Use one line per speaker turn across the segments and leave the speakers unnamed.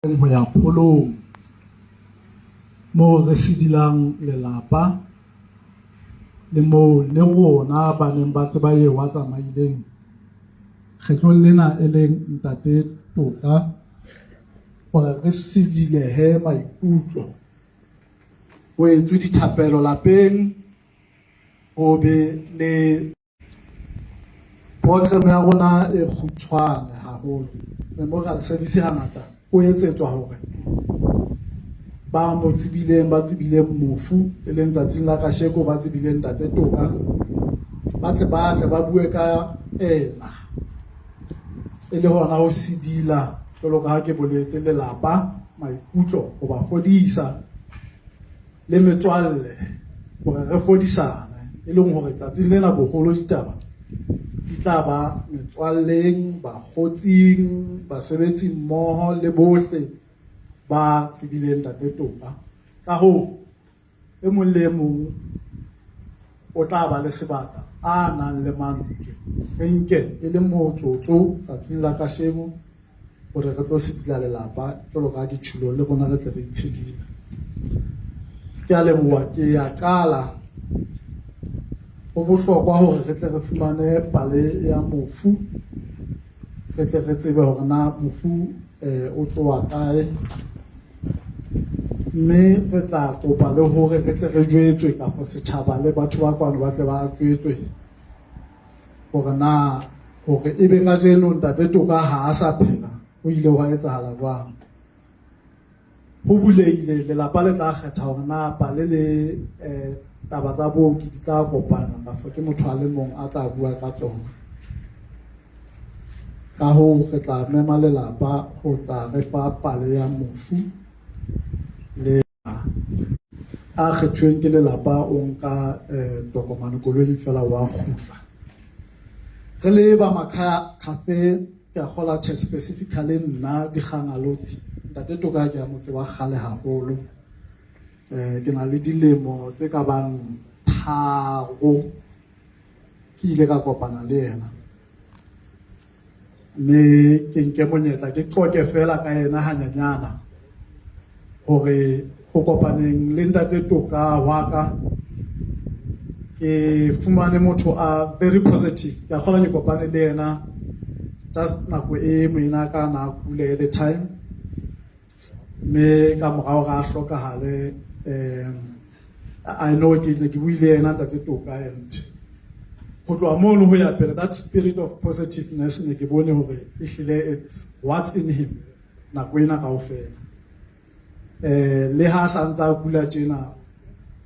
ho ya pholong moo re sedilang lelapa le moo le rona ba neng ba tseba eo wa tsamaileng kgetlong lena e leng ntate Toka hore re sedilehe maikutlo ho etswe dithapelo lapeng ho be le program ya rona e kgutshwane haholo memorial service hangata o etsetswa hore ba mo tsibileng mofu e leng tsatsing la kasheko ba tsibileng ntate Toka batle ba bue ka ena e le hona ho sidila jwalo ka ha ke boletse lelapa maikutlo ho ba fodisa le metswalle hore re fodisane e leng hore tsatsing lena boholo ditaba di tla ba metswalleng bakgotsing basebetsi mmoho le bohle ba tsibileng ntate Toka ka ho e mong le mong o tla ba le sebaka a nang le mantswe re nke e le motsotso tsatsing la kasheno hore re tlo sidila lelapa jwalo ka dithulo le rona re tle re itshedile. Ke a leboha, ke ya qala ho bohlokwa hore re tle re fumane pale ya mofu re tle re tsebe hore na mofu o tloha kae mme re tla kopa le hore re tle re jwetswe ka setjhaba le batho ba kwano ba tle ba jwetswe hore na hore ebe ka jeno ntate Toka ha a sa phela ho ile wa etsahala jwang. Ho buleile lelapa le tla kgetha hore na pale le taba tsa booki di tla kopana kafa ke motho a le mong a tla bua ka tsona. Ka hoo re tla mema lelapa ho tla re fa pale ya mofu le a kgethuweng ke lelapa o nka tokomane koloing fela wa kgutla. Re le ba Makhaya Cafe ke a kgola specifically nna dikgangalotsi ntate Toka ke a motse wa kgale haholo ke na le dilemo tse ka bang 3 ke ile ka kopana le yena mme ke nke monyetla ke qoke fela ka yena hanyanyana hore ho kopaneng le ntate Toka wa ka ke fumane motho a very positive ke a kgola ke kopane le yena just nako e moina ka na kule at the time me ka morao ga hlokahale I know ke buile yena ntate Toka and ho tloha mono ho ya pele that spirit of positiveness ne ke bone hore ehlile it's what's in him nako ena kaofela le ha sa ntsa kula tjena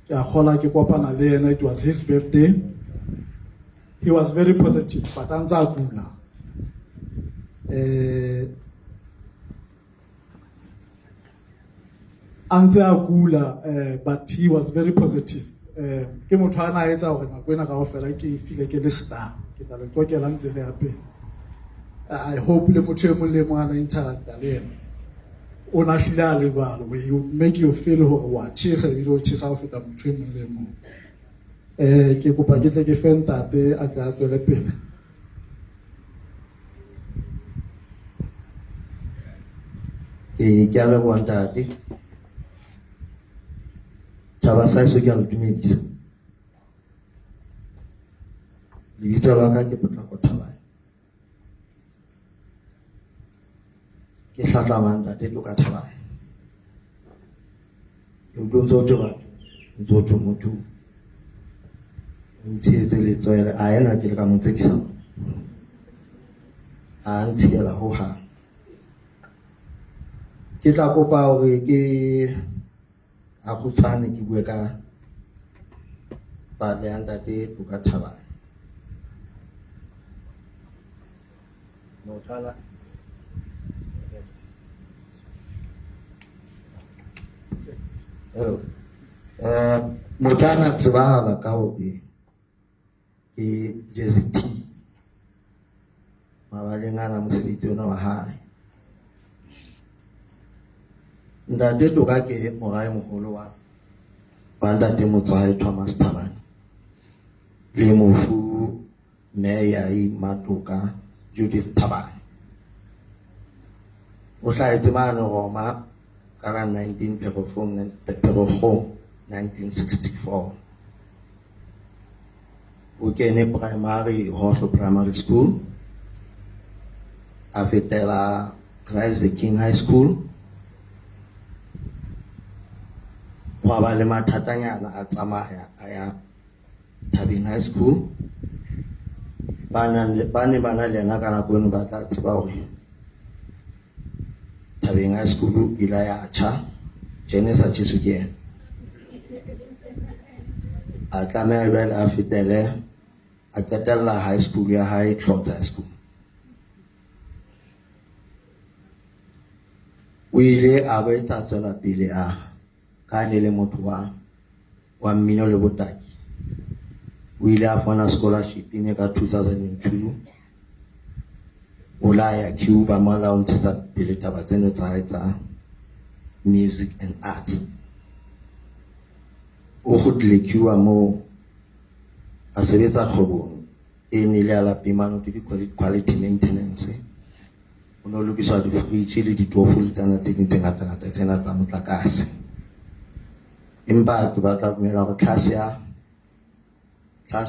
ke a kgola ke kopana le yena it was his birthday he was very positive but ntsa kula antse a kula but he was very positive ke motho ana etsa hore nako ena kaofela ke feel ke le star ke tla le tlokela ntse le hape I hope le motho e mong le mong ana interact le yena ona hlile a le jwalo we you make you feel hore wa tshisa ebile o tshisa ho feta motho e mong le mong ke kopa ke tle ke fe ntate a tla tswele pele.
Ke a leboha ntate Thaba Saiso ke a le dumedisa lebitso la ka ke Potlako Thabang ke hlatlamang ntate Toka Thabang ke utlwetse batho ntso motho ntshetse letswele a ena ke le ka motsekisa a ntshela ho ha ke tla kopa hore ke a khutsane ke bue ka ba le ntate Toka Thabang no thala hello motana tsebahala ka hore ke JST mabaleng ana mosebetsi ona wa hae ntate Toka ke morae moholo wa ntate Motswae Thomas Thabang le mofu Meya Matoka Judith Thabang o hlahetse mane Roma ka la 19 Pherekgong 1964. O kene primary Hohlo Primary School, a fetela Christ the King High School. Wa ba le mathatanyana a tsamaya a ya Thabeng High School. Bana le yena ka nako eno ba tla tseba hore Thabeng High School ila ya tjha, Jenesa Jesu ke yena. A tlameha jwale a fetele a qetella high school ya hae Hlotse High School. O ile a boetsa tswela pele a ka ne le motho wa mmino le botaki. O ile a fana scholarship ine ka 2002 o la ya Cuba mala o ntshetsa pele taba tseno tsa hae tsa music and arts. O kgutlile Cuba mo a sebetsa kgwebong e ne le ya lapeng di quality maintenance. O no lokiswa di-fridge le ditofo le tsena tse ding tse ngata-ngata tsena tsa motlakase. Empa ke batla dumela hore class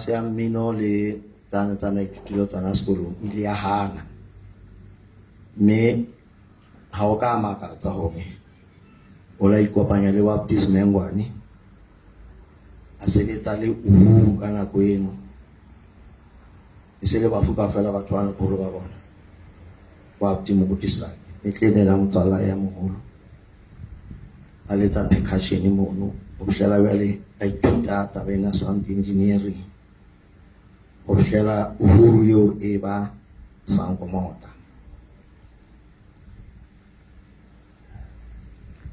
ya mmino le tsana ithutilo tsana sekolong ile ya hana, mme ha o ka makatsa hore o la ikopanya le Baptist Mengwane a sebetsa le ka nako eno. E se le bafu ka fela batho ba boholo ba bona wa Baptist Mokotislake e tlenela motswala ya moholo a letsa percussion mono. O fihlela jwale a ithuta taba ena sound engineering. O fihlela Uhuru eo e ba Sangomota.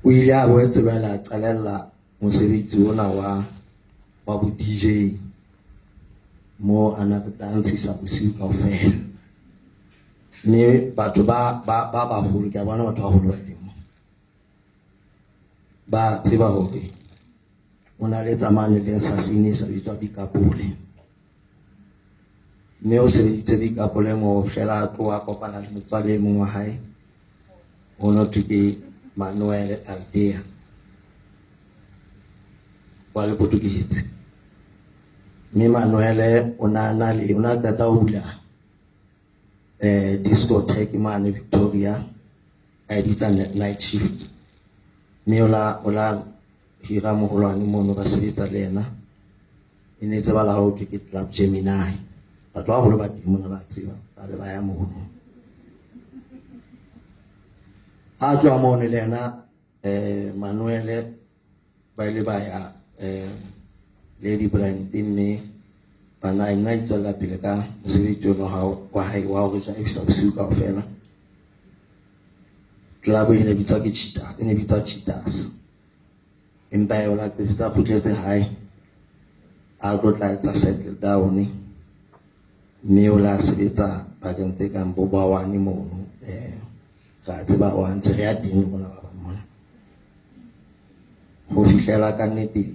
O ile a boetse jwale a qalella mosebetsi ona wa bo DJ mo ana re dancisa bosiu kaofela. Mme batho ba baholo ke bona batho ba holo ba teng ba tseba hore ona le tsamane le sa sine sa bitwa Bikapole. Mme o sebeditse Bikapole mo fela a tloha kopana le motswalle mong wa hae o no ke Manuel Aldea wa le Portuguese. Mme Manuel ona qeta ho bula discotheque mane Victoria a editsa night shift. Mme ola hira moholwane mono ba sebetsa le yena e ne tseba la ho ke Club Gemini. Batho ba holo ba teng mona ba tseba ba le ba ya mono. A tswa mono le yena Manuel ba ile ba ya Lady Brand mme bana ina itswela pele ka mosebetsi ono wa hae wa hore ja ebisa bosiu kaofela. Club ene bitwa ke Cheetahs. Empa e ola ke tsa khutletse hae a tlo tla etsa settle down. Mme o la sebetsa bakeng tse kang bo Bawani mono ra tseba wa ntse re ya teng bona ba bang mona ho fihlela ka nnete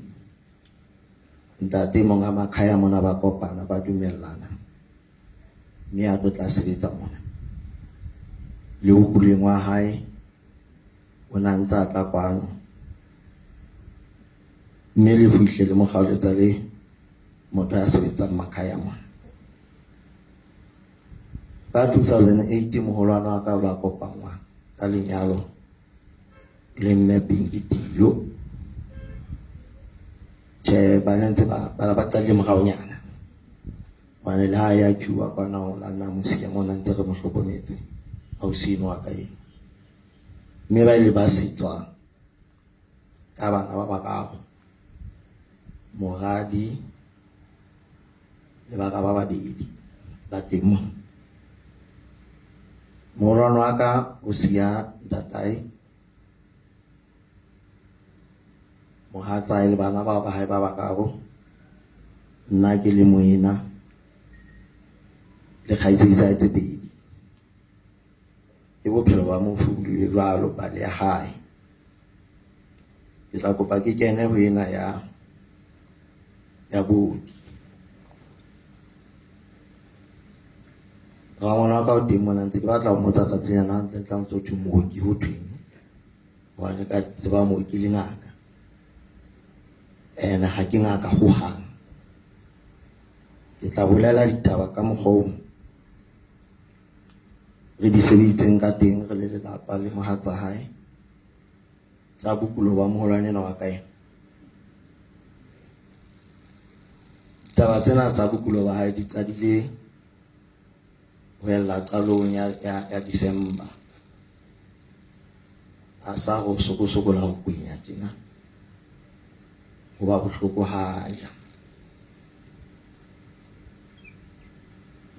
ntate monga Makhaya mona ba kopana ba dumellana, mme a tlo tla sebetsa mona le ho kuleng wa hae o na ntsa tla kwano. Mme le fihle le mogauletsa le motho ya sebetsang Makhaya mona. Ka 2008 moholwana wa ka o la kopangwa ka lenyalo le mme Pinky Dilo. Ba ntse ba tsalle moraonyana bane le ha ya Cuba kwana ho la nna mosia mona ntse re mo hlokometse hausino wa ka ena. Mme ba ile ba sitswa ka bana ba bararo, moradi le baka ba babedi ba teng mo. Moholwane wa ka o siya ntatae, mohatsae le bana ba hae ba bararo, nna ke le moena le kgaitsedi tsa tse pedi. Ke bophelo ba mofu le jwalo ba le hae. Ke tla kopa ke kene ho ena ya bodi. ga ngwana ka o teng mona ntse ke batla go motsa tsatsing yana ntse ka ntse go mooki go tweng gobane ka tseba mooki le ngaka ene ga ke ngaka go hang ke tla bolela ditaba ka mokgwa re di sebeditseng ka teng re le lelapa le mohatsa hae tsa bokulo ba moholwane wa kae taba tsena tsa bokulo ba hae di qadile ho ella qalong ya December a sa go sokola ho kwinya tjena ho ba bohloko haja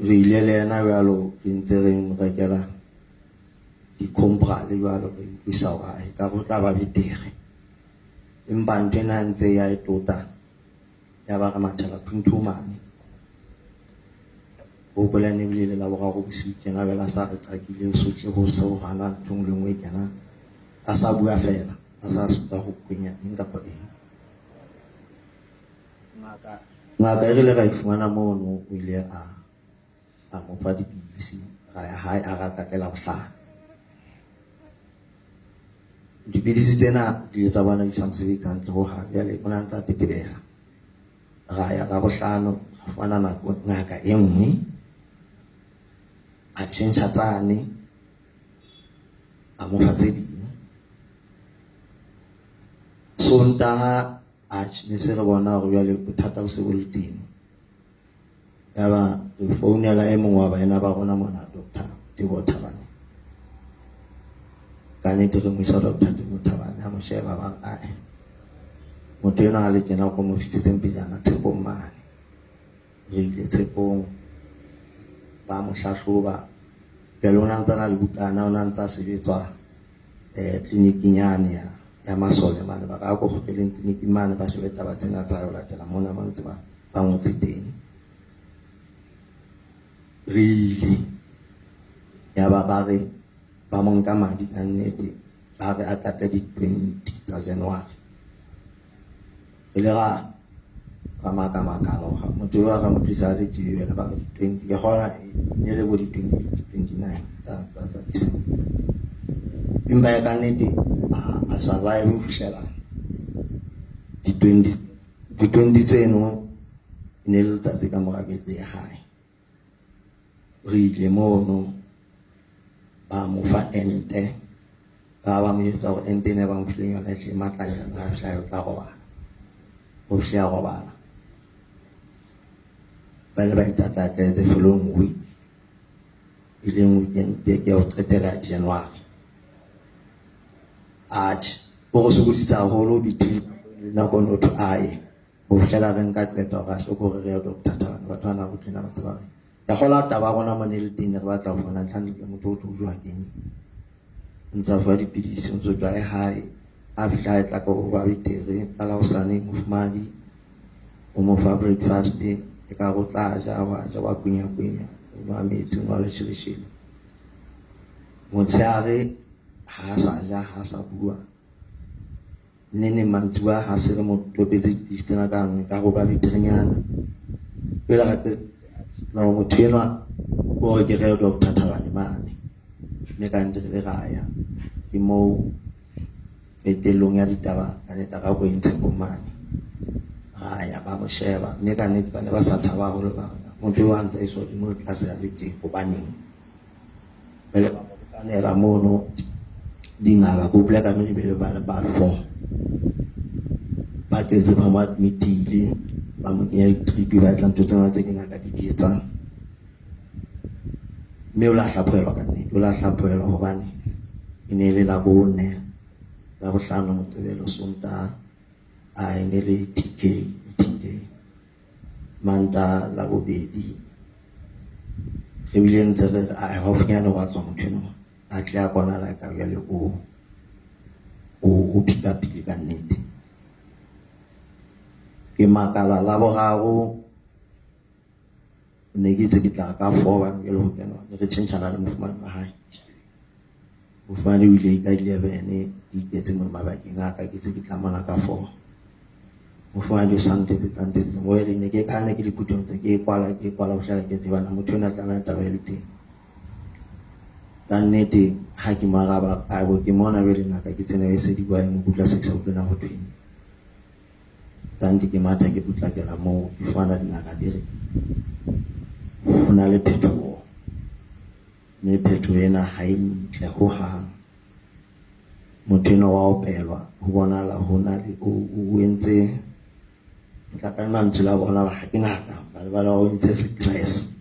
re ile le yena jwalo re ntse re rekela di-compra le jwalo re utlwisa hore ka go tla ba betere empa ntho ena ntse ya e tota ya ba re mathela phunthumane o bolane ebile la boraro bosiu kena bela sa re qakile sohle ho seo hana nthong le ngwe kena a sa bua fela a sa sita go kwinya eng kapa eng ngaka e le ra ifumana mono o ile a mo fa dipidisi ra ya hae a rakakela bohlano dipidisi tsena di etsa bana di sa mosebetsi hantle ho hang jwale o na ntse a tetebela ra ya la bohlano a fana nako ngaka e nngwe a tjhentjha tsane a mo fa tse ding Sontaha ne se re bona hore jwale bothata bo se bo le teng ya ba re founela e mongwe wa baena ba rona mona Dr. Tebo Thabane ka nnete re mo isa Dr. Tebo Thabane a mo sheba ba ae motho enwa a le kena ko mo fititseng pejana Tshepong mane re ile Tshepong ba mo hlahloba pele o na ntse na le bukana o na ntse a sebetswa tleliniking yane ya masole mane ba ka go kgotleng tleliniking mane ba shebe taba tsena tsa yo latela mona ba ntse ba ngotse teng re ile ya ba re ba mo nka madi ka nnete ba re a kata di 20 tsa January ile ga makala ha motho wa ga motlisa le tšhiwe le ba di 20 ke gona ne le bo di 29 tsa December empa ya ka nnete a survive ho fihlela di 20 tseno ne le tsatsi ka mora betse ya hae re ile mono ba mo fa ente ba mo etsa hore ente ne ba mo fileng yona tle matlanyana a fihla yo tla robala ho fihla robala ba le ba itata the following week ile weekend beke ya ho qetela January go sokodisa haholo between nako notho aye ho fihlela re nka qeto ga soko re ya Dr. Thabane batho bana go tlena ba tseba ya gola taba bona mo ne le teng re batla go bona tlhang ke motho o tjwa keng ntsa fa dipidisi ntso jwa hae a fihla e tla go ba betere ka la usane mofumadi o mo fa breakfast e ka go tla ja wa kunya o a metsi o a le tshirishile motshare ha sa ja ha sa bua nene mantswa ha se re mo topetse dipidisi na ka nngwe ka go ba beterenyana pele ga na motho enwa o re ke re Dr. Thabane mane mme ka ndire raya ke mo etelong ya ditaba ka neta ka go intse bomane ya ba mo sheba mme ka nnete ba ne ba sa thaba holo ba motho wa ntse iso di mo tlase ya letse go baneng bele ba mo kanela mono dingaka go bula ka me di bele ba 4 ba tsetse ba mo admitile ba mo kenya trip ba tla ntse tsena tse dingaka di dietsang mme o la hlaphoelwa ka nnete o la hlaphoelwa hobane e ne le la bone la bohlano Moqebelo Sontaha a ene le TK Manta la bobedi re bile ntse re a haufinyana wa tswa motho enwa a tle a bona la ka ya le o pika pile ka nnete ke makala la boraro ne ke tse ke tla ka 4 ba le ho kenwa re tshentshana le mofumane wa hae mofumane o ile ka 11 ke iketse mo mabakeng a ka ke tse ke tla mona ka 4 mofumane o santetse mo ile ne ke kana ke diputong tse ke kwala ho hlala ke tsebana motho ona tla ngata ba le teng ka nnete ha ke maraba a bo ke mona be le ngaka ke tsene be se di bua mo butla sexa o tsena go twini ke matha ke putlakela mo ke fana dingaka di re ho na le phetoho mme phetoho ena ha e ntle ho hang motho enwa wa opelwa ho bonahala ho na le o entse ka mantswe la bona ba ke ngaka ba la o entse regress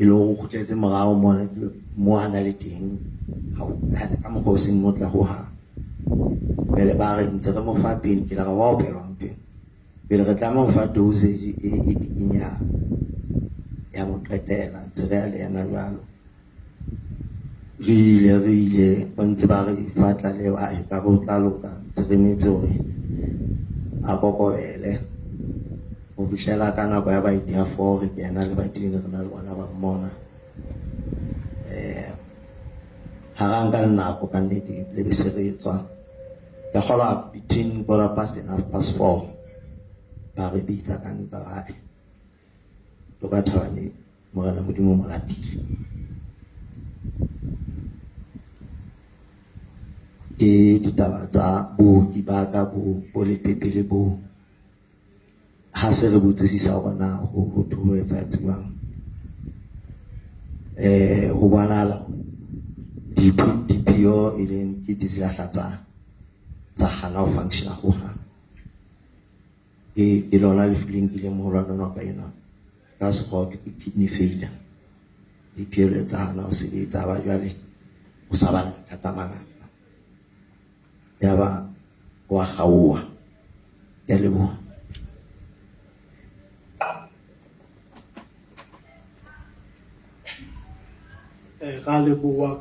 e lo go tletse morao mona mo ana le teng ha o ka mo go seng motla ho ha bele ba re ntse re mo fa pin ke la ga wa opelwa mpeng bele re tla mo fa dosage e nya ya mo qetela tsere le yana jwalo re ile ba ntse ba re fatla le a e ka go tla loka tsere metse hore a kokobele o bishela ka nako ya ba idia 4 ke yana le batini re na le bona ba mmona ha ranga le nako ka nnete le be se re tswa ka gola between 4:30 ba re bitsa ka ni ba ga to ka thabane morana modimo mo latile ke ditaba tsa booki ba ka bo le pepele bo ha se re botsisisa bona ho etsa tsebang ho bonala dipio e leng ke disilahlatsa tsa hana ho functiona ho ha ke lona le feeling ke le moholo nna ka ena ka se go ke kidney failure dipio le tsa hana ho sebetsa ba jwale o sa bana thata mangata ya ba wa gaowa ya leboha
ga leboa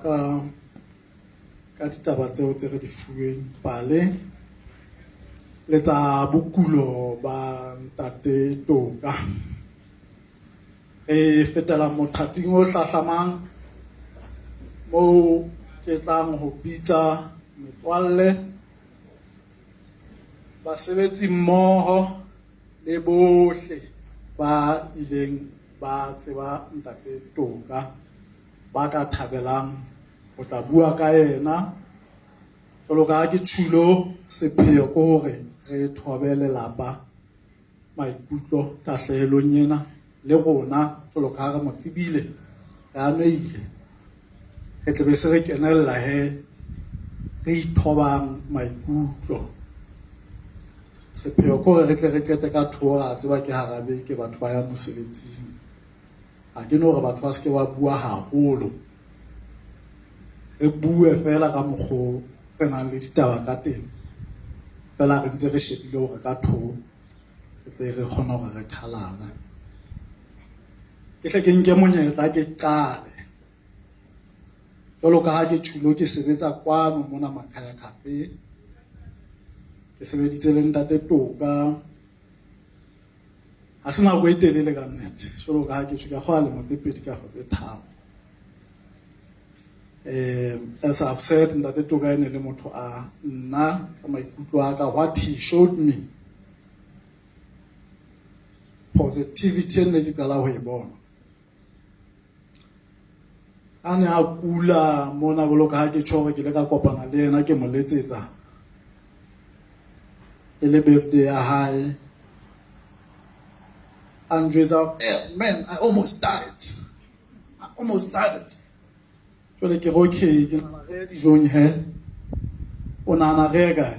ka ditaba tseo tse re di fuweng pale le tsa bokulo ba ntate Toka re fetela mothating o hlahlamang mo ke tlang ho bitsa metswalle basebetsi mmoho le bohle ba ileng ba tseba ntate Toka ba ka thabelang ho tla bua ka yena jwalo ka ke thulo sepheo ko hore re thobele lapa maikutlo tahlehelong ena le rona jwalo ka re mo tsebile re ameile re tle be se re kenella he re ithobang maikutlo sepheo ko re tle re tlete ka thora tseba ke harabe ke batho ba ya mosebetsing ha ke no re batho ba se ke ba bua haholo re bue fela ka mokgo re nang le ditaba ka teng fela re ntse re shebile hore ka thoro re tle re kgona hore re qhalana ke hle ke nke monyetla ke qale jwalo ka ha ke thulo ke sebetsa kwano mona Makhaya Cafe ke sebeditse le ntate Toka ha se nako e telele ka nnete jwalo ka ha ke thuka kgwa le motse pedi ka fotse tharo as I've said ntate Toka ene le motho a nna ka maikutlo a ka what he showed me positivity ene ke qala ho e bona ane a kula mona bolo ka ha ke tshore ke le ka kopana le yena ke mo letsetsa ele birthday ya hae Andre's out, man, I almost died. Jwale ke okay ke nana re dijong he o nana re ga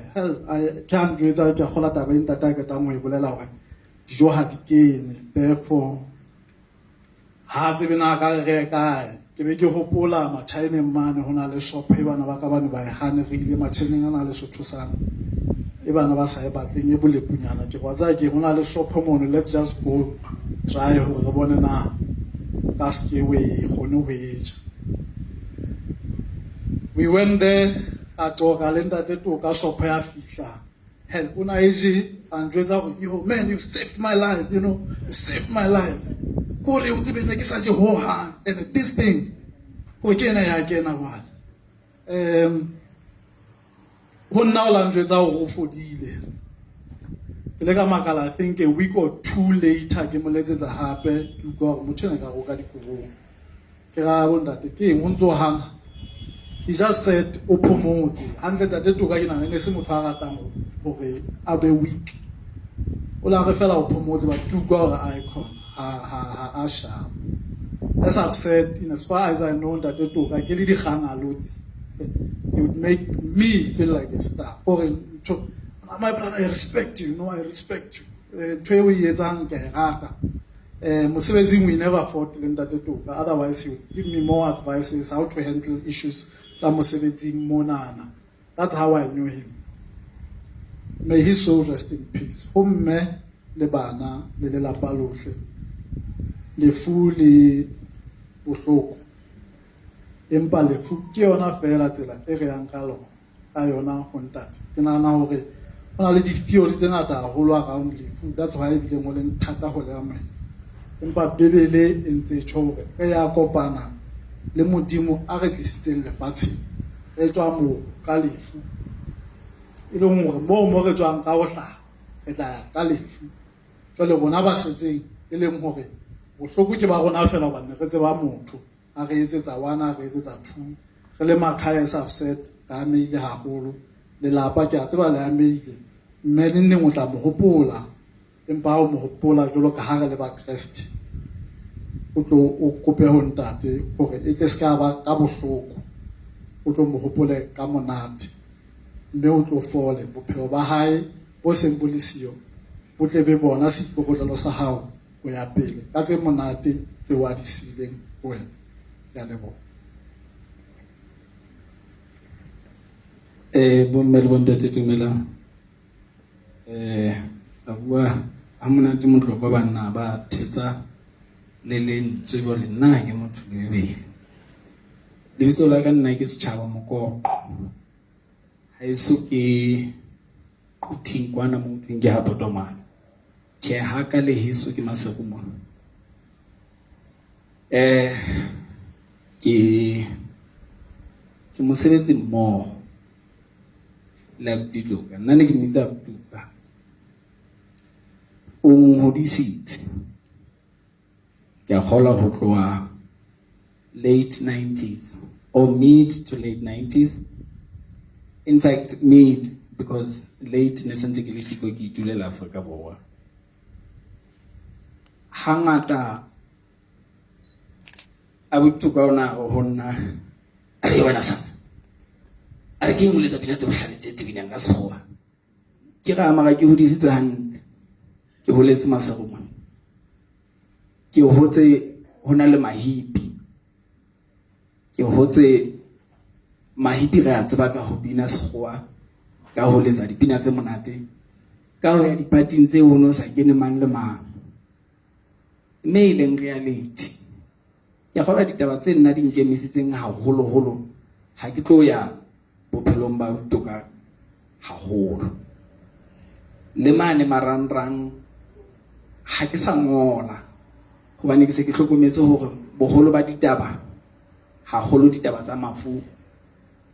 I can't do it ke gola taba e ntata ke tamo e bolela hore dijo ha di kene therefore ha tsebe na ka re kae ke be ke hopola mathaeneng mane hona le shop e bana ba ka bane ba e hane re ile mathaeneng ana le sothosana e bana ba sa e batleng e bolepunyana ke botsa ke hona le shop mono let's just go try ho re bone na ka ske we gone ho etsa we went there at Ogalenda to ka shop ya fihla hell una eje and yo man you saved my life you saved my life ko re utse bena ke sa je ho ha and this thing ko kena ya kena wala ho nna o la njwetsa ho fodile ke le ka makala I think a week or two later ke mo letsetsa hape ke utlwa hore motho ena ka go ka dikobong ke ga bo ntate ke eng o ntso hanga he just said o phomotse hantle tate Tuka ke nana ne se motho a ratang hore a be weak o la re fela o phomotse but ke utlwa hore a icon a sharp. As I've said, in as far as I know that the Tuka ke le dikgang a lotsi, he would make me feel like a star. For my brother, I respect you, no, I respect you. 12 years and Museveni, we never fought in that Tuka. Otherwise, he would give me more advices how to handle issues. Museveni Monana. That's how I knew him. May his soul rest in peace. Homme le bana le lelapa lohle. Lefu le bohloko. Empa lefu ke yona fela tsela e re yang ka lona ka yona ho ntate. Ke nahana hore hona le di-theory tse ngata haholo around lefu. That's why ebile mo leng thata ho le amohela. Empa Bebele e ntse tjho hore re ya kopana le modimo a re tlisitseng lefatsheng re tswa mo ka lefu e leng hore mo re tswang ka ho hlaha re tla ya ka lefu jwale rona ba setseng e leng hore bohloko ke ba rona fela hobane re tseba motho a re etsetsa one a re etsetsa two re le makhaya sa offset ka ameile haholo lelapa ke a tseba le ameile mme le neng o tla mo hopola empa o mo hopola jwalo ka ha re le ba Kriste o tlo o kope ho ntate hore e tle ska ba ka bohloko o tlo mo hopole ka monate mme o tlo fole bophelo ba hae bo seng bo le siyo bo tle be bona sepokotlelo sa hao o ya pele ka tse monate tse wa di sileng wena ya lebo
bo mmele bo ntate tumela a bua a monate motho ba bana ba thetsa le lentswe bo le nna ke motho le be lebitso la ka nna ke Setjhaba Mokoko ha eso ke quting kwana mo tweng ke ha Botomane che ha ka le heso ke Maserumo ke mosebetsi mo la Tuka nna ne ke mitsa Tuka o ngodisitse ke a kgola ho tloha late 90s or mid to late 90s. In fact, mid because late ne sentse ke le siko ke itulela Afrika Borwa. Hangata abutuka ona ho nna a re wena sa a re ke nguletsa pina tse bohlaletse tse binang ka sekgowa ke ga mara ke hodisitswe hantle ke holetse Maserumo ke hotse hona le mahipi ke hotse mahipi re a tseba ka ho bina sekgowa ka ho letsa dipina tse monate ka ho ya dipating tse ho no sa kene mang le mang mme e leng reality ke kgola ditaba tse nna di nkemisitseng haholo holo ha ke tlo ya bophelong ba Tuka haholo le mane marangrang ha ke sa ngola hobane ke se ke hlokometse hore boholo ba ditaba haholo ditaba tsa mafu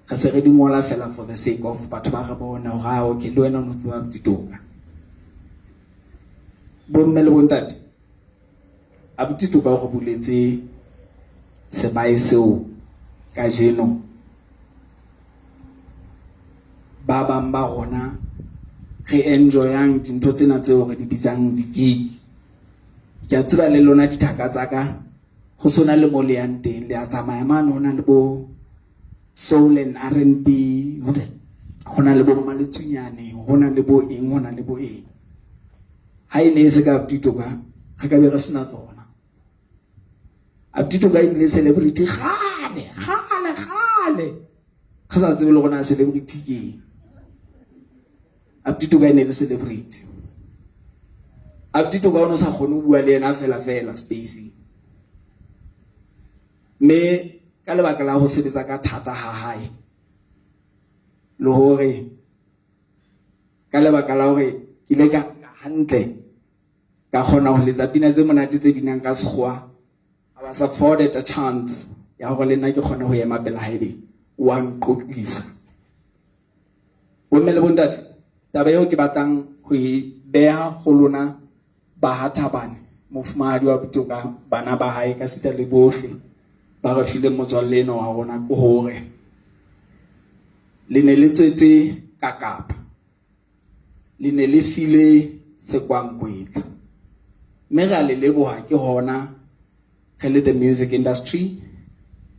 re se re di ngola fela for the sake of batho ba re bona hore okay le wena o motse wa Tuka bo mmele bo ntate abuti Tuka o re buletse sebae seo ka jeno ba bang ba rona re enjoyang dintho tsena tseo re di bitsang di-gig ke a tseba le lona dithaka tsa ka go sona le mo le yang teng le a tsamaya mane hona le bo soul and R&B hona le bo Mmaletsunyane hona le bo eng hona le bo eng ha e ne se ka Tuka ga ka be re sena tsona Tuka e bile celebrity gale ga sa tsebe le gona celebrity ke Tuka e ne le celebrity Tuka o no sa kgone ho bua le yena fela space me ka lebaka la ho sebetsa ka thata ha hae le hore ka lebaka la hore ke le ka hantle ka kgona ho letsa pina tse monate tse binang ka sekgowa I was afforded a chance ya hore le nna ke kgone ho ema pela haebe wa nqotlisa bo mmele bo ntate taba eo ke batlang ho e beha ho lona ba ha Thabane mofumahadi wa Tuka bana ba hae ka sita le bohle ba re file motswalle eno wa rona ke hore le ne le tswetse ka Kapa, le ne le file Sekwankwetla, mme ra le leboha ke hona re le the music industry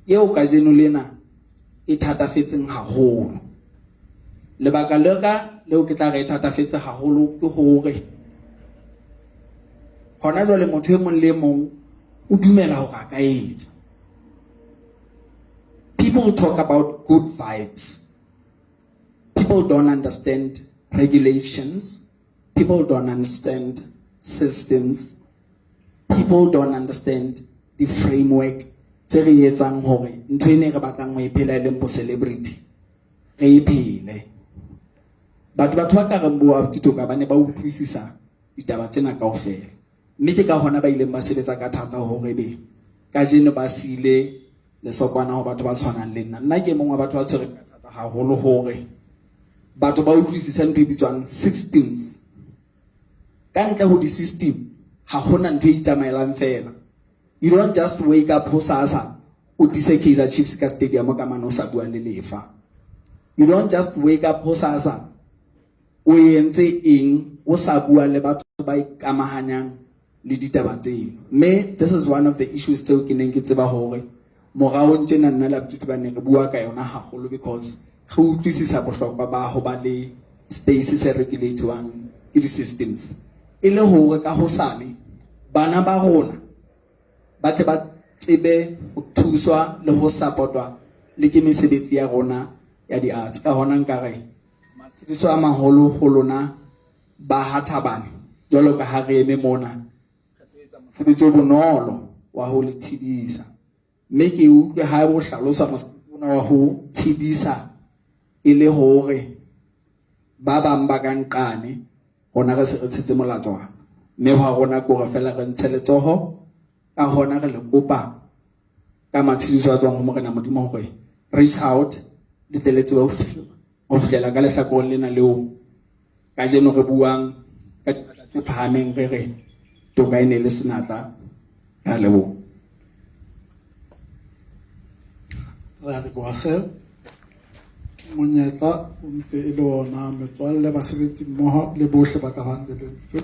eo ka jeno lena e thatafetseng haholo. Lebaka leo ke tla re thatafetse haholo ke hore hona jwale motho e mong le mong o dumela hore a ka etsa. People talk about good vibes. People don't understand regulations. People don't understand systems. People don't understand the framework. Tse re etsang hore ntho ene re batlang ho iphela le mo celebrity re iphele. Batho ba ka re mbo abutito ka bane ba utlwisisa ditaba tsena kaofela. Mme ke ka hona ba ileng ba sebetsa ka thata hore be ka jeno ba sile le sokwana ho batho ba tshwanang le nna. Nna ke mongwe wa batho ba tshwereng ka thata haholo hore batho ba utlwisisa ntho e bitswang systems. Ka ntle ho di system ha hona ntho e itsamaelang fela. You don't just wake up hosasa o tise Kaizer Chiefs ka stadium ka mano sa bua le lefa. You don't just wake up hosasa o entse eng o sa bua le batho ba ikamahanyang le ditaba tseno. Me, this is one of the issues tseo ke neng ke tseba hore morao ntjena nna la botho ba ne re bua ka yona haholo, because re utlwisisa bohlokwa ba ho ba le space se regulatewang ke di systems. E le hore ka hosane bana ba rona ba tle ba tsebe ho thuswa le ho supportwa le ke mesebetsi ya rona ya di arts. Ka hona nkare matshidiso a maholo ho lona ba Hathabane jwalo ka ha re eme mona mosebetsi o bonolo wa ho le tshedisa. Mme ke utlwe ha bo hlaloswa mosebetsi wa ho tshedisa e le hore ba bang ba ka nqane rona re se re tshetse molatswana, mme ha rona ko re fela re ntshe letsoho ka hona re le kopa ka matshidiso a tswang ho Morena Modimo hore reach out le teletse ba ho fihlela ka lehlakoreng lena leo ka jeno re buang ka tse phahameng re toka ene le senatla ya lebo.
Ra re go se monyetla o ntse e le ona metswalle basebetsi mmoho le bohle ba ka bang le lentswe.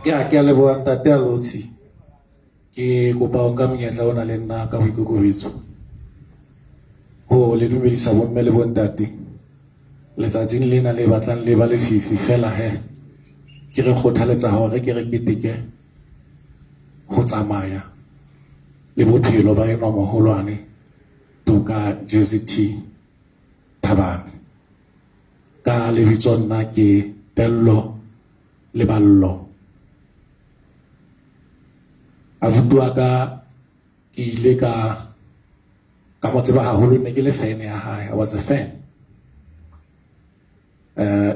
Ya ke a leboha ntate a Lotsi, ke kopa o nka monyetla ona le nna ka boikokobetso ho le dumedisa bomme le bontate letsatsing lena le batlang le ba lefifi fela he. Ke re kgothaletsa hore ke re keteke ho tsamaya le bophelo ba eno moholwane toka JZT Thabane ka lebitso nna ke Tello Leballo. Avutu aka ke ile ka mo tseba haholo, ne ke le fan ya hae. I was a fan.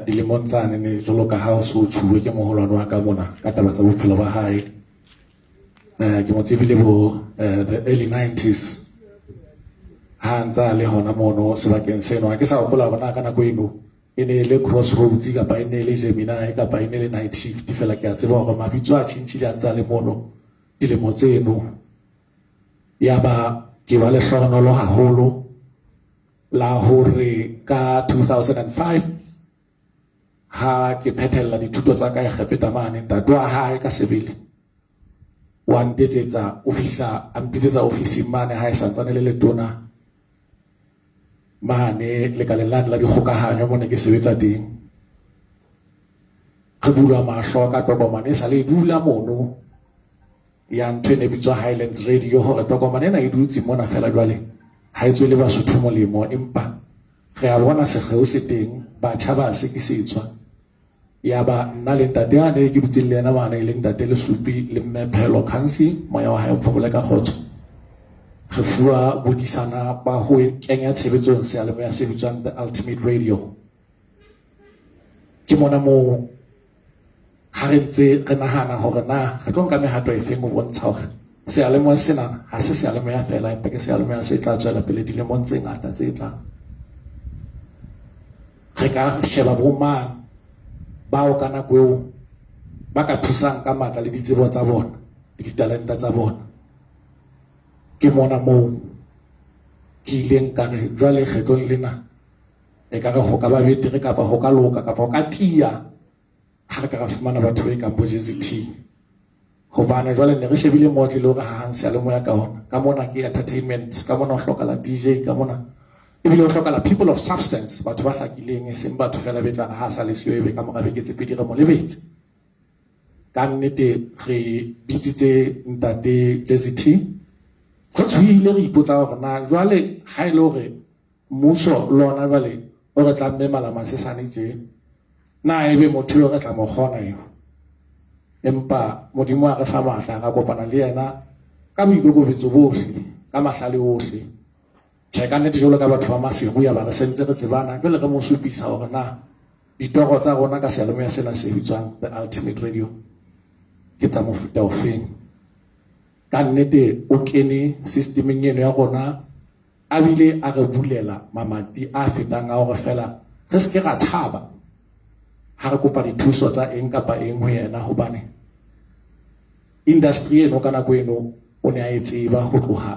Dilemong tsane ne jwalo ka ha o so tshuwe ke moholwane wa ka mona ka taba tsa bophelo ba hae. Ke mo tsebile bo the early 90s ha ntsa le hona mono sebakeng seno. Ha ke sa hopola bona ka nako eno e ne le Crossroads kapa e ne le Gemini kapa e ne le Night Shift. Fela ke a tseba hore mabitso a tjhentjhile a ntsa le mono dilemo tseno. Ya ba ke ba le hloronolo haholo la hore ka 2005 ha ke phethela dithuto tsa ka e Kgepeta mane ntate wa hae ka sebele wa ntetsetsa o fihla a mpitsetsa ofising mane ha e santsane le letona mane le ka lelane la dikgokahanyo mone ke sebetsa teng. Re bulwa mahlo ka tokomane e sa le dula mono ya ntho ne bitswa Highlands Radio hore tokomane ena e dutse mona fela jwale ha e tswe le Basotho molemo, empa re a bona sekgeo se teng batjha ba sekisetswa. Ya ba nna le ntate a ne ke dutse le yena bana e leng ntate Lesupi le mme Phelo Khansi, moya wa hae o phomole ka khotso. Re fuwa bodisana ba ho kenya tshebetsong seyalemoya se bitswang The Ultimate Radio. Ke mona mo ha re ntse re nahana hore na re tlo nka mehato e feng ho bontsha hore seyalemoya sena ha se seyalemoya fela, empa ke seyalemoya se tla tswela pele dilemong tse ngata tse tlang. Re ka sheba bo mang bao ka nako eo ba ka thusang ka matla le ditsebo tsa bona ditalenta tsa bona ke mona moo ke ileng ka re jwale kgetlong lena e ka re ho ka ba betere kapa ho ka loka kapa ho ka tia ha re ka ra fumana batho ba ekang bo JZT hobane jwale ne re shebile motle le hore ha hanse le moya ka ona ka mona ke entertainment ka mona o hlokala DJ ka mona ebile o hlokala people of substance batho ba hlakileng e seng batho fela betla ha sa le sio ebe ka mora beke tse pedi re mo lebetse ka nnete re bitsitse ntate JZT go tswile re ipotsa hore na jwale ha ile hore mmuso lona jwale o re tla mme malama se sane je na ebe motho yo re tla mo kgona yo empa modimo a re fa matla ga kopana le yena ka boikokobetso bohle ka mahlale ohle tsheka nnete jolo ka batho ba masiru ya ba re sentse re tsebana jwale re mo supisa hore na ditoro tsa rona ka sealemoya sena se bitswang The Ultimate Radio ke tsa mofuta ofeng ka nnete o kene systemeng eno ya rona a bile a re bulela mamati a fetang a hore fela re se ke ra tshaba ha re kopa dithuso tsa eng kapa eng ho yena hobane industry eno ka nako eno o ne a e tseba ho tloha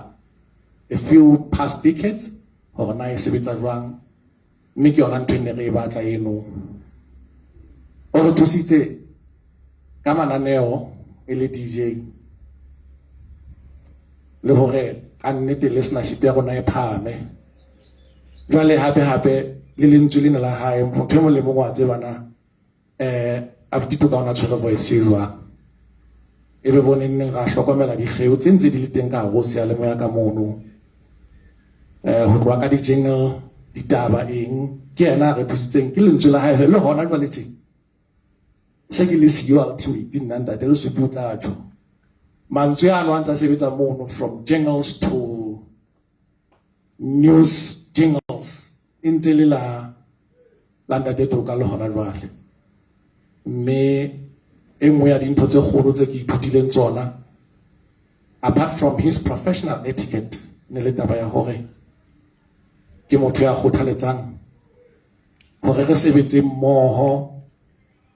a few past decades hore na e sebetsa jwang mme ke yona ntho ne re e batla eno o re thusitse ka mananeo e le DJ le hore ka nnete listenership ya rona e phame jwale hape le lentswe lena la hae motho mo le mongwe a tsebana a ditho ka ona tshwere voice e jwang e be bone neng ga hlokomela dikgeo tse ntse di le teng ka go se ale moya ka mono ho tloa ka di jingle ditaba eng ke yena re thusitseng ke lentswe la hae le hona jwale tje se ke le sio ultimate nanda de le suputla tjo mantswe a no antsa sebetsa mono from jingles to news jingles intse le la landa de to ka le hona jwale mme e nngwe ya dintho tse kgolo tse ke ithutileng tsona apart from his professional etiquette ne le taba ya hore ke motho ya kgothaletsang hore re sebetse mmoho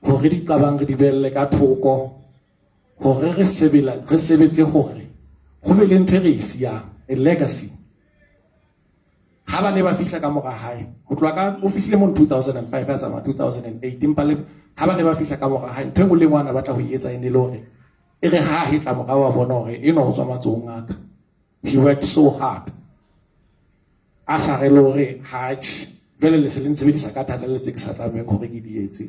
hore di qabang re di belle ka thoko hore re sebetse hore go be le ntho re sia a legacy ha ba ne ba fihla ka mora hae ho tloa ka o fihlile mo 2005 ya tsama 2008 empa le ha ba ne ba fihla ka mora hae ntho engwe le ngwana ba tla ho etsa ene le hore e re ha hitla mora wa bona hore e no tswa matsong aka he worked so hard asa re lore hatch jwale le se le ntshebedisa ka thata le tse ke sa tlameng hore ke di etse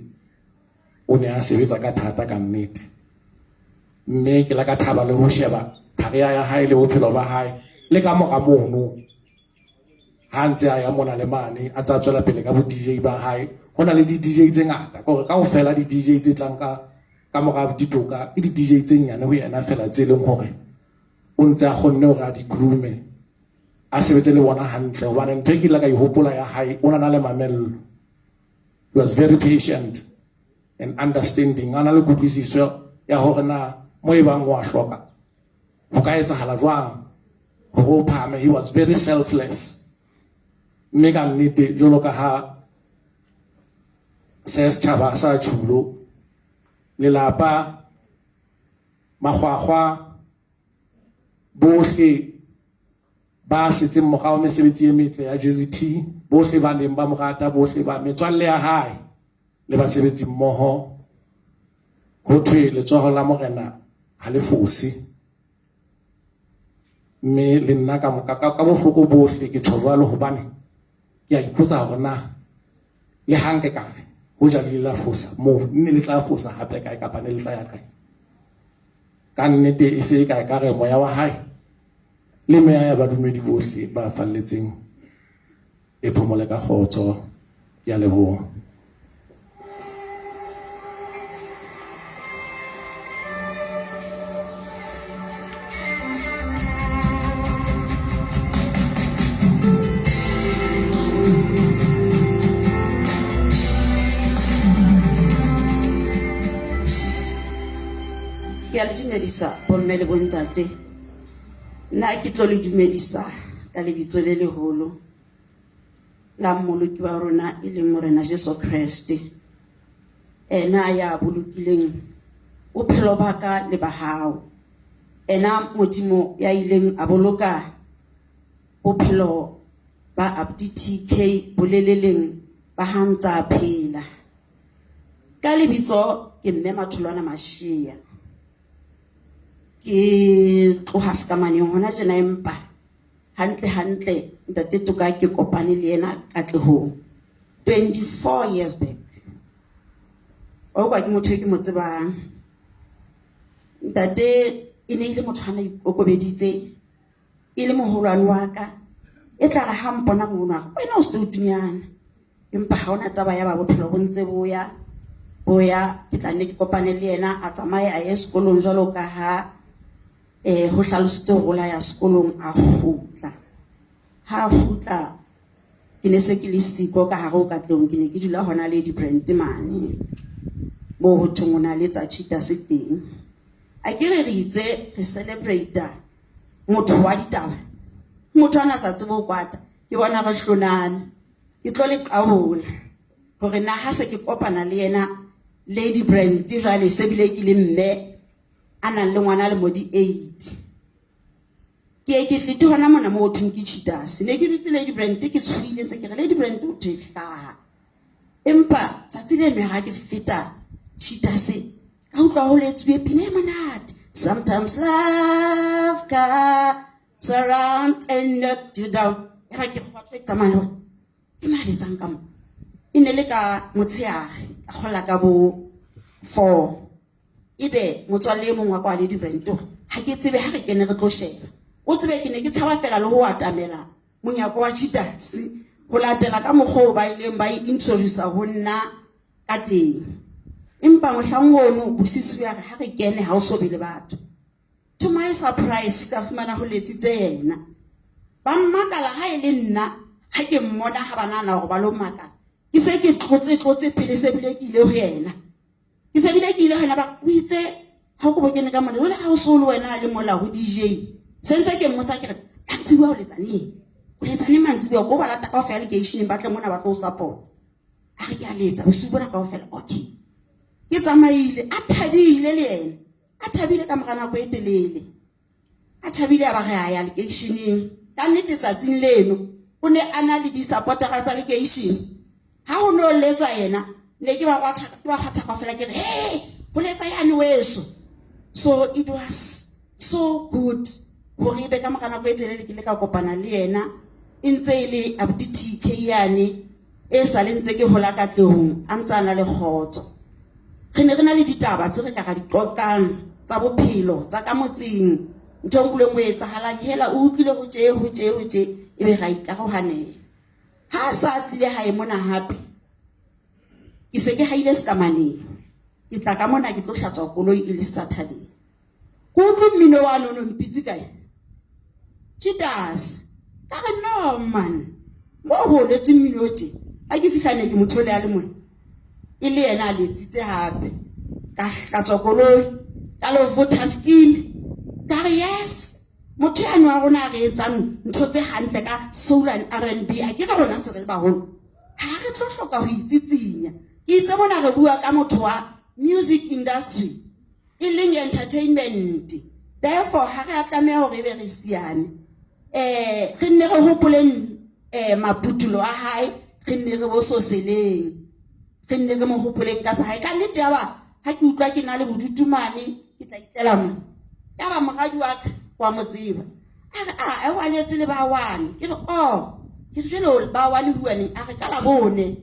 o ne a sebetsa ka thata ka nnete mme ke la ka thaba le ho sheba career ya hae le bophelo ba hae le ka mora mono ha ntse a ya mona le mane a tsa tswela pele ka bo DJ ba hae hona le di DJ tse ngata gore ka o fela di DJ tse tlang ka mora ditoka ke di DJ tse nyane ho yena fela tse leng hore o ntse a kgonne hore a di groome a sebetse le bona hantle hobane ntho e ke la ka ihopola ya hae o na le mamello he was very patient and understanding ana le kutlwisiso ya hore na mo e bang wa hloka ho ka etsahala jwang ho phame he was very selfless mme ka nnete jolo ka ha se setjhaba sa tshulo lelapa magwagwa bohle ba setse mogao mesebetsi e metle ya JZT bohle ba neng ba morata bohle ba metswalle ya hae le basebetsi mmoho ho thwe letsoho la morena ha le fose mme le nna ka bohloko bohle ke tjho jwalo hobane ke a ipotsa hore na le hanke kae ho ja le la fosa mo nne le tla fosa hape kae kapa ne le tla ya kae ka nnete e se kae ka re moya wa hae le meya ya badumedi bohle ba falletseng e phomole ka khotso ya leboha
ke a le dumedisa bomme le bontate nna ke tlo le dumedisa ka lebitso le leholo la mmoloki wa rona e leng morena Jesu Kriste ena ya bolokileng bophelo ba ka le ba hao ena modimo ya ileng a boloka bophelo ba Abuti TK boleleleng ba hantsa phela ka lebitso ke mme Matholwana Mashia ke tloha sekamaneng hona tjena empa hantle ntate Toka ke kopane le yena Katlehong 24 years back o kwa ke motho ke mo tsebang ntate e ne ile motho hana ikokobeditse ile moholwane wa ka e tla ga mpona mona wena o se tunyana empa ha ona taba ya ba bophelo bo ntse boya ke tla ne ke kopane le yena a tsamaye a ye sekolong jwalo ka ha ho hlalositse rola ya sekolong a kgutla ke ne se ke le siko ka hare o Katlehong ke ne ke dula hona le di-brand mane mo ho thongona le tsa chita se teng a ke re itse re celebrate motho wa ditaba motho ana sa tsebo kwata ke bona re hlonana ke tlo le qabola hore na ha se ke kopana le yena Lady Brand jwale se bile ke le mme ana le ngwana le modi 8 ke fete hona mona mo thung ke cheaters ne ke ditse Lady Brand ke tshwile ntse ke re Lady Brand o thehla empa tsatsi le nwe ga ke feta cheaters ka utlwa ho letswe pine monate sometimes love comes around and knock you down ya ba ke go batho tsamalo ke maletsang ka mo inele ka motsheare ka gola ka bo 4 ibe motswalle mongwe kwa Lady Brand ha ke tsebe ha re kene re tlo sheba o tsebe ke ne ke tshaba fela le ho atamela monyako wa cheaters ho latela ka mogho ba ileng ba introduce ho nna ka teng empa mohlangono bosisi ya ha re kene ha o so bile batho to my surprise ka fumana ho letsitse yena ba mmakala ha ile nna ha ke mmona ha banana go ba lo makala ke se ke tlotse pele se bile ke ile ho yena ke se bile ke ile hona ba o itse ha go bokene ka mona le ha o so le wena le mola ho DJ sense ke mmotsa ke a tsiwa o letsane mantsiwa go ba lata ka fa allegation ba tle mona ba tlo support a re ke a letsa o se bona ka ofela okay ke tsamaile a thabile le yena a thabile ka mogana go etelele a thabile ba ga ya allegation ka nnete tsatsing leno o ne ana le di supporters tsa allegation ha o no letsa yena ne ke ba kgwatha ka ofela ke re hey ho letsa yana weso so it was so good hore ibe ka mogana go etelele ke le ka kopana le yena intse ile Abuti TK yane e sa le ntse ke hola Katlehong a ntsana le khotso re ne re na le ditaba tse re ka ga diqoqang tsa bophelo tsa ka motseng ntho ngwe ngwe etsahalang hela o utlwile ho tje ebe ga ikarohanela ha sa tlile ha e mona hape ke se ke haile sekamaneng ke tla ka mona ke tlo hlatswa koloi ile Saturday go tlo mmino wa no mpitsi kae cheaters ka re no man mo ho le mmino tje a ke fihlane ke mothole a le mona ile yena a letsitse hape ka hlatswa koloi ka lo voter scheme ka re yes motho ya no a rona re etsang ntho tse hantle ka soul and R&B a ke ka rona se re ba holo ha re tlo hloka ho itsitsinya ke itse mona re bua ka motho wa music industry e leng entertainment therefore ha re atlameha hore be re siane re nne re hopoleng maputulo a hae re nne re bo so seleng re nne re mo hopoleng ka tsa hae ka nnete ya ba ha ke utlwa ke na le bodutumane ke tla itela mo ya ba mogadi wa ka wa motseba a wa letse le ba wane ke re ke re jelo ba wane huaneng a re kala bone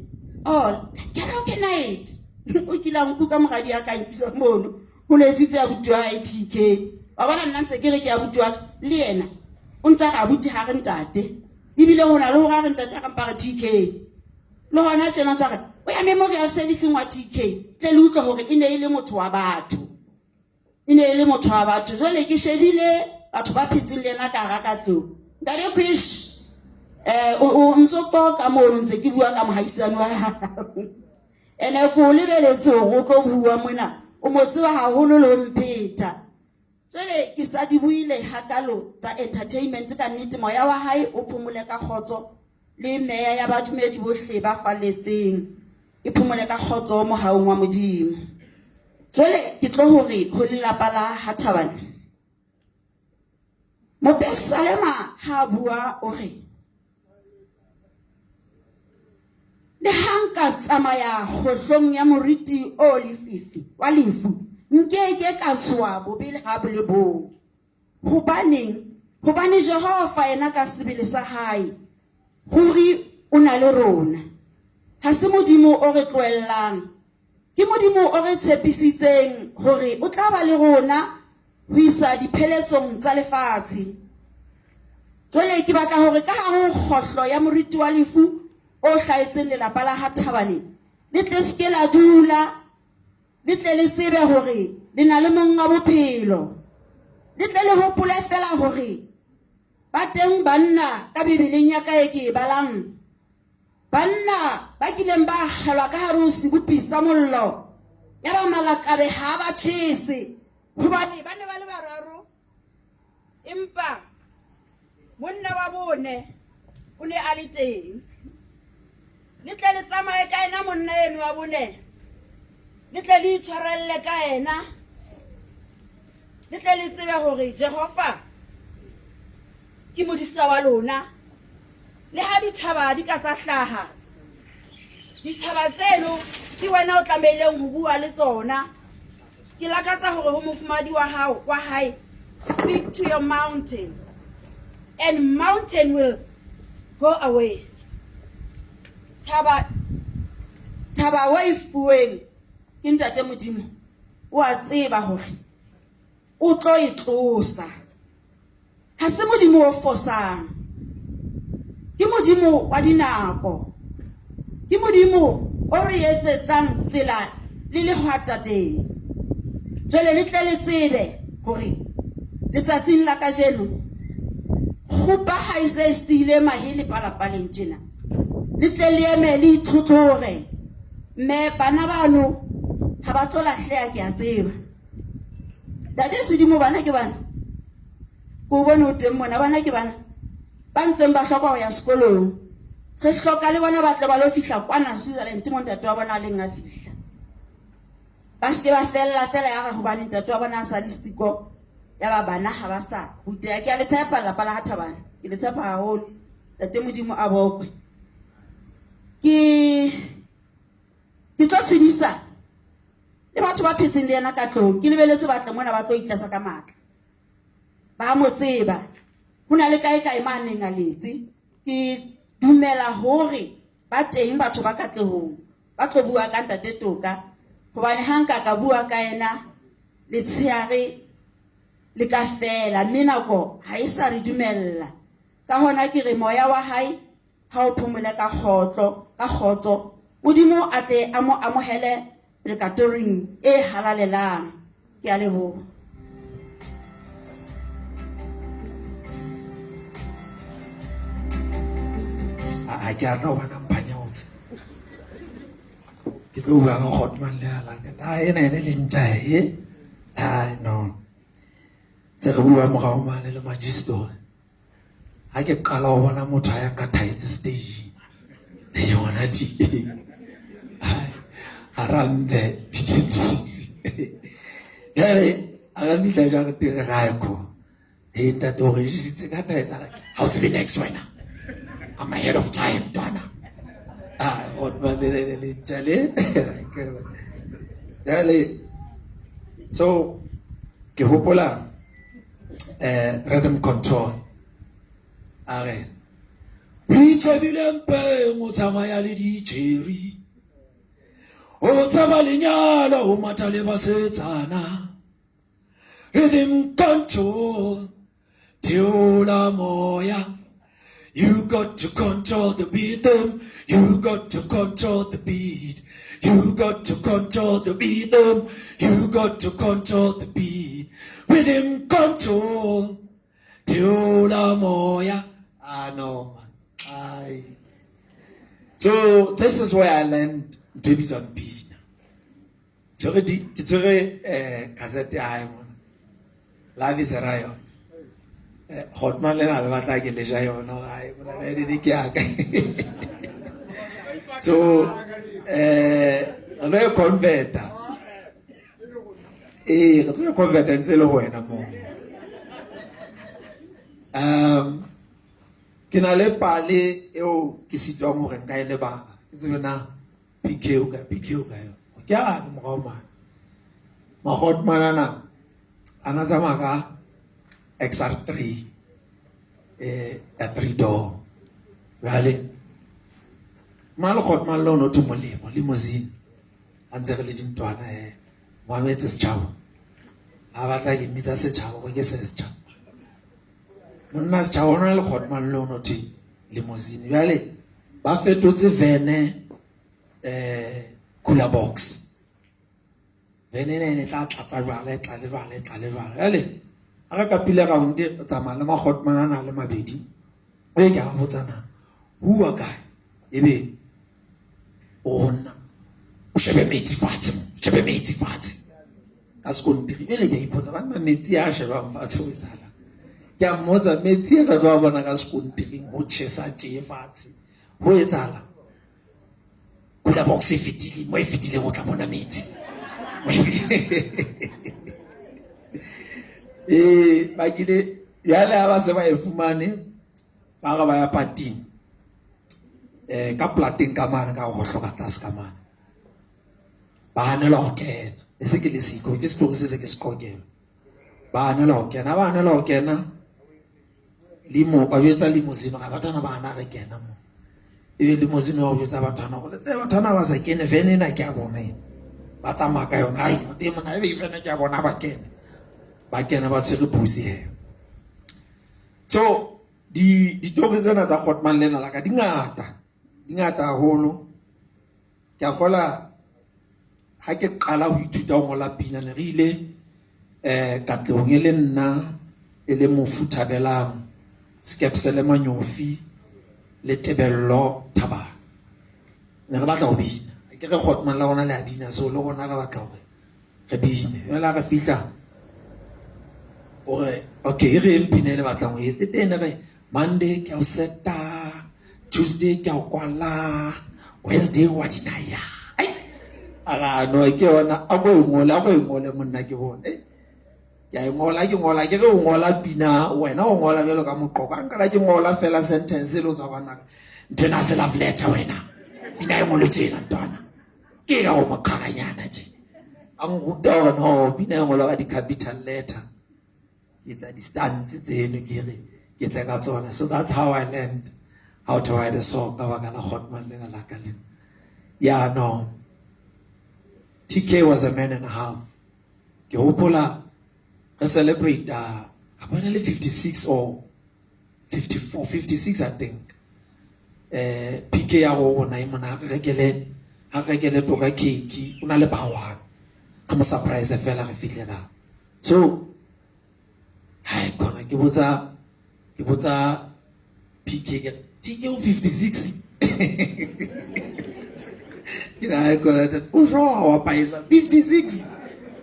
ke re okay night o kila nku ka mogadi ya ka nkisa mono ho letsitse ya butwa TK ba bona nna ntse ke re ke ya butwa le yena o ntse ga buti ha re ntate ibile hona le ho ga re ntate ka mpare TK le hona tjena tsa re o ya memorial service wa TK tle le utlwa hore e ne ile motho wa batho jwale ke shebile batho ba phetseng le yena ka ga Katlehong nka le phish o ntso ka mo ntse ke bua ka mohaisane wa ene ko lebeletse go tlo bua mona o motse wa haholo lo mpheta jwale ke sa di buile hakalo tsa entertainment ka nnete moya wa hae o phomole ka khotso le meya ya badumedi bohle ba faletseng e phomole ka khotso mo haong wa modimo jwale ke tlo hore ho lelapa la Hathabane Mopesalema ha bua o re le hanka tsamaya kgohlong ya moriti o lefifi wa lefu nkeke ka tswa bobele ha bole bo hobane Jehova ena ka sebele sa hae huri o na le rona ha se modimo o re tloellang ke modimo o re tshepisitseng hore o tla ba le rona ho isa dipheletsong tsa lefatshe. Jwale ke batla hore ka ha ho kgohlo ya moriti wa lefu o hlaetseng lelapa la ha Thabane le tle ske la dula le tle le tsebe hore le na le monga bophelo le tle le hopole fela hore ba teng banna ka Bibeleng ya ka e ke e balang banna ba kileng ba kgelwa ka hare ho sebupi sa mollo ya ba malakabe ha ba tjhese hobane ba ne ba le bararo empa monna wa bone o ne a le teng le tle le tsamaye ka ena monna eno wa bone le tle le itshwarelle ka ena le tle le tsebe hore Jehova ke modisa wa lona le ha dithaba di ka sa hlaha dithaba tseno ke wena o tlameileng ho bua le tsona ke lakatsa hore ho mofumadi wa hao wa hae speak to your mountain and mountain will go away. Taba wa ifuweng ke ntate modimo wa tseba hore o tlo itlosa ha se modimo o fosang ke modimo wa dinako ke modimo o re etsetsang tsela le le hwata teng jwale le tle le tsebe hore letsatsing la kajeno khupa ha ise sile mahele palapaleng tjena le tle le eme le ithutlore me bana bano ha ba tlo lahleha ke a tseba dade sedimo bana ke bana go bona o teng mona bana ke bana ba ntseng ba hloka ho ya sekolong re hloka le bona ba tle ba lo fihla kwana Switzerland mo ntate wa bona le nga fihla ba se ba fella ya ga go bana ntate wa bona sa le siko ya ba bana ha ba sa butea ke a le tshepa la pala ha Thabane ke le tshepa haholo tate modimo a bokwe ke tlo tshedisa le batho ba phetseng le yena ka tlong ke lebeletse batla mona ba tlo itlasa ka matla ba mo tseba hona le kae maneng a letse ke dumela hore ba teng batho ba ka tlong ba tlo bua ka ntate Toka hobane hanka ka bua ka ena le tsheare le ka fela menako ha e sa re dumella ka hona ke re moya wa hae ha o phumule ka khotso modimo a tle a mo amohele precatoring e halalelang ke a leboha
a ke a tla bana mphanyotse ke tlo bua ga Hotman le ala ka ena ene le ntjae no tse re bua morao mane le magister ha ke qala ho bona motho a ya ka thaetse stage le yona di around the 26 yale aga mitla ja ka tire ga yako e ta to re sitse ka thaetsa how's the next one I'm ahead of time dona what le chale yale so ke hopola rhythm control are Bichabilempe motsamaya le ditjeri o tsama lenyalo o matha le basetsana rhythm control theola moya you got to control the rhythm you got to control the beat you got to control the rhythm you got to control the beat rhythm control theola moya no so this is where I learned babies on beat. So it's very cassette I Life is a riot. Hotman le na batla ke le ja yona ga bona le di ke aka. So re converter. Re converter ntse le wena mo. ke na le pale eo ke sitwang hore nka e lebala ke tsebe na PK o ka yo ke a mo ga mane mahot manana ana tsamaya ka XR3 a 3 door vale mala khot man lo no to molemo limousine antse re le dintwana mo ametse se tshabo a batla ke mitsa se tshabo go ke se tshabo monna se tshabo na le khot man lo no to limousine vale ba fetotse vene cooler box vene ne tla tlatsa jwale tla le vale aga ka pile ga unte tsamaya le makhot manana le mabedi o ke ga botsana bua kae ebe ona o shebe metsi fatshe a se kontiri ele ke ipotsa bana metsi a sheba fatshe o etsala ke a mmotsa metsi a tla bona ka se kontiri ho tshesa tje fatshe ho etsala kula box e fitile go tla bona metsi ba kile yale aba se ba e fumane ba ga ba ya pating ka plating ka mana ka go hloka tas ka mana ba hanela go kena e se ke le siko ke se se ke se kokela ba hanela go kena limo ba jetsa limousine ga batana ba ana re kena mo e be limousine o jetsa batana go le tse batana ba sa kene vene na ke a bona ba tsamaya ka yona ai te mona e be vene ke a bona ba kena ba tsere pusi he so di tobe tsena tsa Khotman lena la ka dingata haholo ke a gola ha ke qala ho ithuta ho ngola pina ne re ile Katlehong e le nna e le Mofuthabelang Skepsele Manyofi le Tebello Thaba ne re batla ho bina ke re Khotman la rona le a bina so le rona re batla hore re bine wela re fihla ore okay re mpine le batlang ho etsa teng re Monday ke o seta Tuesday ke o kwala Wednesday wa dinaya ai ala no ke ona a go ngole monna ke bone ke ngola ke re o ngola pina wena o ngola belo ka moqoka nka ke ngola fela sentence le tswa bana ntena se love letter wena pina e ngolo tsena ntwana ke ga o makaganyana je ang ruta hore no pina e ngola ka di capital letter it's a distance tseno ke re ke tla ka tsona so that's how I learned how to write a song ka baka la Khotman lena la ka le yeah no TK was a man and a half ke hopola re celebrate a bona le 56 or 54 56 I think PK ya go na imona ha rekele toka cake una le bawana ka mo surprise fela re fitlela so hai kona ke botsa PK TK 56 I got it. Wa paisa 56.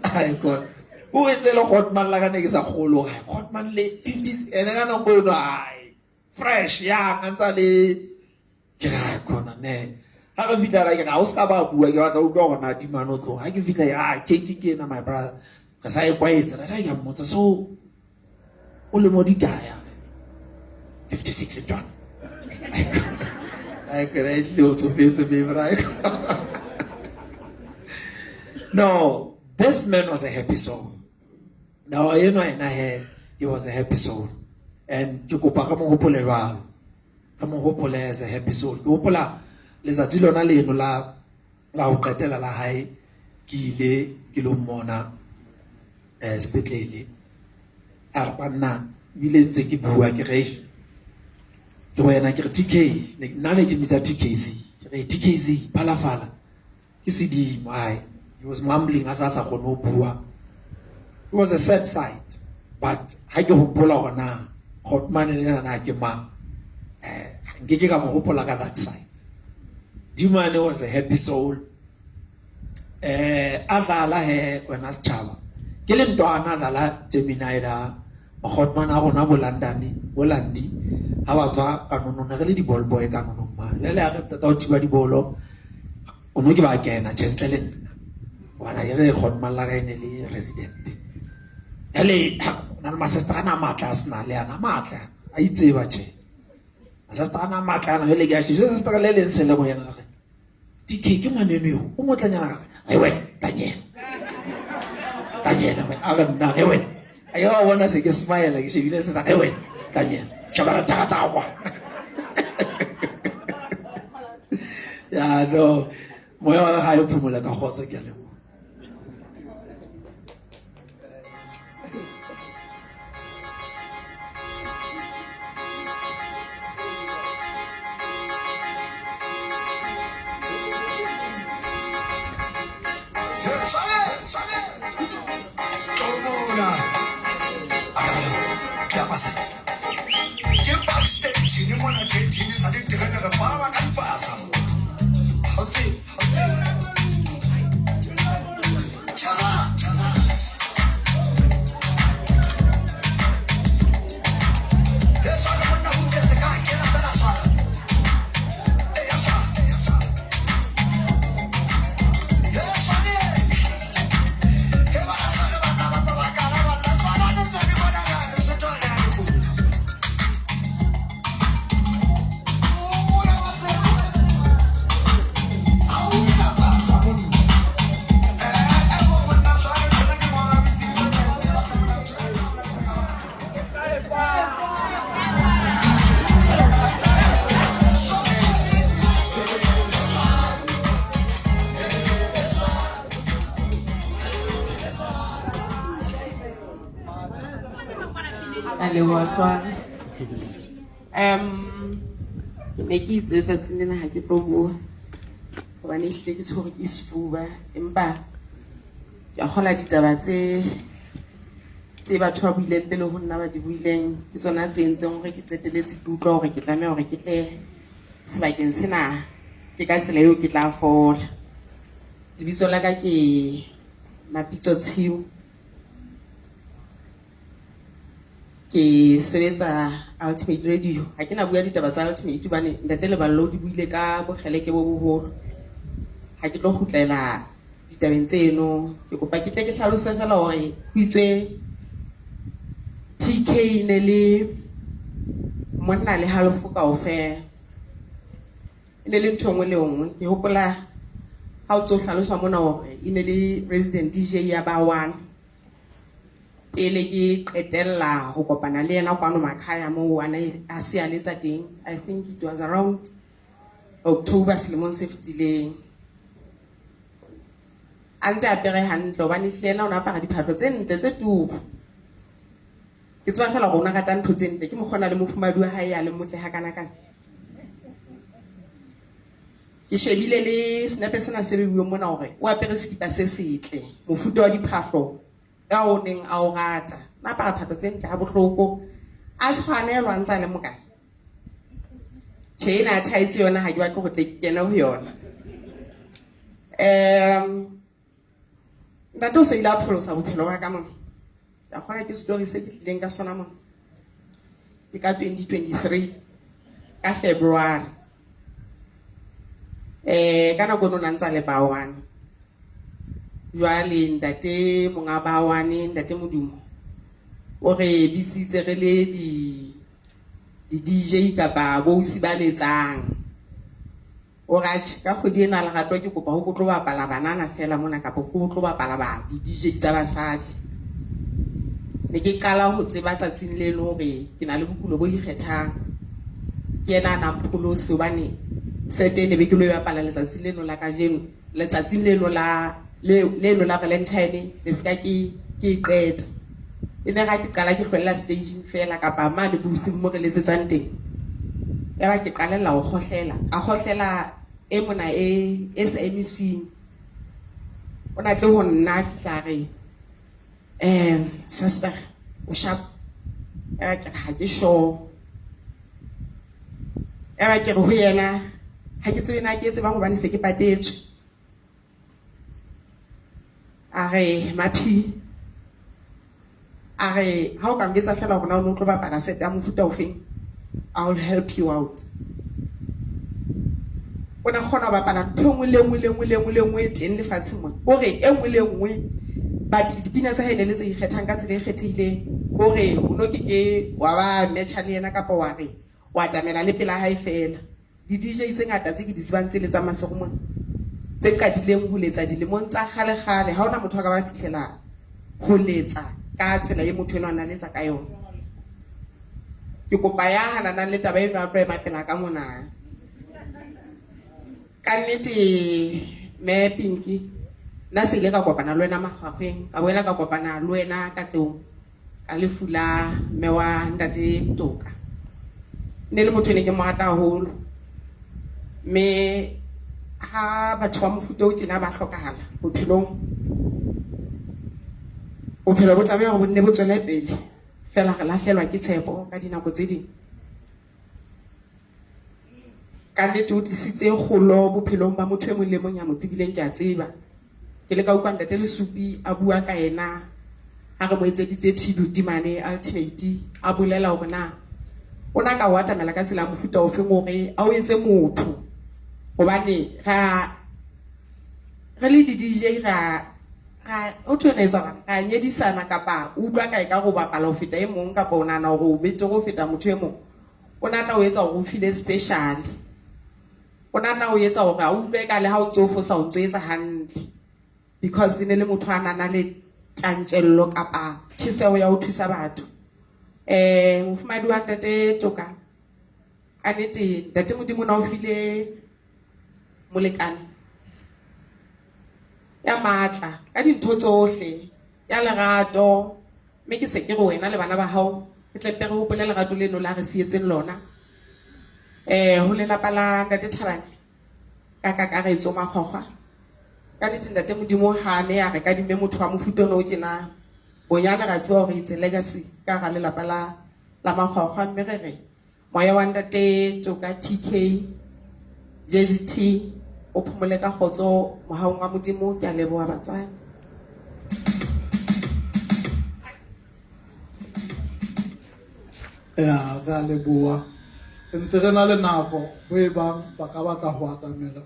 I got. O etsela Khotman la ka ne ke sa kholo ga Khotman le 50 ene ka no go no ai. Fresh ya ngantsa le ke ga kona ne. Ha re fitla ra ke ga o ska ba bua ke batla o tlo gona di manotlo. Ha ke fitla ya ke na my brother. Ka sa e kwaetsa ra ke mmotsa so o le mo di gaya 56 ton. I could also feel to be right. No, this man was a happy soul. No, you know, he was a happy soul. And you go back a as a happy soul. Gopola, les atilona leno la ukatela la hai, kile, kilomona, spetlele. Arpana, vile teki bua kiresh. When I get TK, none of them is a TKZ, Palafala. He said, he was mumbling as a bua. It was a sad sight, but I go Pola na Khotman and Akima, Gigam Hopola that side. Dumane was a happy soul. Azala he when as Chava. Killing to another Geminaida, Khotman Abonabolandani, Bolandi. Abatwa kanono na le di ball boy kanono ma le a ga tata o tiba di bolo o no ke ba kena gentleman wala ye Khotman la ga ene le resident ele na ma sestra na matla sna le ana matla a itseba tjhe a sa sta na matlana hele ke a tjhe se sta le leng se le go yena ga TK ke ngwaneno o motlanyana ga ai we tanyela we a ga nna ge we ai wa bona se ke smile ke shebile se ga we tanyela shabara tsa kwa ya no moya wa ga yo phumula ka khotsa ke le
Sware ne ke itsetsa tsinena ha ke tlo bua hobane ehlile ke tshwere ke sefuba empa ke akgola ditaba tse batho ba buileng pele ho nna ba di buileng ke tsona tse entseng hore ke qeteletse ke utlwa hore ke tlameha hore ke tle sebakeng sena ke ka tsela eo ke tla fola lebitso la ka ke Mapitso Tshiu ke sebetsa Ultimate Radio ha ke na bua ditaba tsa Ultimate bane ntate le ballo di buile ka bokgeleke bo boholo ha ke tlo khutlela ditabeng tseno ke kopa ke tle ke hlalose fela hore ho itswe TK ne le monna le halofo kaofela ne le ntho ngwe le ngwe ke hopola ha o tso hlalosa mona hore ne le resident DJ ya ba 1 pele ke qetella ho kopana le yena kwano Makhaya mo ana a se a letsa teng. I think it was around October selemong se fetileng a ntse a pere hantle hobane hlena o na apara diphahlo tse ntle tse turu ke tseba fela go una ka ntho tse ntle ke mo kgona le mofumadi wa hae a le motle ha kana kana ke shebile le snape sena se bebuwe mona hore o apere skipa se setle mofuta wa diphahlo ya o neng a o rata na apara phahlo tse ntle ha bohloko a tshwanelwa ntsa le moka tjena a thaitse yona ha ke batla go tle ke kene ho yona ntate o se ile a pholosa bophelo ba ka mona ya kgona ke story se ke tlileng ka sona mona ke ka 2023 ka February ka nako nona ntsa le ba 1 jwale ntate monga ba 1 ntate Modumo o re bisitse re le di DJ kapa bo si ba letsang o ga ka kgwedi ena le gato ke kopa ho tlo bapala banana fela mona kapa go tlo bapala ba di DJ tsa basadi ne ke qala ho tseba tsatsing leno hore ke na le bokulo bo ikgethang ke ena na mpholosi hobane sete ne be ke lo bapala letsatsi leno la ka jeno letsatsing leno la Valentine le ska ke qeta ene ga ke qala ke hlwella staging fela kapa mane boothing mo re letsetsang teng ya ba ke qalela ho khohlela a khohlela e mona e SMC ona tle ho nna fihla re sister o sharp ya ke ha ke sure ya ke re ho yena ha ke tsebe na ke tseba hobane se ke patetse are Maphi are ha o ka ngetsa fela hore na o tlo bapala set ya mofuta o feng I will help you out ona khona bapala ntho le ngwe teng le fatshe mo hore e ngwe le ngwe but dipina tsa hae le tse ikgethang ka tsela e kgethehileng hore o no ke wa ba matcha le yena kapa wa re wa tamela le pela hae fela di DJ tse ngata tse ke di sibantse le tsa masego mona tse qadileng ho letsa dilemong tsa kgale ha ona motho a ka ba fihlela ho letsa ka tsela e motho ena a letsa ka yona ke kopa ya hanana le taba eno a tlo ema pela ka mona ka nnete me Pinky na se ile ka kopana le wena magagweng ka boela ka kopana le wena ka teng ka lefula me wa ntate Toka ne le motho ne ke mo rata haholo me ha batho ba mofuta o tsena ba hlokahala bophelong o phela bo tlameha go nne bo tswele pele fela ga lahlelwa ke tshepo ka dinako tse ding ka nnete o tlisitse kgolo bophelong ba motho e mong le mong ya mo tsebileng ke a tseba ke le ka utlwa ntate Lesupi a bua ka yena ha re mo etseditse Thidu Timane Ultimate a bolela hore na ona ka watamela ka tsela mofuta o feng hore a o etse motho hobane re le di DJ ra o tshwereza ra nyedisana kapa utlwa kae ka go bapala ho feta e mong kapa o nana hore o betse go feta motho e mong o natla o etsa hore o feel special o natla o etsa hore a utlwe ka le ha o tsofo sa o ntsetsa hantle because ne le motho a nana le tjantjello kapa tsheseo ya ho thusa batho mofumadi wa ntate Toka ka nnete ntate Modimo na o file molekane ya matla ka dintho tsohle ya lerato mme ke se ke re wena le bana ba hao ke tle pere ho pole lerato leno la re sietseng lona ho lelapa la ntate Thabane ka kakaretso makgwakgwa ka nnete ntate Modimo ha ne ya re ka dimme motho wa mofuta ono ke na bonyana ga tseba hore it's a legacy ka ga lelapa la makgwakgwa mme re moya wa ntate Toka TK JZT o phomole ka khotso mohaong wa Modimo ke a leboha batswadi
ya ga leboha ntse re na le nako bo e bang ba ka batla ho atamela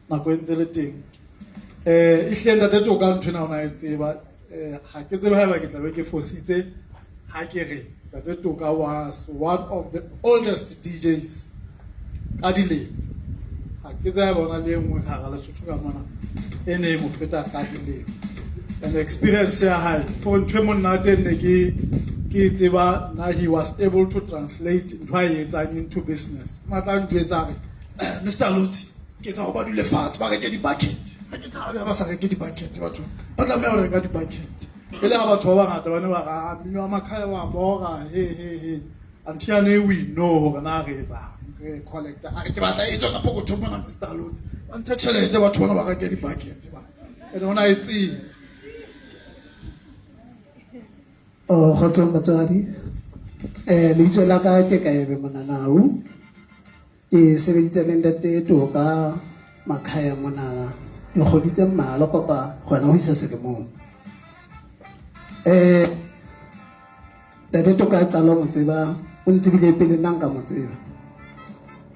nako ntse le teng e hlenda ntate Toka ntho na ona e tseba ha ke tsebe ha ba ke tla be ke fositse ha ke re ntate Toka was one of the oldest DJs ka dilemo ha ke tsaya bona le nngwe ga le Lesotho ka mona ene mo feta ka dilemo and experience ya hae go ntwe monate ne ke tseba na he was able to translate ntho a etsang into business matla ntletsa re Mr. Lutsi ke tsa go ba dule fatshe ba reke di bucket ha ke tsa ba sa reke di bucket batho ba tla me o reka di bucket ele ga batho ba bangata bane ba ga mmino wa makhaya wa mora he until we know hore na re etsa collector a ke batla e tsona poko thomana Mr. Lutsi ba ntse tšhelete batho bona ba reke di bucket ba ene ona etsi
o kgotsong batswadi lebitso la ka ke Kaebe Monanau ke sebeditse le ntate Toka makhaya monana ke kgoditse mmala kopa gona ho isa selemong ntate Toka qala mo tseba o ntsebile pele nna nka mo tseba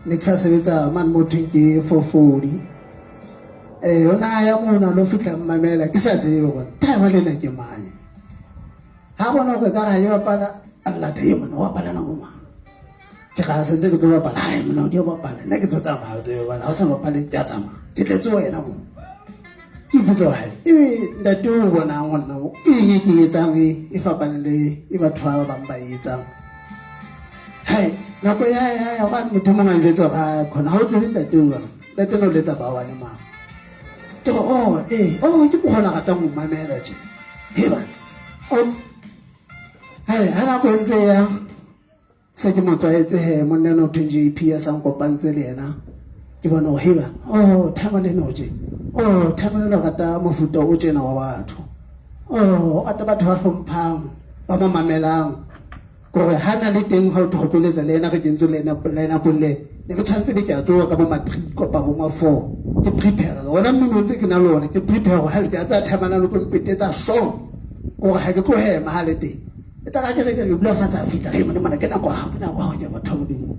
ne ke sa sebetsa man mo ke 440 ona ya mona lo fitla mmamela ke sa tsebe gore time le nna ke mane ha bona go ka ga yo pala alla te mona wa pala na boma ke ga se ntse ke tlo bapala ha mona di ba pala nna ke tlo tsamaya tsebe bana ha sa bapala ke tsamaya ke tletse wena mo ke botsa ha e ntate o bona ngwana mo ke etsang e fapana le e batho ba bang ba etsang hai nako ya wa motho mo ngane tsetsa ba khona ha o tsebe ntate o ntate no letsa ba wane ma to ke bona ga ta mo mamela tje he ba hai ana go ntse ya se ke mo tlwaetse he monna no JP ya sang kopantse le yena ke bona o heba thama le no je thama le ga ta mofuta o tsena wa batho ata batho ba hlomphang ba mamelang gore hana le teng ha o tloletsa le yena re dintso le yena bolle ne ke tshwantse be ke a tsoga ka bo matric kopa bo ma 4 ke prepare wona mmino ntse ke na lona ke prepare ho ha le tsa thamana le go mpetetsa show gore ha ke tlo hema ha le teng eta ga ke re bula fatsa fita re mona mana ke na kwa ya batho Modimo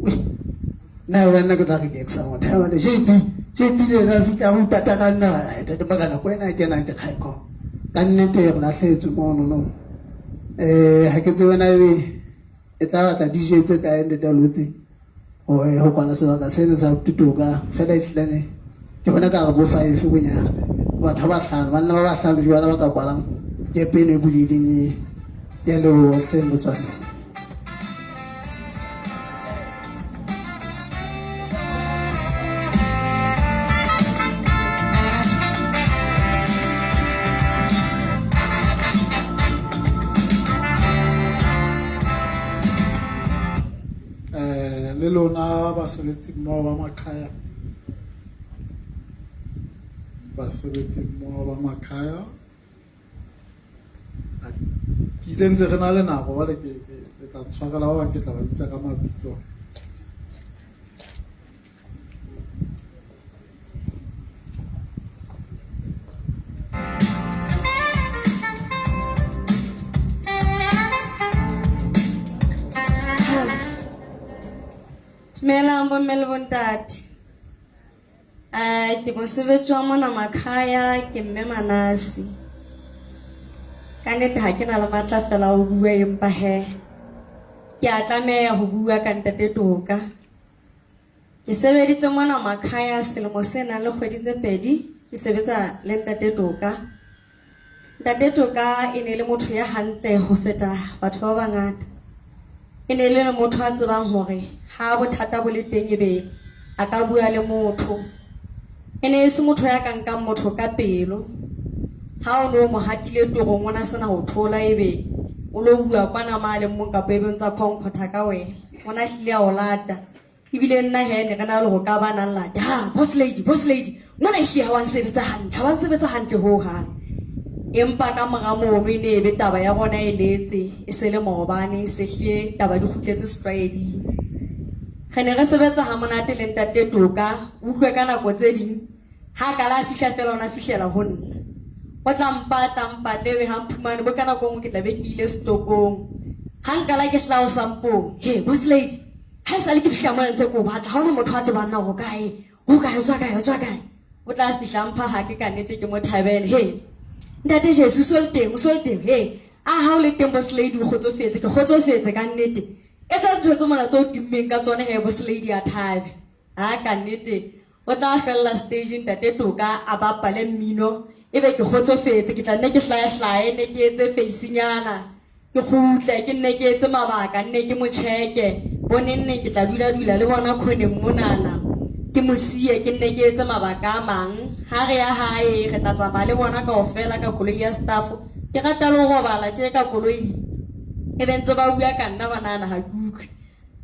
na wena ke tla re exa mo thama le JP le ra fita ho pataka nna eta de magana ko ena ke na ke khaiko ka nnete re lahletse mo no ha ke tsebe na e tla batla DJ tse ka ende da lotsi ho kwana sebaka sene sa tutuka fela ihlane ke bona ka go 5 bonyana batho ba hlano banna ba hlano di bana ba ka kwalang ke pene bulileng ya le ho hle motswana
le lona basebetsi mmoho ba makhaya ke itse ntse re na le nako ba le tla tshwarela ba bang ke tla ba bitsa ka mabitso
Melambo Melbontati. Ke mosebetsi wa mona makhaya ke mme Manasi. Ka nnete ha ke na le matla fela ho bua empa he ke a tlameha ho bua ka Ntate Toka. Ke sebeditse mona makhaya selemo sena le kgwedi tse 2 ke sebetsa le Ntate Toka. Ntate Toka e ne le motho ya hantle ho feta batho ba bangata. E ne le motho a tsebang hore ha bothata bo le teng ebe a ka bua le motho. E ne se motho ya ka nkang motho ka pelo. Ha o no mo hatile torong ona sena ho thola ebe o lo bua kwana male mo ka pebe ntsa khonkgotha ka wena. Ona hlile a o lata. Ibile nna he ne kana le ho ka bana lata. Ha boss lady mona hli ha wan sebetsa hantle ho ha. Empa ka moramo o ne be taba ya bona e letse e sele maobane se hlie taba di khutletse sprayedi. Khane re sebetsa ha monate le Ntate Toka utlwe ka nako tse ding ha ka la fihla fela ona fihlela ho nna. O tlampa tlebe ha mphumane bo kana go ke tla be ke ile stokong. Ha nka la ke hlao sampo he boss lady ha sa le ke fihla mona ntse ko batla ha ona motho a tsebang na ho kae tswa kae o tla fihla mpha ha ke ka nnete ke mo thabele he Ntate Jesus o le teng he ha o le teng boss lady o khotsofetse ke khotsofetse ka nnete e tsa tshwetse mona tso timmeng ka tsone he boss lady a thabe ha ka nnete o tla fella stage Ntate Toka a bapale mmino ebe ke khotsofetse ke tla nne ke hlaya ne ke etse facingana ke khutla ke nne ke etse mabaka nne ke mo cheke bonenne ke tla dula le bona khone monana ke mosie ke nne ke etse mabaka a mang ha re ya hae re tla tsamaya le bona kaofela ka koloi ya staff ke rata le go bala tje ka koloi e bentse ba bua ka nna banana ha kutlwe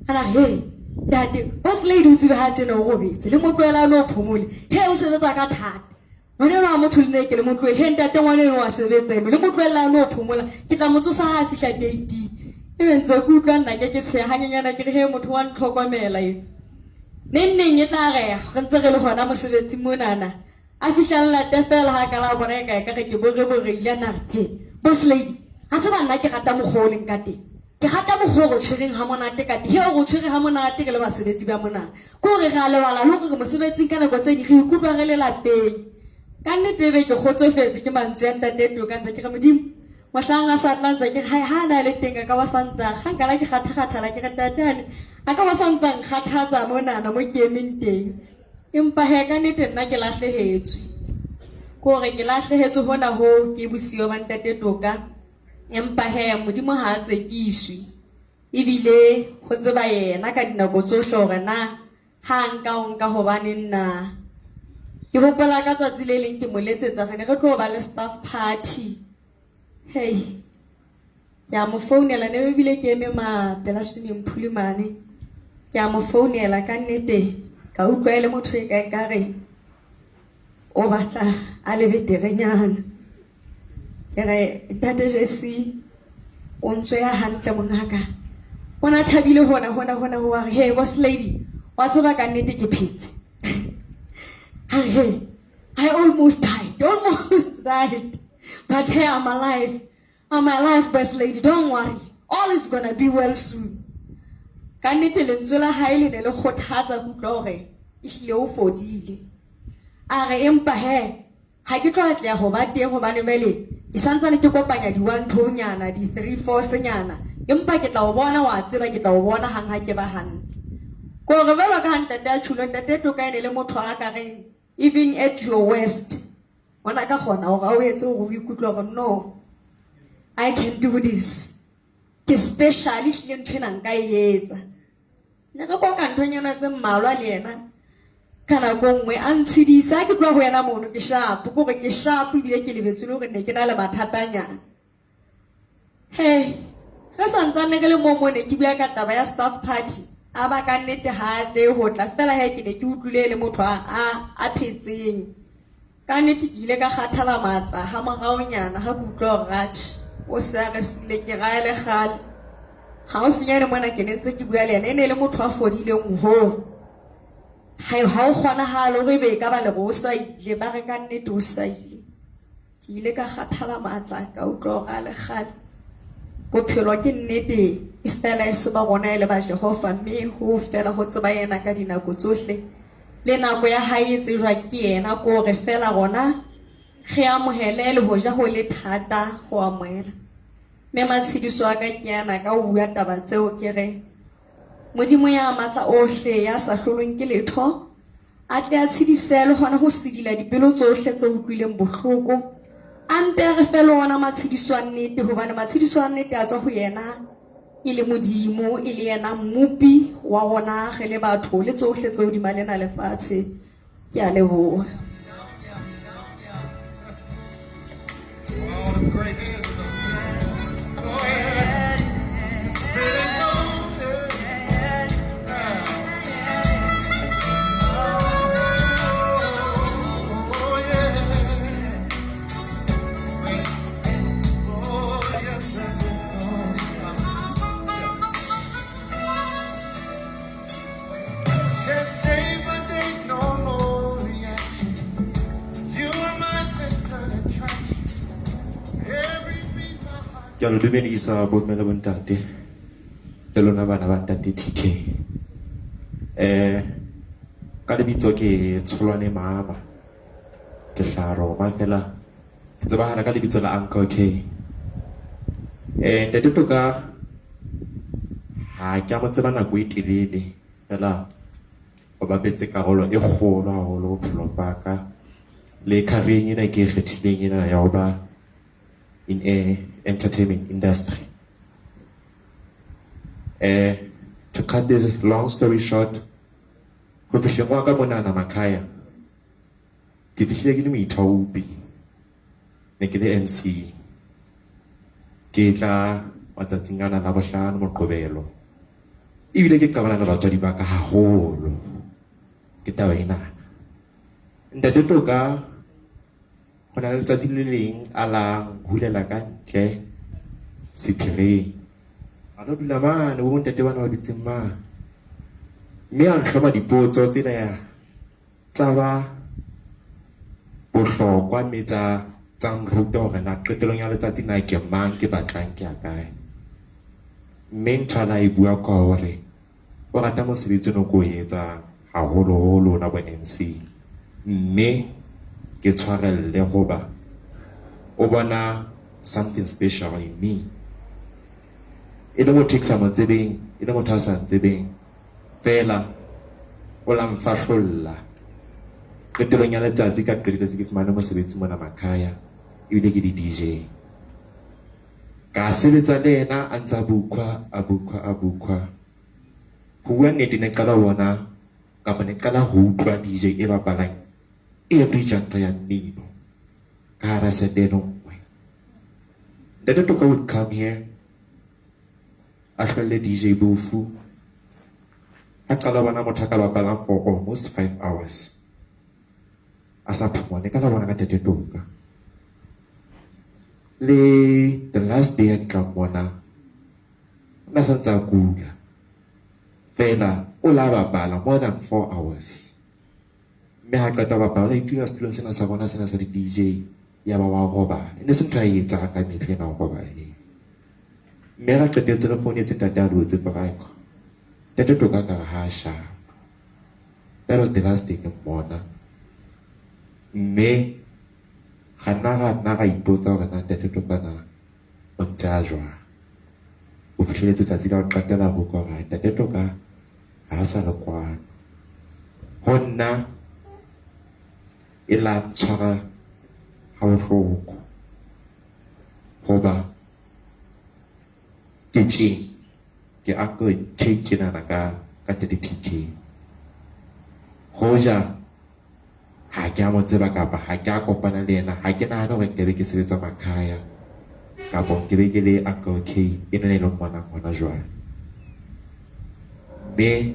ana he Ntate boss lady o tsebe ha tjena o robetse le motloela no phomole he o sebetsa ka thata mone ba motho le ne ke le motloe he Ntate ngwane no a sebetsa le motloela no phomola ke tla motsosa ha fihla gate e bentse ku utlwa nna ke tshe hanyana ke re he motho wa ntlhokomela e neng e tla re ntse re le hona mosebetsi monana a fihlalla tefela ha ka la bona ka ke boreile na he boss lady a tseba nna ke rata mogoleng ka teng ke rata mogoro tshwereng ha monate ka teng he o tshwere ha monate ke le basebetsi ba mona ko re ga lebala le gore mosebetsing ka nako tse di re ikutlwa re le lapeng ka nnete be ke khotsofetse ke mantse Ntate Toka ntse ke re modimo mohlanga sa tlantsa ke ha na le teng ka wa santsa ga nka la ke kgatha ke re tatane a ka wa santsa kgathatsa monana mo ke emeng teng empa he ka nnete nna ke lahlehetswe ko re ke lahlehetswe hona ho ke bosio ba Ntate Toka empa he modimo ha tsekiswi ebile ho tseba yena ka dinako tsohle hore na ha nka hobane nna ke hopola ka tsatsi le leng ke moletsetsa gane re tlo ba le staff party hey ya mo founela ne bile ke eme ma pela swimming pool mane ke mo founela ka nnete ka utlwa ile motho e ka re o batla a le beterenyana ke re Ntate Jesse o ntse ya hantle mongaka ona thabile hona ho re hey boss lady wa tseba ka nnete ke phetse hey I almost died but hey I'm alive boss lady don't worry all is gonna be well soon ka nnete le ntswela haile ne le khothatsa kutlwa hore ihlile o fodile a re empa he ha ke tlo tla go ba teng go bane bele ke santsane ke kopanya di 1 2 nyana di 3 4 senyana empa ke tla o bona wa tseba ke tla o bona hang ha ke ba hantle ko re vela ka ntate a chulo ntate to ka ene le motho a ka reng even at your worst ona ka gona o ga o etse go ikutlwa go no I can do this ke specially hle ntshena nka etsa ne re kwa ka ntonyana tse mmalwa le yena kana go ngwe a ntshidisa ke tloa go yena mono ke sharp go re ke sharp bile ke lebetse le go ne ke na le mathatanyana he ga santsane ke le mo ne ke bua ka taba ya staff party a ba ka nnete ha tle ho tla fela he ke ne ke utlwile le motho a phetseng ka nnete ke ile ka kgathala matla ha moraonyana ha ke utlwa ratch o sa re sile ke ga ele gale ha o finyane mona ke netse ke bua le ene ene le motho a fodileng ho ha o gona ha lo re be ka ba le go sa ile ba re ka nnete o sa ile ke ile ka kgathala matla ka utlwa ga le gale bophelo ke nnete e fela e se ba gona ile ba Jehova mme ho fela go tseba yena ka dinako tsohle le nako ya hae tsejwa ke yena ko re fela gona ge amohele le ho ja ho le thata go amohela me matshidiso a ka ke yana ka o bua taba tseo ke re modimo ya matla ohle ya sa hlolweng ke letho a tle a tshidisele hona ho sidila dipelo tsohle tse utlwileng bohloko ampe re fela ona matshidiso a nnete hobane matshidiso a nnete a tswa ho yena e le modimo e le yena mmupi wa rona ge le batho le tsohle tseo di malena lefatshe ke a leboha
Ke a lo dumedisa bomme le bontate le lona bana ba ntate TK ka lebitso ke Tsholwane Mama ke Hlaro ma fela ke tsebagala ka lebitso la Uncle K ntate Toka ha ke a mo tseba nako e telele fela o bapetse karolo e kgolo haholo bophelong ba ka le career ena ke kgethileng ena ya ho ba in a entertainment industry. To cut the long story short, go fihle mo ka monana Makhaya ke fihlile ke le moithaopi ne ke le MC ke tla matsatsing ana la bohlano Moqebelo ebile ke qabana le batswadi ba ka haholo ke taba ena ntate Toka hona le letsatsi le leng a la hulela ka ntle sephireng a lo dula mane bo ntate bana ba ditseng ma mme a nhloma dipotso tsena ya tsa ba bohlokwa mme tsa nruta hore na qetelong ya letsatsi na ke mang ke batlang ke a kae mme nthala e bua ka hore o rata mosebetsi no ko etsa haholo na bo MC mme ke tshwarelle hoba o bona something special in me e le motho sa motsebeng e le motho sa ntsebeng fela o la mfahlolla qetelong ya letsatsi ka qedile se ke fumane mosebetsi mona Makhaya ebile ke di DJ ka sebetsa le yena a ntsa bukwa a bukwa ho bua nnete ne qala bona kapa ne qala ho utlwa DJ e bapalang every genre ya mmino ka hara seteno nngwe ntate Toka would come here a hlwelle DJ Bofu a qala bona motho a ka bapalang for almost 5 hours a sa phomone ka la bona ka ntate Toka le the last day at Kamona na santsa kula fela o la bapala more than 4 hours me ha qeta bapala ithuya setulong sena sa bona sena sa di DJ ya ba wa roba ne se ntwa etsa ka metle na go ba me ra qetetse re phone tse tata a lotse paraiko tete Toka ka ha sha that was the last day ke bona me Ga ipotsa hore na ntate Tokana o ntse a jwang. O fihleletse tsatsi la ho qetela ho kwa hore ntate Toka ha a sa le kwano. Ho nna e la ntshwara ha bohloko hoba ke uncle change nana ka 30k. Hoja ha ke a mo tseba kapa ha ke a kopana le yena, ha ke nahana hore ke be ke sebetsa makhaya kapa ke be ke le Uncle K e ne le ngwana jwale. Mme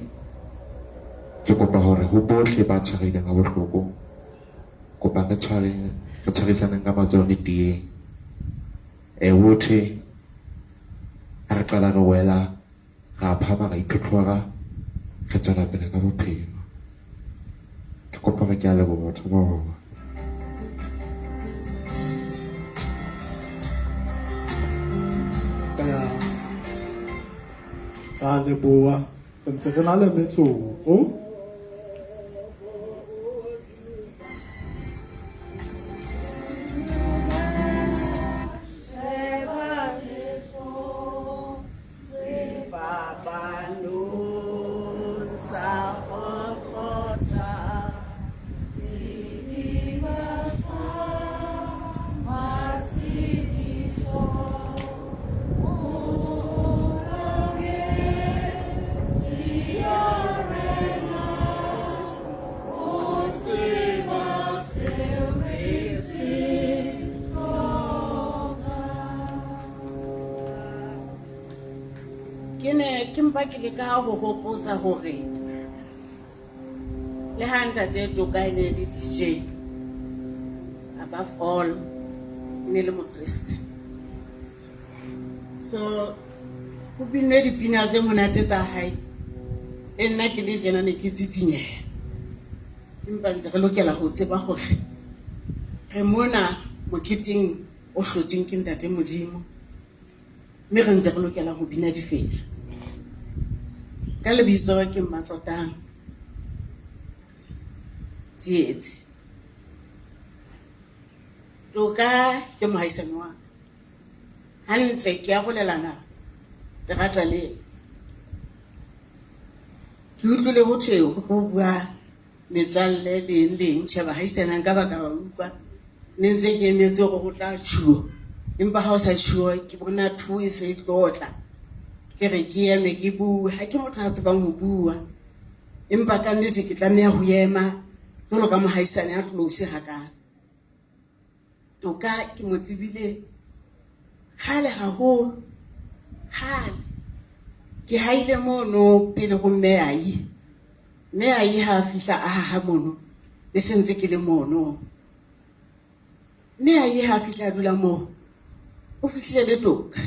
ke kopa hore ho bohle ba tshwareleng ha bohloko, kopa re tshwarisaneng ka matsoho re tiyeng. Hothwe ha re qala re wela ra phama ra iphetola re tswela pele ka bophelo. Ke kopa re ke a leboha batho ba bang.
Ka leboha re ntse re na le metsotso.
Ke le ka ho hopotsa hore le ha ntate Toka e ne le DJ, above all ne le mokriste. So ho binne dipina tse monate tsa hae, e nna ke le jena ne ke tsitinyeha. Empa ntse re lokela ho tseba hore re mona moketeng o hlotsweng ke ntate Modimo, mme re ntse re lokela ho bina difela. Ka lebitso ke Mmatsotang Tsietsi. Toka ke mohaisane wa ka, hantle ke a bolelana terata le ke utlwile ho thwe ho bua metswalle leng tjheba haisana nka baka ba utlwa ne ntse ke emetse hore ho tla tshuo, empa ha o sa tshuo ke bona thu e se tlotla ke re ke eme ke bua. Ha ke motho a tsebang ho bua, empa ka nnete ke tlameha ho ema jwalo ka mohaisane a close hakana. Toka ke mo tsebile kgale haholo, kgale ke haile mono pele ho mme ai ha fihla a ha mono le sentse ke le mono. Mme ai ha fihla dula mo o fihlile le Toka,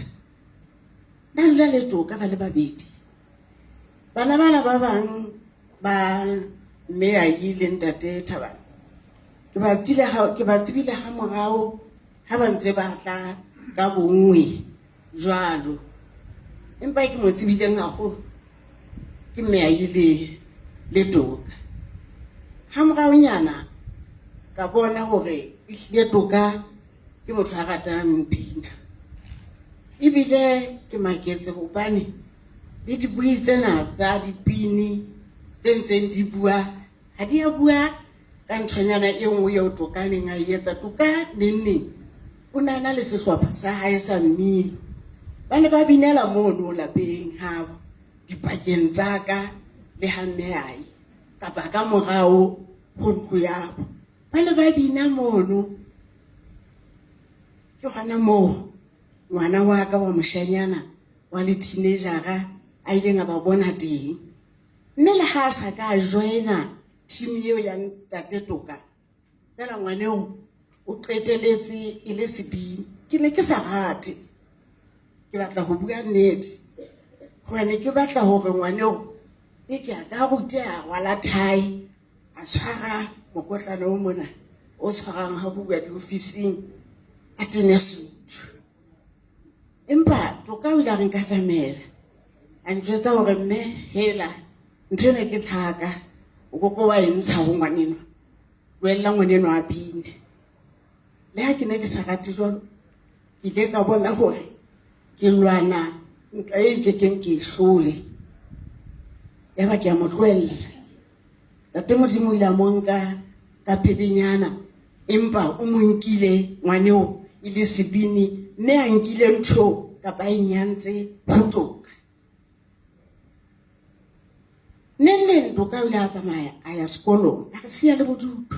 ba dula le Toka ba le babedi. Bana ba bang ba mme ai le ntate Thabang ke ba tsebile ha morao ha ba ntse ba tla ka bongwe jwalo, empa ke mo tsebileng haholo ke mme ai le Toka. Ha morao nyana ka bona hore ehlile Toka ke motho a ratang pina, ebile ke maketse hobane le dibui tsena tsa dipini tse ntseng di bua ha di a bua ka nthonyana e nngwe eo Toka neng a etsa. Toka neng o nana le sehlopha sa hae sa mmino, ba ne ba binela mono lapeng habo dipakeng tsa ka le ha mme ai kapa ka morao ho ntlo yabo, ba ne ba bina mono. Ke hona moo ngwana wa ka wa moshanyana wa le teenager-a a ileng a ba bona teng, mme le ha sa ka joina team eo ya ntate Toka, fela ngwaneo o qeteletse e le sebini. Ke ne ke sa rate, ke batla ho bua nnete hobane ke batla hore ngwaneo e ke a ka rutea wala thai a tshwara mokotlana o mona o tshwarang ha bua diofising a tene Sotho. Empa Toka o ile a re nkatamela a njwetsa hore mme hela ntho ena ke tlhaka o koko wa e ntsha ho ngwanenwa, boella ngwanenwa a bine. le ha ke ne ke sa rate jwalo ke ile ka bona hore ke lwana ntwa e ke keng ke hlole ya ba ke a mo tlohella tate Modimo ile a mo nka ka pelenyana empa o mo nkile ngwaneo e le sebini ne a nkile ntho kapa e nyantse ho toka nenne ntoka o ile a tsamaya a ya sekolong a re siya le bodutu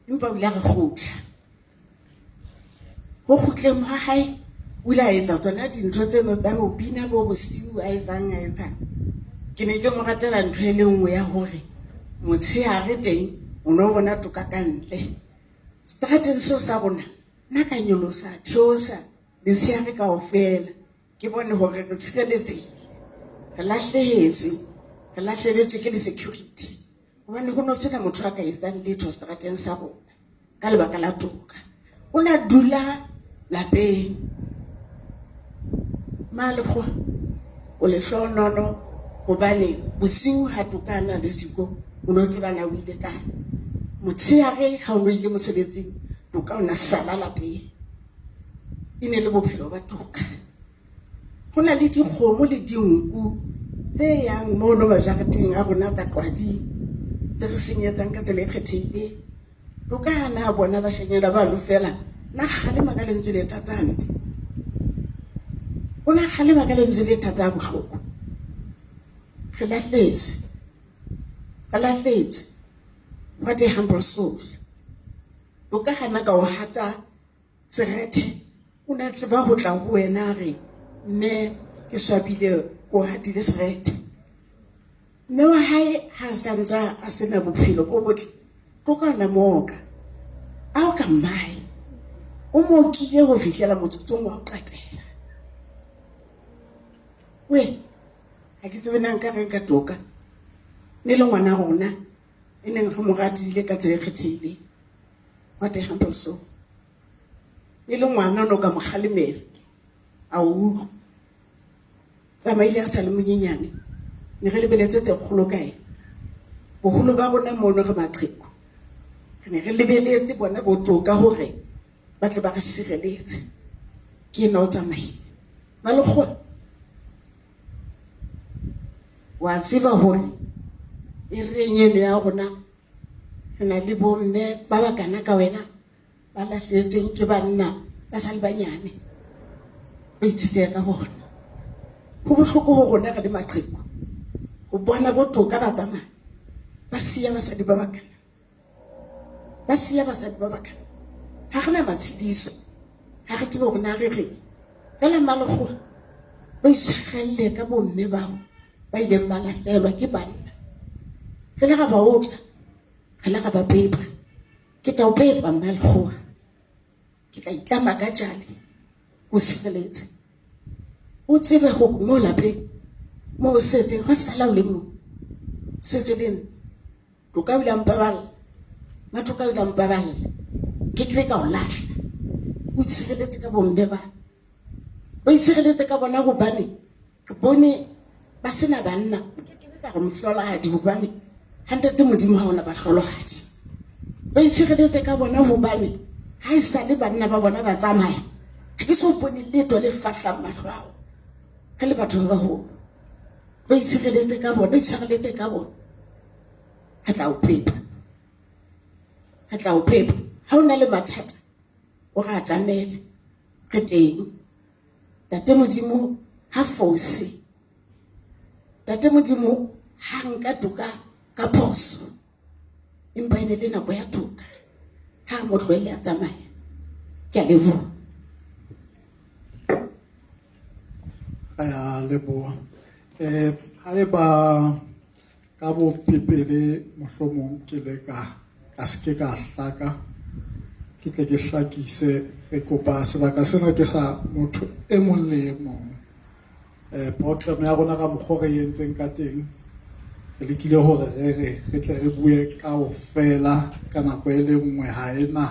empa o ile a re kgutla ho khutleng ha hae o ile a etsa tsona dintho tseno tsa ho bina bo bosiu a etsang ke ne ke mo ratela ntho e le nngwe ya hore motshehare teng o no bona toka ka ntle strateng seo sa rona nna ka nyolosa theosa letshehare kaofela ke bone hore re tshireletsehile re lahlehetswe ke le security hobane ho no sena motho a ka etsang letho strateng sa rona ka lebaka la toka o na dula lapeng malekgwa o le hlonono hobane bosiu ha tokana le siko o no tsebana o ile kae motshehare ha o no ile mosebetsing toka o na sala lapeng e ne le bophelo ba toka ho na le dikgomo le dinku tse yang mono majareteng a rona tsa qwadi tse re senyetsang ka tsela e kgethehileng toka hana bona ba shenyela ba lo fela na khale makalentswe le tatambe ona khale makalentswe le tata bohloko re lahletswe what a humble soul toka hana ka o hata serethe o na tseba ho tla ho wena re mme ke swabile ko hatile serethe mme wa hae ha santsa a sena bophelo bo botle toka na moka a o ka mai o mo kile ho fihlela motsotsong wa ho qetela we ha ke tsebe nang ka re ka toka ne le ngwana rona e neng re mo ratile ka tsela e kgethehileng what a humble soul ne le ngwana no ka moghalemela a utlwa tsamaile a sa le monyenyane ne re lebeletse tse kgolo kae boholo ba rona mono re maqheku re ne re lebeletse bona botoka hore ba tle ba re sireletse ke no tsamaile malekgwa wa tseba hore e renyeno ya rona re na le bomme ba bakana ka wena ba lahletsweng ke banna ba sa le banyane ba itsile ka bona ho bohloko ho rona re le maqheku ho bona botoka ba tsamaya ba siya basadi ba bakana ha rena matshidiso ha re tsebe hore na re re fela malekgwa ba isegelle ka bomme bao ba ileng ba lahlelwa ke banna re le ga ba otla re le ga ba pepa ke tla o pepa malekgwa ke tla itlama ka jale o sireletse o tsebe ho mo lapeng mo o setse go sala le mo setse le toka bila mpabala matoka bila mpabala ke ka o lahla o sireletse ka bomme ba o sireletse ka bona go bane ke bone ba sena banna ka re mohlolohadi hobane hantate Modimo ha ona ba hlolohadi ba sireletse ka bona hobane ha e sa le banna ba bona ba tsamaya ha ke so bone letho le fahla mahlao ka le batho ba ho ba sireletse ka bona itshwareletse ka bona ha tla o pepa ha ona le mathata o ga tamele re teng tate Modimo ha fose tate Modimo ha nka toka ka phoso empa ene le nako ya toka ha mo tlohelle a tsamaya ke a leboha
aya leboha ha le ba ka bo pepele mohlomong ke le ka se ka hlaka ke tle ke hlakise re kopa sebaka sena ke sa motho e mong le e mong program ya rona ka mokgwa re entseng ka teng re lekile hore re tle re bue kaofela ka nako e le nngwe ha ena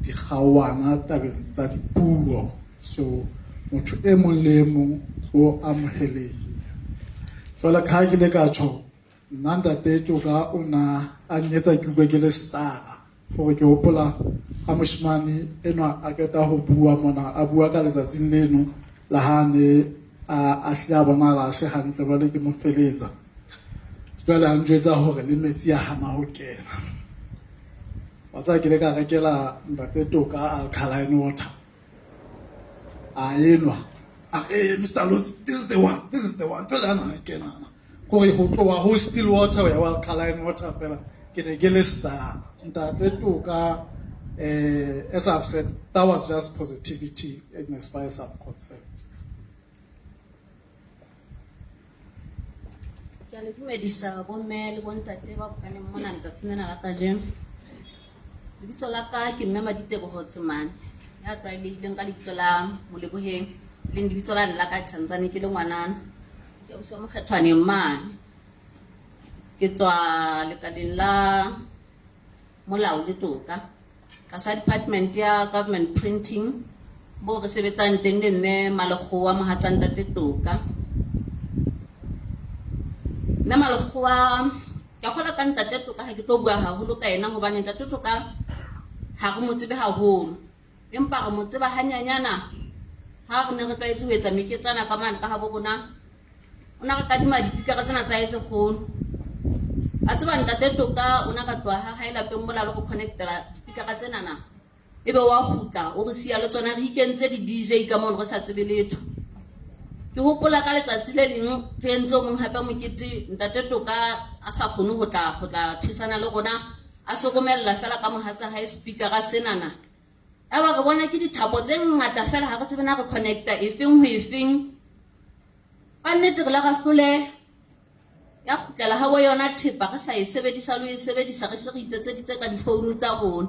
dikgawana tabeng tsa dipuo so motho e mong le e mong o amohelehile jwale ka ha ke le ka tjho nna ntate Toka o na a nyetsa ke utlwe ke le star hore ke hopola a moshemane enwa a keta ho bua mona a bua ka letsatsing leno la hane a hla bona la se hantle ba le ke mo feletsa jwale a njwetsa hore le metsi ya hana ho kena wa tsa ke le ka rekela ntate Toka alkaline water a enwa Mr. Lutz, this is the one fela ana kena ko ho tlowa ho still water ya alkaline water fela ke ne ke le star ntate Toka as I've said, that was just positivity in a spice up concept.
Ke a le dumedisa bomme le bontate ba bukaneng mona letsatsing lena la kajeno. Lebitso la ka ke mme Maditebogo Tsemane ya tlwaelehileng ka lebitso la Moleboheng le lebitso la nna ka Tanzania ke le ngwanana ke o se mo kgethwaneng mane ke tswa lekaleng la molao le toka ka sa department ya government printing bo re sebetsang teng le mme Malekgowa mohatsang ntate Toka. Mme Malekgowa ke kgola ka ntate Toka ha ke tlo bua haholo ka ena hobane ntate Toka ha re mo tsebe haholo empa re mo tseba hanyanyana ha re ne re tlwaetse ho etsa meketlana ka mane ka habo bona ona re kadima dipikara tsena tsa etse kgono a tseba ntate Toka ona ka tloha ha ila peng mola le go connectela dipikara tsena na ebe wa khutla o re sia le tsona re ikentse di DJ ka mona re sa tsebe letho ke hopola ka letsatsi le leng re entse o mong hape mokete ntate Toka a sa khone ho tla thusana le rona a se romella fela ka mohatsa high speaker ga senana aba re bona ke dithapo tse ngata fela ha re tsebe na re connecta efeng ho efeng a nnete re la ga hlole ya khutlela ha bo yona thepa re sa e sebedisa le e sebedisa re se re itetse ka di phone tsa rona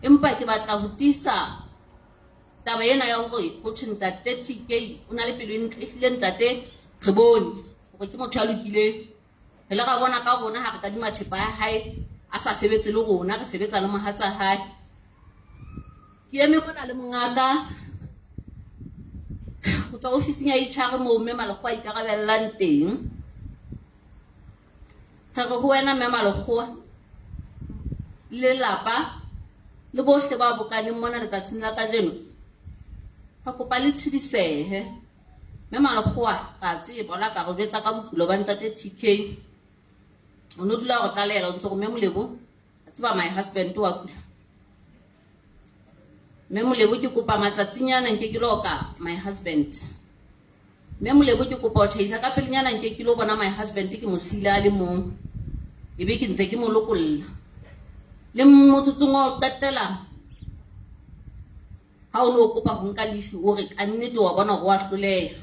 empa ke batla ho tisa taba ena ya hore ho tshwenta 30k ona le pelo e ntlefile ntate re bone hore ke motho a lokile re la ga bona ka rona ha re ka di mathepa ya hae a sa sebetse le rona re sebetsa le mohatsa hae ke eme bona le mongaka ho tsa ofising ya HR mo mme Malekgowa ikarabellang teng ha re ho wena mme Malekgowa le lapa le bohle ba bokaneng mona letsatsing la kajeno ha kopa le tshidisehe mme Malekgowa ga tseba la ka go jetsa ka bokulo ba ntate TK o no dula go tlalela o ntse go mme Molebo a tseba my husband wa kula mme Molebo ke kopa matsatsinyana nke ke loka my husband mme Molebo ke kopa o thaisa ka pelenyana nke ke lo bona my husband ke mosila le mong ebe ke ntse ke mo lokolla le motsotsong o tatela ha o no kopa ho nka lifi o re ka nnete wa bona go a hloleha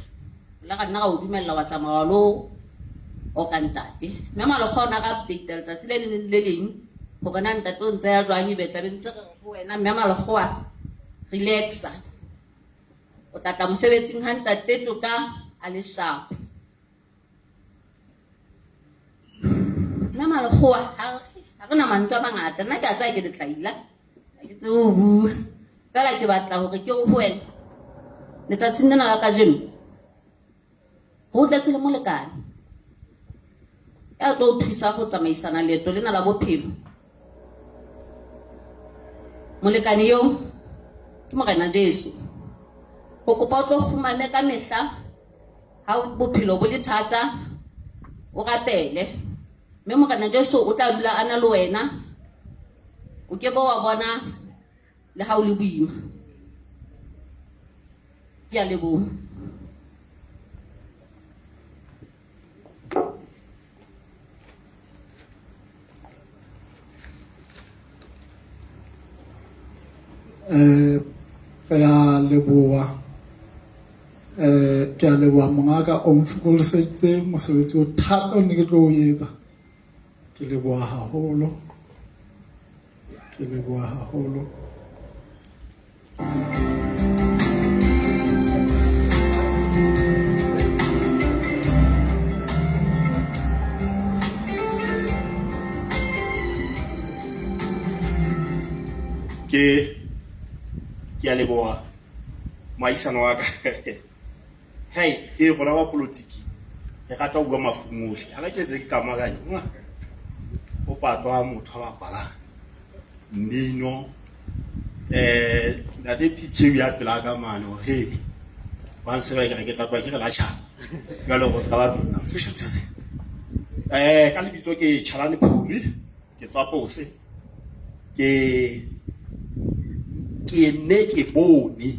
la ka nna ga o dumella wa tsamaya lo o ka ntate mme Malekgowa ona ka update letsatsi le leng ho bona ntate o ntse ya jwang e betla bentse re go wena mme Malekgowa relaxa o tata mosebetsing ha ntate Toka a le sharp mme Malekgowa ha re na mantswe a mangata nna ke a tsaya ke letlaila ke tse o bua fela ke batla hore ke go wena letsatsing lena la kajeno go tletse le molekane ya tlo thusa go tsamaisana leeto lena la bophelo molekane yo ke Morena Jesu go kopa o tlo fumane ka mehla ha bophelo bo le thata o rapele mme Morena Jesu o tla dula ana le wena o ke bo wa bona le ha o le boima ke a leboha
ke a leboha mongaka o mfokoliseditse mosebetsi o thata o ne ke tlo o etsa ke leboha haholo
ke a leboha moahisano wa ka hey e gola wa politiki e rata o bua mafumohle ha ka tletse ke kamakanya o patwa motho wa bala mmino ntate PK ya pela ka mano he ba se ba ke tla twa ke la cha ya lo go ska ba nna tshosha tshose ka lebitso ke Chalane Phuri ke tswa Pose ke ne ke bone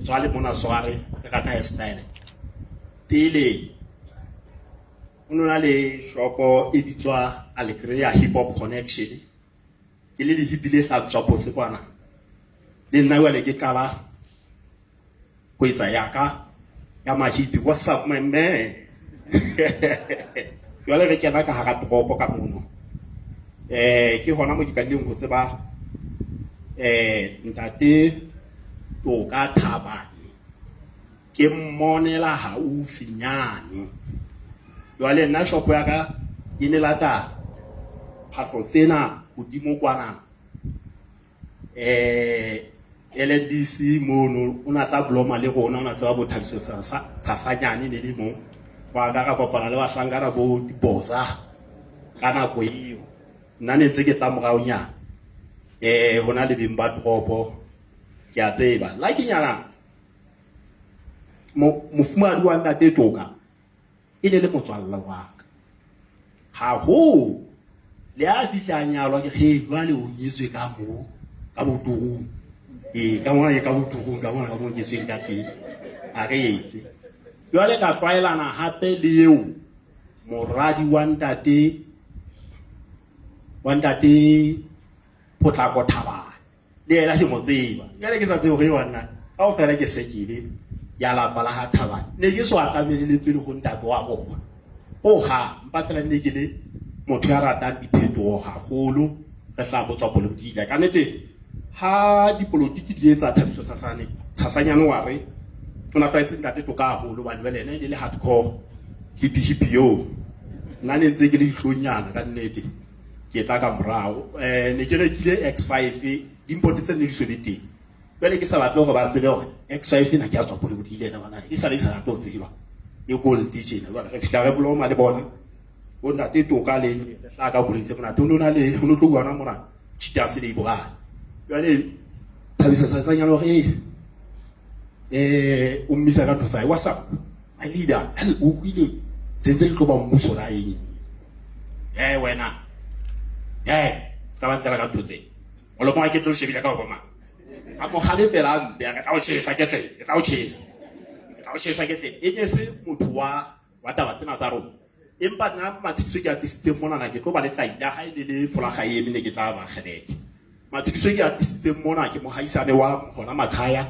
tswa le mona sware ke rata hairstyle pele una le shopo e bitswa Alegria Hip Hop Connection ke le di hipile sa tswa Pose kwana le nna wa le ke kala go itsa yaka ya mahipi. What's up my man? Yo le re kena ka ha toropo ka mono ke hona mo ke ka leng go tseba ntate Toka Thabane ke mmonela haufinyane yo le nna shopo ya ka e ne lata phahlo tsena godimo kwana LDC mono una tla bloma le rona ona tseba bothabiso sa sanyane le mo wa ka kopana le bahlangana bo dibosa kana go eo nna ne ntse ke tla morao nya hona le bimba dropo ke a tseba la ke nyana mofumadi wa ntate Toka e le motswalla wa ka ha ho le a fihlanyalwa ke he jwale o nyetswe ka mo ka botugu ka mona ye ka botugu ka mona ka mo nyetswe ka teng a re etse jwale ka twaelana hape le eo moradi wa ntate Potlako Thabane le ela ke mo tseba jwale ke sa tsebo ge wana ka o fela ke sekile ya lapa la ha Thabane ne ke so atamele le pele go ntate wa bona o ha mpa fela ne ke le motho ya ratang diphetogo haholo re tla botswa politiki ka nnete ha dipolitiki di etsa thabiso tshasanyane wa re ona tlaetse ntate Toka haholo ba le ene le hardcore hippie yo nna ne ntse ke le dihlonyana ka nnete ke tla ka morao ne ke rekile X5 dimpoti tse ne di so di teng bele ke sa batla go ba tsebe gore X5 na ke a tswa politiki le ena bana e sa le sa tlo tseba e gold DJ na ba re fitla re bloma le bona o ntate Toka le tla ka boletse mona tono na le ho no tlo gwana mona tshita se le iboga jale thabisa sa tsanya lo re o mmisa ka ntho tsa what's up my leader o kwile tsentse le tlo ba mmuso la eng wena ska ba tsela ka ntho tse o lo mo ke tlo shebile ka obama a mo khale fela mbe ka tla o tshesa ke tle tla o tshesa ke tle e ne se motho wa taba tsena tsa rona empa nna matshiso ke a tlisitse mona na ke tlo ba le tlaila ha ile le folaga e mene ke tla ba kgeleke matshiso ke a tlisitse mona ke mohaisane wa hona Makhaya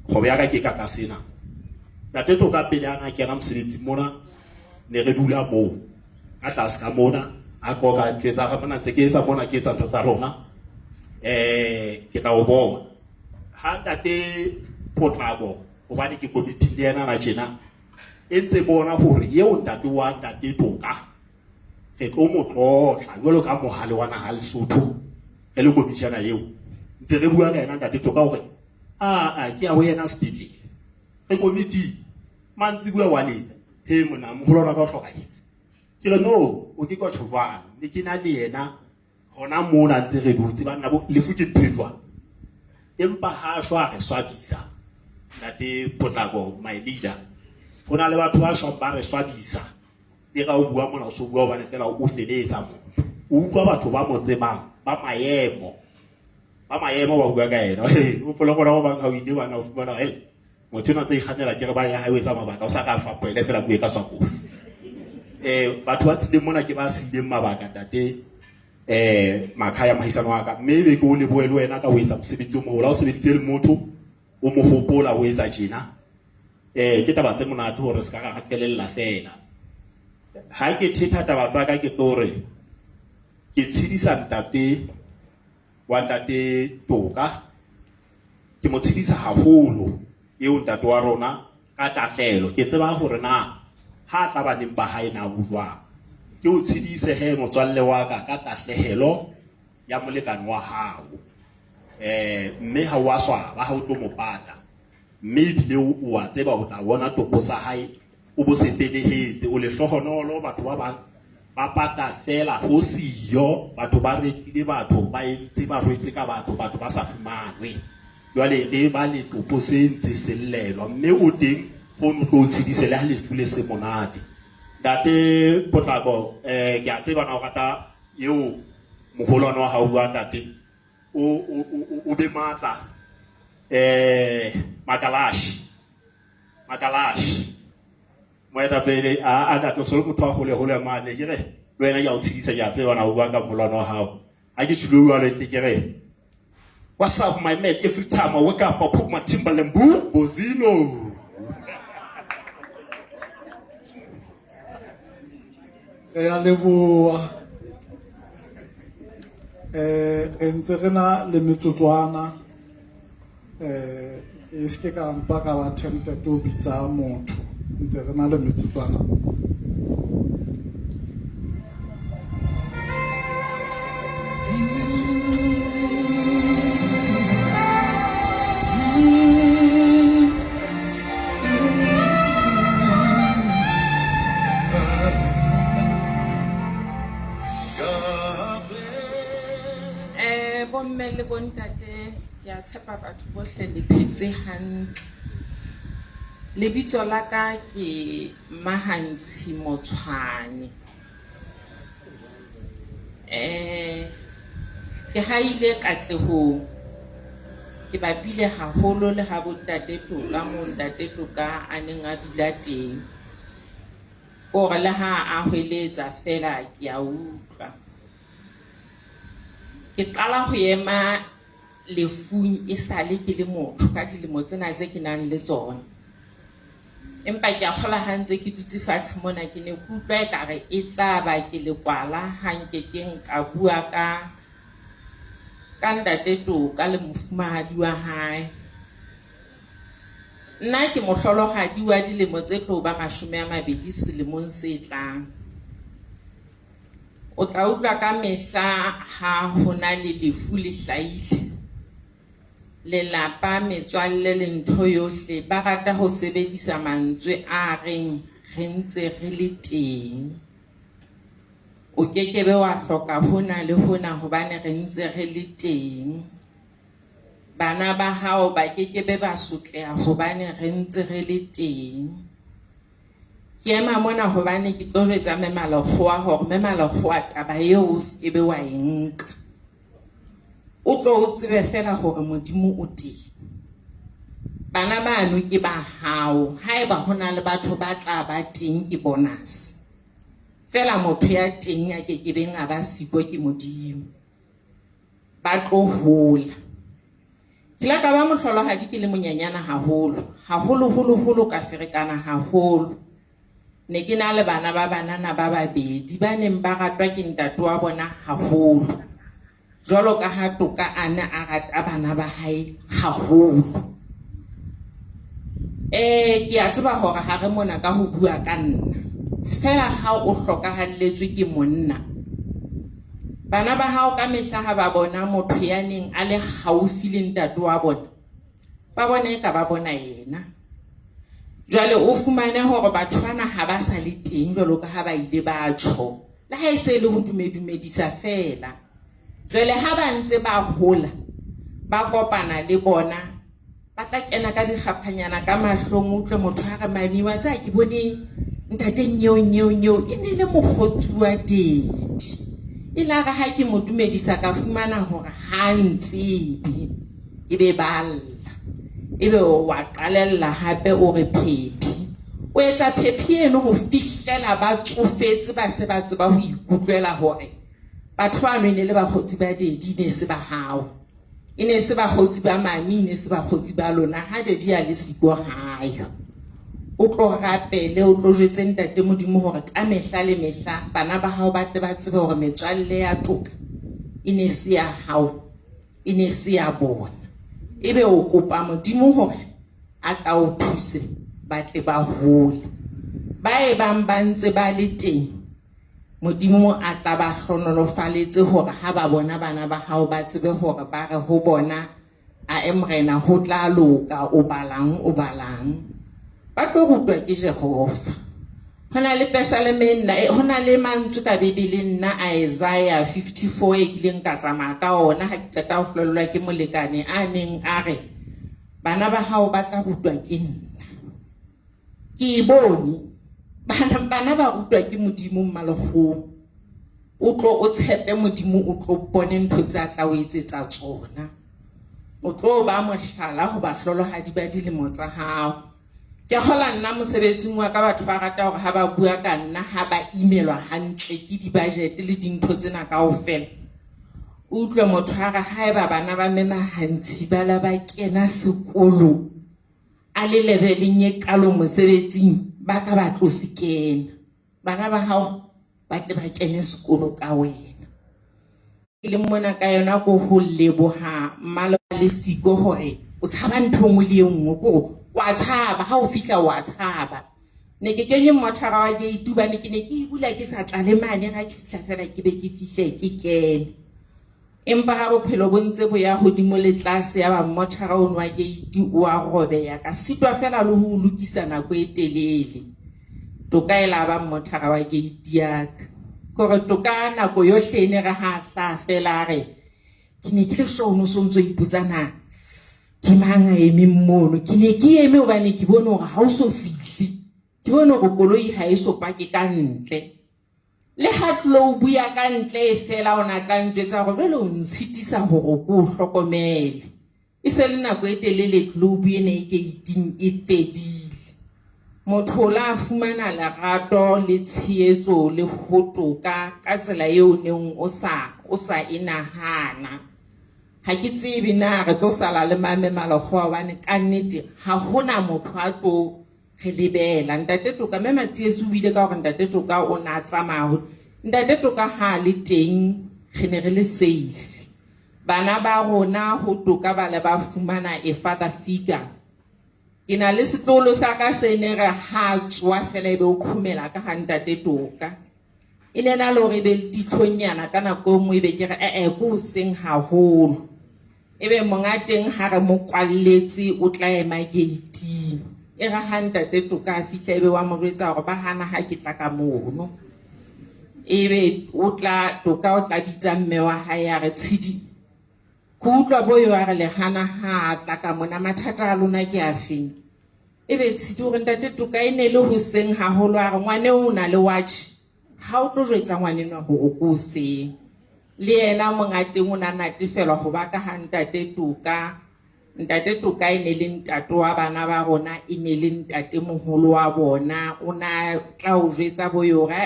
go be ya ka ke ka sena ntate Toka pele ana ke ana mosebetsi mona ne re dula mo ka tlase ka mona a go ka tletsa ga bona tse ke etsa mona ke etsa ntho tsa rona ke tla o bona ha ntate Potlako hobane ke committee le ena na tjena e ntse bona gore yeo ntate wa ntate Toka re tlo mo tlotla jalo ka mohale wa naha Lesotho re le komishana yeo ntse re bua ka ena ntate Toka hore ke a ho yena speeding re committee mantsi bua wa letsa he mona mogolwana ka hlokahetse ke re no o ke kwa tshwana ne ke na le yena hona mona ntse re dutse ba nna bo lefu ke phedwa empa ha shwa re swabisa ntate Potlako my leader hona le batho ba shwa ba re swabisa e ga o bua mona o so bua ba ne fela o feletsa motho o utlwa batho ba mo tsebang ba maemo ba bua ka ena o pola gona go bang ga o ile bana o fumana motho na tse ikganela ke re ba ya highway tsa mabaka o sa ka fa pele fela bue ka swakosi batho ba tlile mona ke ba sileng mabaka tate Makhaya mahisano wa ka mme be ke o le boele wena ka o etsa mosebetsi o mohola o sebeditse le motho o mo hopola o etsa tjena ke taba tse monate hore se ka ga felella fela ha ke thetha taba tsa ka ke tore ke tshedisa ntate wa ntate Toka ke mo tshedisa haholo eo ntate wa rona ka tafelo ke tseba hore na ha tla baneng ba hae na bua ke o tshedise he motswalle wa ka ka tahlehelo ya molekane wa hao mme ha wa swa ba ha o tlo mo pata mme bile o a tseba o tla bona topo sa hae o bo se felehetse o le hlohonolo batho ba bang ba pata fela ho siyo batho ba rekile batho ba entse ba rwetse ka batho ba sa fumanwe jwale le ba le topo se ntse sellelwa mme o teng go no tlo tshedise le ha le fule se monate date potlako ke a tseba na o rata eo moholwana wa hao wa date o be matla makalashi moeta pele a date so motho a hole mane ke re le wena ya o tshedisa ya tseba na o bua ka moholwana wa hao a ke tshilo wa le ke re what's up my man every time I wake up I put my Timberland boot bozino
ya leboa ntse re na le metsotswana e se ka mpa ka ba tempted to bitsa motho ntse re na le metsotswana
Le bontate ke a tshepa batho bohle le phetse hantle lebitso la ka ke Mahantshi Motshwane ke haile Katlehong ke bapile haholo le ha bontate Toka mo ntate Toka a neng a dula teng gore le ha a hweletsa fela ke a utlwa ke qala ho ema lefung e sale ke le motho ka dilemo tsena tse ke nang le tsona empa ke a kgola hantse ke dutse fatshe mona ke ne ke utlwa ekare e tla ba ke le kwala hanke ke nka bua ka ntate Toka le mofumahadi wa hae nna ke mohlolohadi wa dilemo tse tlo ba 20 selemong se tlang o tla utlwa ka mehla ha hona le lefu le hlaile lelapa metswalle le ntho yohle ba rata ho sebedisa mantswe a reng re ntse re le teng o kekebe wa hloka hona le hona hobane re ntse re le teng bana ba hao ba kekebe ba sotleha hobane re ntse re le teng ke ema mona hobane ke tlo jwetsa Memalekgowa hore Memalekgowa taba eo e be wa enka o tlo o tsebe fela hore Modimo o teng bana bano ke ba hao haeba hona le batho ba tla ba teng ke bonus fela motho ya teng ya ke beng a ba siko ke Modimo ba tlo hola ke la ka ba mohlolohadi ke le monyanyana haholo ka ferekana haholo ne ke na le bana ba banana ba babedi ba neng ba ratwa ke ntate wa bona haholo jwalo ka ha Toka ana a rata bana ba hae haholo ke a tseba hore ha re mona ka ho bua ka nna fela ha o hlokahalletswe ke monna bana ba hao ka mehla ha ba bona motho ya neng a le haufi le ntate wa bona ba bona eka ba bona yena jwale o fumane hore batho bana ha ba sa le teng jwalo ka ha ba ile ba tjho le ha e se le ho dumedisa fela jwale ha ba ntse ba hola ba kopana le bona ba tla kena ka dikgaphanyana ka mahlong utlwe motho a re mamiwa tsa ke bone ntate nyeo e ne le mokgotsi wa Dedi e la ga ha ke mo dumedisa ka fumana hore ha ntsebe e be balla ebe wa qalella hape o re phephi o etsa phephi eno ho fihlela ba tsofetse ba se ba tseba ho ikutlwela hore batho ba no ne le bakgotsi ba Dedi ne se ba hao e ne se bakgotsi ba mami ne se bakgotsi ba lona ha Dedi a le siko hayo o tlo rapele o tlo jwetse ntate Modimo hore ka mehla le mehla bana ba hao ba tle ba tsebe hore metswalle ya Toka e ne se ya hao e ne se ya bona ebe o kopa Modimo hore a tla o thuse ba tle ba hole ba e bang ba ntse ba le teng Modimo a tla ba hlonolofaletse hore ha ba bona bana ba hao ba tsebe hore ba re ho bona a emrena ho tla loka o balang ba tlo rutwa ke Jehova hona le pesa le menna hona le mantswe ka Bibeleng nna Isaiah 54 e kileng ka tsamaya ka ona ha ke qeta ho hlolwa ke molekane a neng a re bana ba hao ba tla rutwa ke nna. Ke bone bana ba rutwa ke Modimo Malekgong. O tlo o tshepe Modimo o tlo bone ntho tse a tla o etsetsa tsona. O tlo ba mohlala ho ba hlolohadi ba dilemo tsa hao. Ke kgola nna mosebetsing wa ka batho ba rata hore ha ba bua ka nna ha ba imelwa hantle ke di-budget le dintho tsena kaofela. O utlwe motho a re haeba bana ba mema hantsi ba la ba kena sekolo a le leveleng e kalo mosebetsing ba ka ba tlo se kena. Bana ba hao ba tle ba kene sekolo ka wena. Le mona ka yona ko ho leboha mmala le siko hore o tshaba ntho ngwe le engwe ko wa tshaba ha o fihla wa tshaba. Ne ke kenye mothara wa ke itubane ke ne ke bula ke sa tla le mane ga ke fihla fela ke be ke fihle ke kene. Empa ha bophelo bo ntse bo ya hodimo le tlase ya ba mothara o nwa ke itu o a robeya ka sitwa fela le ho lokisa nako e telele. Toka ela ba mothara wa ke itiaka gore toka nako yohle ne re ha hla fela re ke ne ke le shono so ntso iputsana ke manga eme mmono ke ne ke eme hobane ke bone hore ha o so fihle ke bone hore koloi ha e so pake ka ntle le ha tlo buya ka ntle fela ona tla ntsetsa go jwale o ntshitisa hore go hlokomele e se le nako e telele tlo buye ne ke iting e fedile. Motho la fumana lerato le tshehetso le ho toka ka tsela eo neng o sa inahana. Ha ke tsebe na re tlo sala le mame Malekgwa bane ka nnete ha hona motho a tlo re lebela. Ntate Toka mema tsietso bile ka hore Ntate Toka o na tsamaya. Ntate Toka ha le teng re ne re le safe. Bana ba rona ho Toka ba le ba fumana e father figure. Ke na le setlolo sa ka se ne re ha tswa fela ebe o khumela ka ha Ntate Toka. E ne na le hore be le ditlhonyana ka nako e nngwe be ke re go seng haholo. Ebe monga teng ha re mo kwalletse o tla ema gate. E ra ha Ntate Toka a fihla ebe wa mo rwetsa hore ba hana ha ke tla ka mono. Ebe o tla Toka o tla bitsa mme wa hae ya re tshidi. Ku utlwa boyo a re le hana ha tla ka mona mathata a lona ke a feng. Ebe tshidi hore Ntate Toka e ne le hoseng haholo a re ngwane o na le watch. Ha o tlo jwetsa ngwane no hore go seng. Le yena mongateng o na natefelwa ho ba ka ha Ntate Toka. Ntate Toka e ne le ntate wa bana ba rona e ne le ntate moholo wa bona o na tla o jwetsa boyora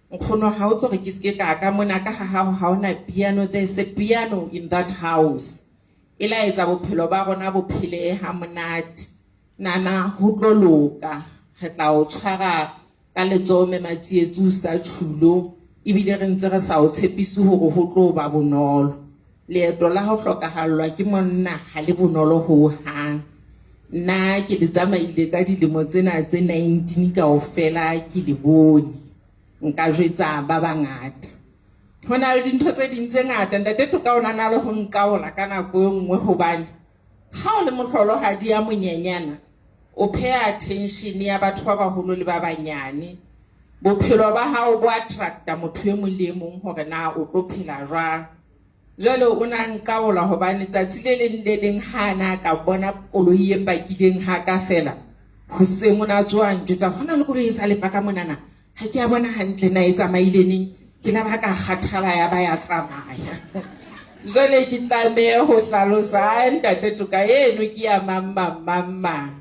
nkgono ha o tlo re ke se ka mona ka ha ona piano. There's a piano in that house. Ela etsa bophelo ba rona bophele ha monate. Nana ho tlo loka re tla o tshwara ka letsoome matsietsu sa tshulo ebile re ntse re sa o tshepise hore ho tlo ba bonolo. Leeto la ho hlokahallwa ke monna ha le bonolo ho hang. Nna ke le tsamaile ka dilemo tsena tse 19 kaofela ke le bone. Nka jwetsa ba bangata. Hona le dintho tse ding tse ngata Ntate Toka o nana le ho nqaola ka nako e nngwe hobane ha o le mohlolohadi ya monyenyana o pay attention ya batho ba baholo le ba banyane. Bophelo ba hao bo attracta motho e mong le mong hore na o tlo phela jwang. Jwale o na nqaola hobane tsatsi le leng hana ka bona koloi e pakileng ha ka fela ho se mona tswang tsa hona le koloi e sa le paka monana ha ke a bona hantle na e tsamaile neng ke la ba ka kgathala ya ba ya tsamaya. Jwale ke tlameha ho hlalosa Ntate Toka eno ke ya mamma.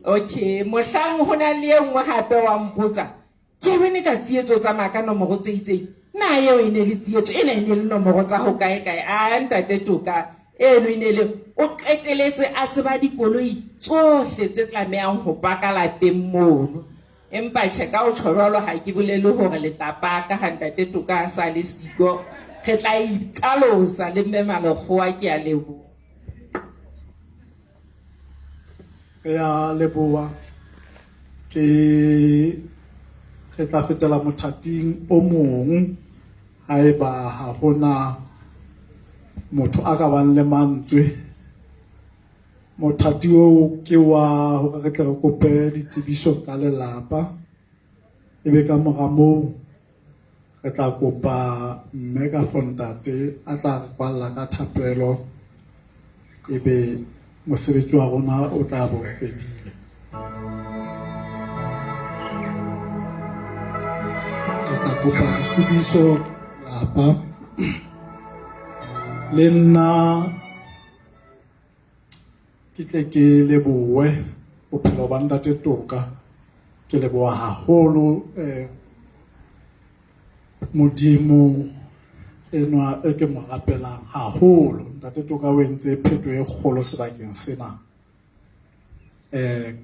Okay, mohlang hona le engwe hape wa mpotsa ke bone ka tsietso tsa maka nomoro tse itseng na eo e ne le tsietso ena e ne le nomoro tsa ho kae Ntate Toka eno e ne le o qeteletse a tseba dikoloi tsohle tse tlamehang ho paka lapeng mono. Empa cheka o tshwarolo ha ke bolele hore le tla paka ha Ntate Toka sa le siko re tla ikalosa le mme Malekgwa ke a lebo.
Ya leboa ke re tla fetela mothating o mong haeba ha hona motho a ka bang le mantswe. Mothati o ke wa hore re tle re kope ditsebiso ka lelapa ebe ka mora moo re tla kopa mme ka fontate a tla re kwalla ka thapelo ebe mosebetsi wa rona o tla bo fedile. Re tla kopa ditsebiso lapa le nna ke tle ke lebohe bophelo ba ntate Toka, ke leboha haholo Modimo enwa e ke mo rapelang haholo. Ntate Toka o entse phetho e kgolo sebakeng sena,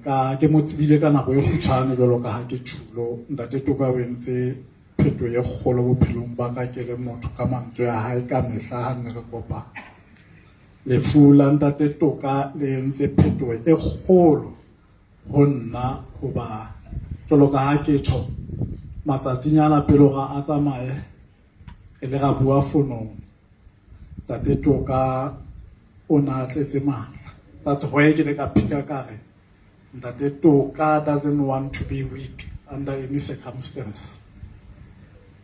ka ke mo tsebile ka nako e kgutshwane jwalo ka ha ke thulo. Ntate Toka o entse phetho e kgolo bophelong ba ka, ke le motho ka mantswe a hae ka mehla ha ne re kopa. Lefu la ntate Toka le entse phetho e kgolo ho nna, hoba jwalo ka ha ke tjho matsatsinyana pele ga a tsamaye re le ra bua fonong, ntate Toka o na tletse matla. That's why ke le ka phika ka re ntate Toka doesn't want to be weak under any circumstance.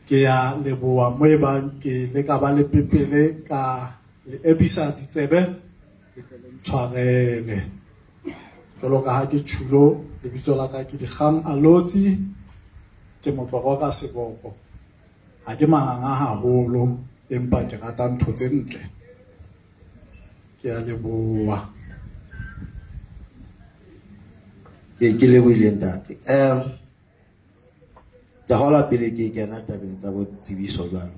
Ke ya leboha mo e bang ke le ka ba le pepele ka le ebisa ditsebe le tshwarele jwalo ka ha ke thulo. Lebitso la ka ke Dikgang Alotsi, ke motloko ka seboko. Ha ke mahanga haholo empa ke rata ntho tse ntle. Ke a leboha.
Ke lebohile ntate. Ke hola pele ke kena tabeng tsa bo tsebiso jwalo.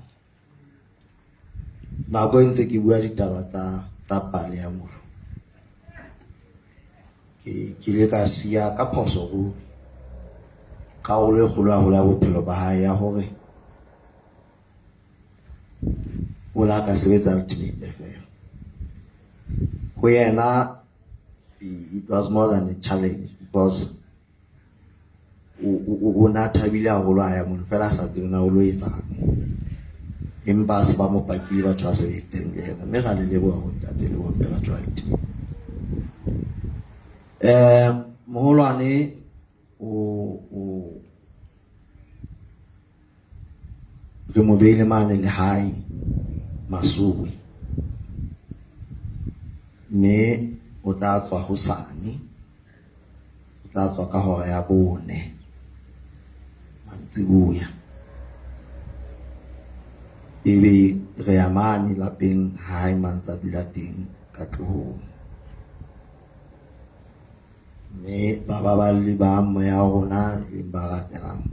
Nako e ntse ke bua ditaba tsa pale ya mofu, ke le ka sia ka phoso ho karolo e kgolo haholo ya bophelo ba hae ya hore o la ka sebetsa Ultimate FM. Ho yena it was more than a challenge because o na thabile haholo ha ya mona fela sa tsena o lo etsang, empa se ba mo pakile batho ba sebetseng le yena, mme ga le leboha ho ntate le bombe batho ba ditho. Moholwane re mo beile mane le hae Masui, mme o tla tswa hosane, o tla tswa ka hora ya 4 mantsibuya. Ebe re ya mane lapeng hae mantsa dula teng ka tlohong, mme ba le ba moya rona le ba rapelang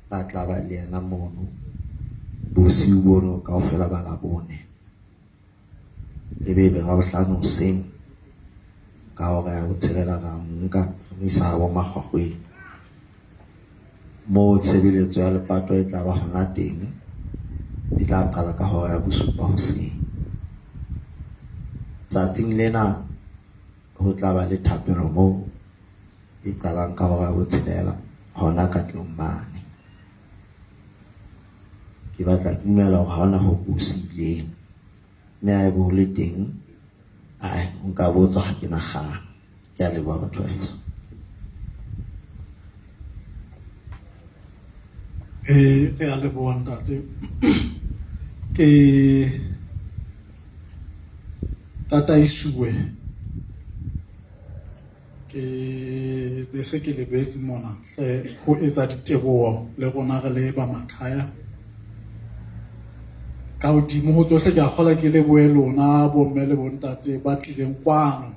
ba tla ba le yena mono bosiu bono kaofela ba Labone. Ebe be ga bohlano hoseng ka hora ya 6 ka nka mo isa bo Makgwakgweng, mo tshebeletso ya lepato e tla ba hona teng. Di tla qala ka hora ya 7 hoseng. Tsatsing lena ho tla ba le thapelo moo e qalang ka hora ya 6 hona ka tlong mane. Ke batla ke dumela hore ha hona ho busileng, mme a bo le teng ai nka botswa ha ke nagana. Ke a leboha batho ba heso.
Ke a leboha ntate. Ke tataisue ke bese ke lebetse mona ho etsa diteboho le rona re le ba Makhaya. Ka hodimo ho tsohle ke a kgola ke lebohe lona bo mme le bo ntate ba tlileng kwano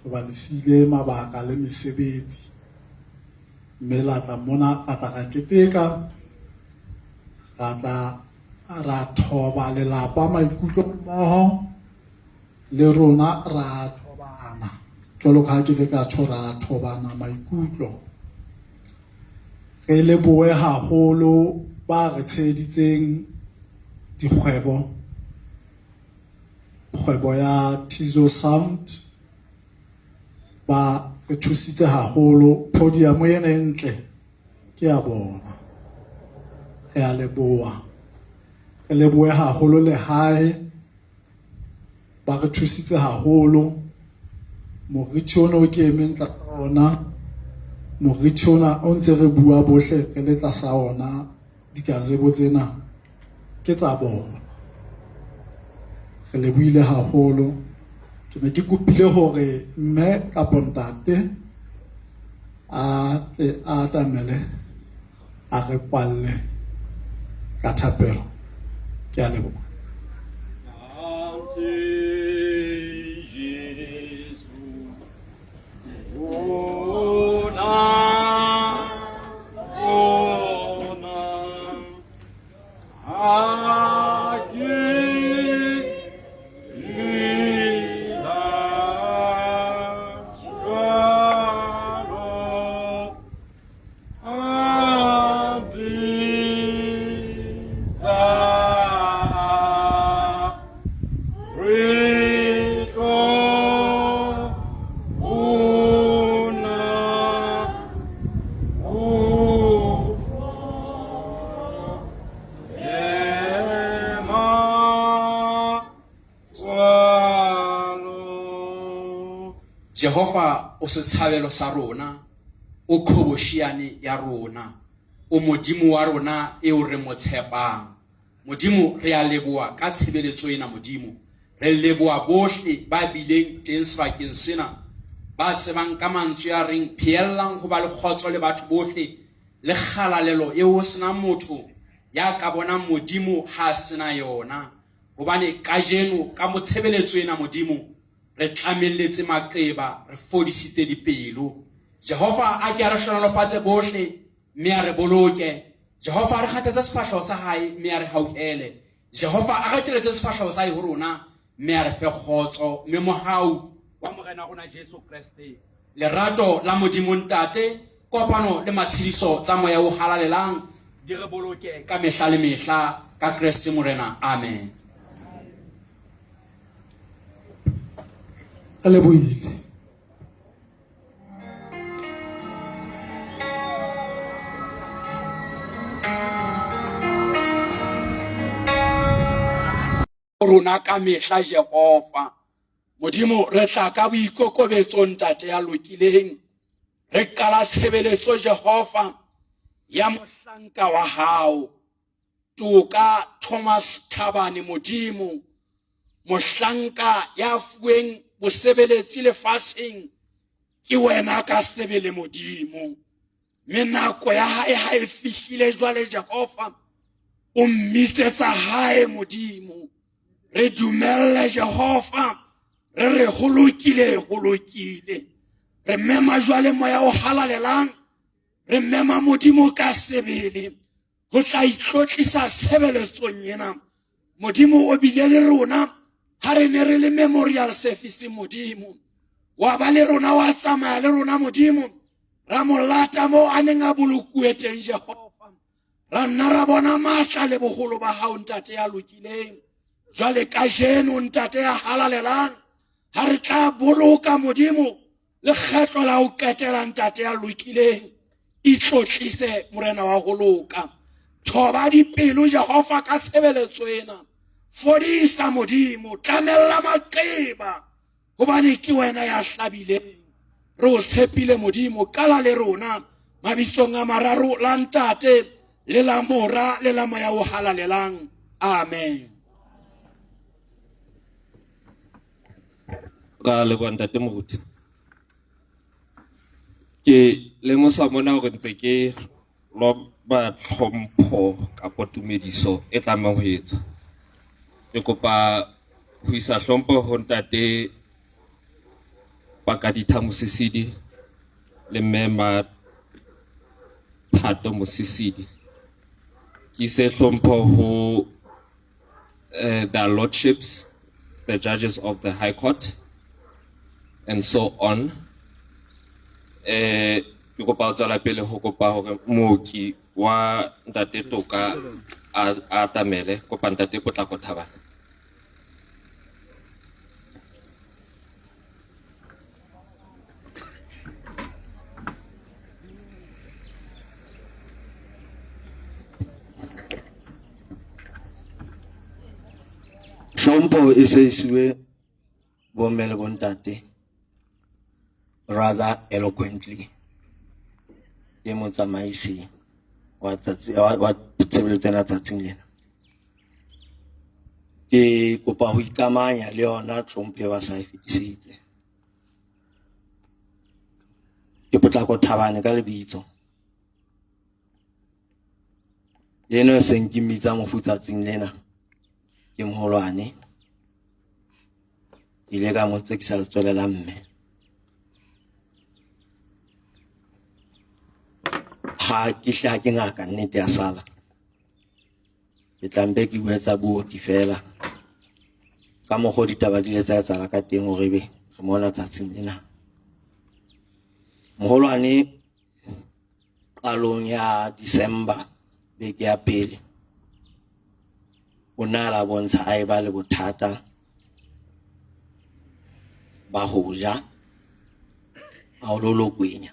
ho ba le sile mabaka le mesebetsi, mme la tla mona a tla ka keteka, ra tla ra thoba lelapa maikutlo mmoho le rona ra thobana jwalo ka ha ke le ka tjho, ra thobana maikutlo. Re lebohe haholo ba re tsheditseng dikgwebo ya Tizo Sound, ba re thusitse haholo. Podium ena e ntle ke ya bona, re a leboha. Re lebohe haholo le hae, ba re thusitse haholo. Morithi ona o ke emeng tla ona morithi ona o ntse re bua bohle re le tlasa ona dikazebo tsena ke tsa bona. Re lebohile haholo. Ke ne ke kopile hore mme kapa ntate a atamele a re kwalle ka thapelo. Ke a leboha.
Jehova o setshabelo sa rona, o khoboshiane ya rona, o modimo wa rona eo re mo tshepang. Modimo re a leboha ka tshebeletso ena modimo. Re leboha bohle ba bileng teng sebakeng sena, ba tsebang ka mantswe a reng pheellang ho ba le kgotso le batho bohle le kgalalelo eo ho sena motho ya ka bonang modimo ha sena yona. Hobane kajeno ka motshebeletso ena modimo re tlamelletse maqeba, re fodisitse dipelo. Jehova a ke a re hlonolofatse bohle mme a re boloke. Jehova a re kgathetse sefahleho sa hae mme a re hauhele. Jehova a re teletse sefahleho sa hae ho rona mme a re fe kgotso. Mme mohau wa morena rona Jesu Kriste, lerato la modimo ntate, kopano le matshediso tsa moya o halalelang di re boloke ka mehla le mehla ka Kriste morena. Amen.
Re lebohile.
Rona ka mehla Jehova modimo re tla ka boikokobetso ntate ya lokileng, re qala tshebeletso Jehova ya mohlanka wa hao Toka Thomas Thabane modimo, mohlanka ya fueng bosebeletsi lefatsheng ke wena ka sebele modimo. Mme nako ya hae ha e fihlile jwale Jehova o mmitsetsa hae modimo. Re dumelle Jehova, re holokile, re mema jwale moya o halalelang, re mema modimo ka sebele ho tla itlotlisa sebeletsong ena. Modimo o bile le rona ha re ne re le memorial service modimo, wa ba le rona wa tsamaya le rona modimo, ra molata mo a neng a bolokuwe teng Jehova, ra nna ra bona matla le boholo ba hao ntate ya lokileng. Jwale kajeno ntate ya halalelang, ha re tla boloka modimo lekgetlo la ho qetela ntate ya lokileng. Itlotlise morena wa ho loka, thoba dipelo Jehova ka tshebeletso ena, fodisa modimo, tlamella maqeba hobane ke wena ya hlabileng. Re o tshepile modimo, kala le rona mabitsong a mararo la ntate le la mora le la moya o halalelang. Amen.
Ka le bua ntate moruti, ke lemosa mona hore ntse ke loba tlhompho kapa tumediso e tlamang ho etswa. Ke kopa ho isa hlompho ho ntate Pakaditha Mosisidi le mme Thato Mosisidi. Ke ise hlompho ho their lordships, the judges of the High Court, and so on. Ke kopa ho tswela pele ho kopa hore mooki wa ntate Toka a atamele, kopa ntate Potlako Thabane.
Hlompho e se isiwe bomme le bontate rather eloquently. ke motsamaisi wa tshebeletso ena tsatsing lena. Ke kopa ho ikamanya le yona tlhomphe ba sa e fetisitse. Ke Potlako Thabane ka lebitso. Eno e seng ke mmitsa mofutsatsing lena ke moholwane. Ke ile ka mo tsekisa letswele la mme. Ha ke hla ke ngaka nnete ya sala. Ke tlambe ke bue tsa booki fela. Ka mokgo ditaba di ile tsa etsahala ka teng hore be re mona tsatsing lena. Moholwane qalong ya December beke ya pele o na la bontsha a eba le bothata ba ho ja a o lo kwenya.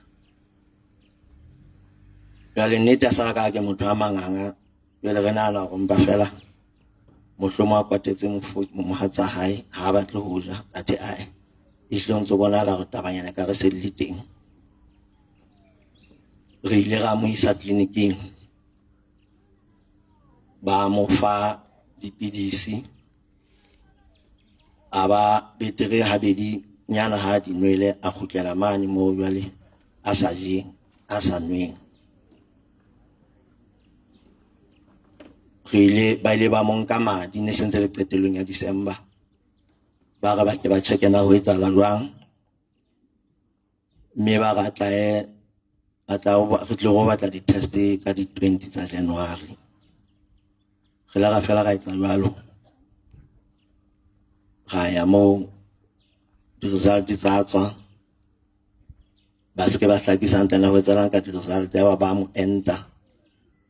Jwale nnete a sala ka ke motho a manganga jwale re nahana hore mpa fela mohlomo a kwatetse mohatsa hae ha batle ho ja athe ae e hlong tso bonahala hore tabanyana ka re se le teng. Re ile ra mo isa tleliniking ba mo fa dipidisi a ba betere habedi nyana ha di nwele a kgutlela mane mo jwale a sa jeng a sa nweng. Re ile ba ile ba mo nka madi ne sentse le qetelong ya December ba re ba ke ba check na ho etsahala jwang, mme ba re re tlo go batla di-test ka di 20 tsa January. Re la ra fela ra etsa jwalo ra ya mo di-result tsa tswa ba se ke ba hlakisa ntana ho etsalang ka di-result ya ba mo enta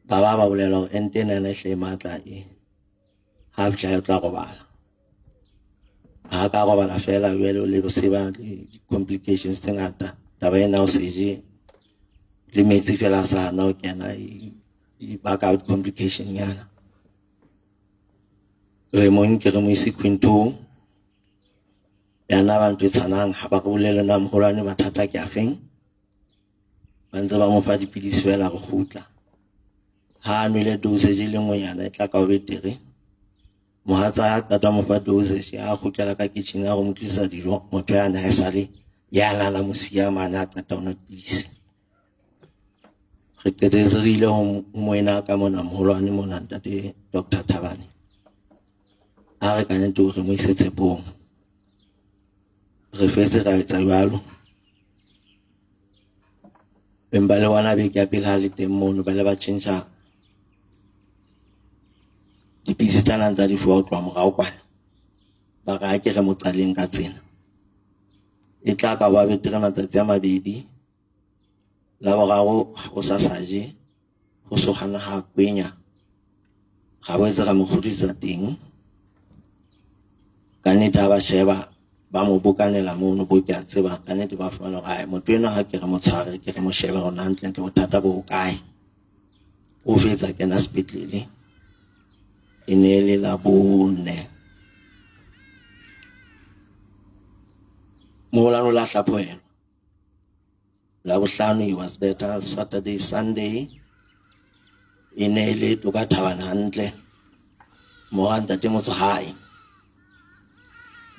ba bolela hore ente ena e hle matla e ha fihla e tla robala. Ha ka robala fela jwale o le boseba di-complications tse ngata taba ena o seje le metsi fela sa na o kena e baka complication yana. Re mo nke re mo isi Quinto yana ba ntwe tsanang ha ba bolele na moholwane mathata ke a feng ba ntse ba mo fa dipidisi fela go khutla ha nwele dosage le ngonyana e tla ka o betere. Mohatsa ya qata mo fa dosage a khutlela ka kitchen a go motlisa dijo motho yana ha sale yana la mosia mana a qata ona dipidisi. Re qetetse re ile ho moena ka mona moholwane mona ntate Dr. Thabane a re ka nete re mo isetse bong. Re fetse ra etsa jwalo empa le wana beke ya pele ha le teng mono ba le ba tjhentjha dipidisi tsana tsa difuwa ho tloha morao kwana ba re ha ke re mo qaleng ka tsena e tla ka ba betere matsatsi a mabedi la boraro o sa saje go sogana ha kwenya ga boetse ga mo kgodisa teng ka nnete ha ba sheba ba mo bokanela mono bo ke a tseba ka nnete ba fana hore motho ena ha ke re mo tshware ke re mo shebe rona hantle ke bothata bo kae o fetsa kena sepetlele e ne le la bone molano la hlaphoelo la bohlano he was better. Saturday Sunday e ne le to ka Thabane hantle mo ga ntate motso hae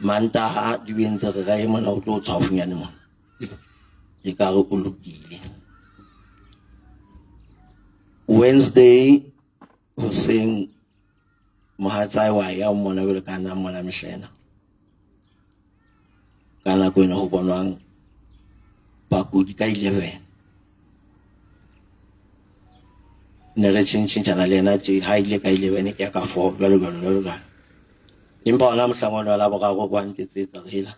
Mantaha di bentse re ga e mona o tlo tshwafunyane mona e ka re o lokile. Wednesday hoseng mohatsae wa ya mona bele kana mona mehlena kana ko ena go bonwang bakudi ka 11 ne re tshintshana le ena tje ha ile ka 11 ke ka 4 jalo empa ona mohlangano wa la boraro kwa ntetsetsa rela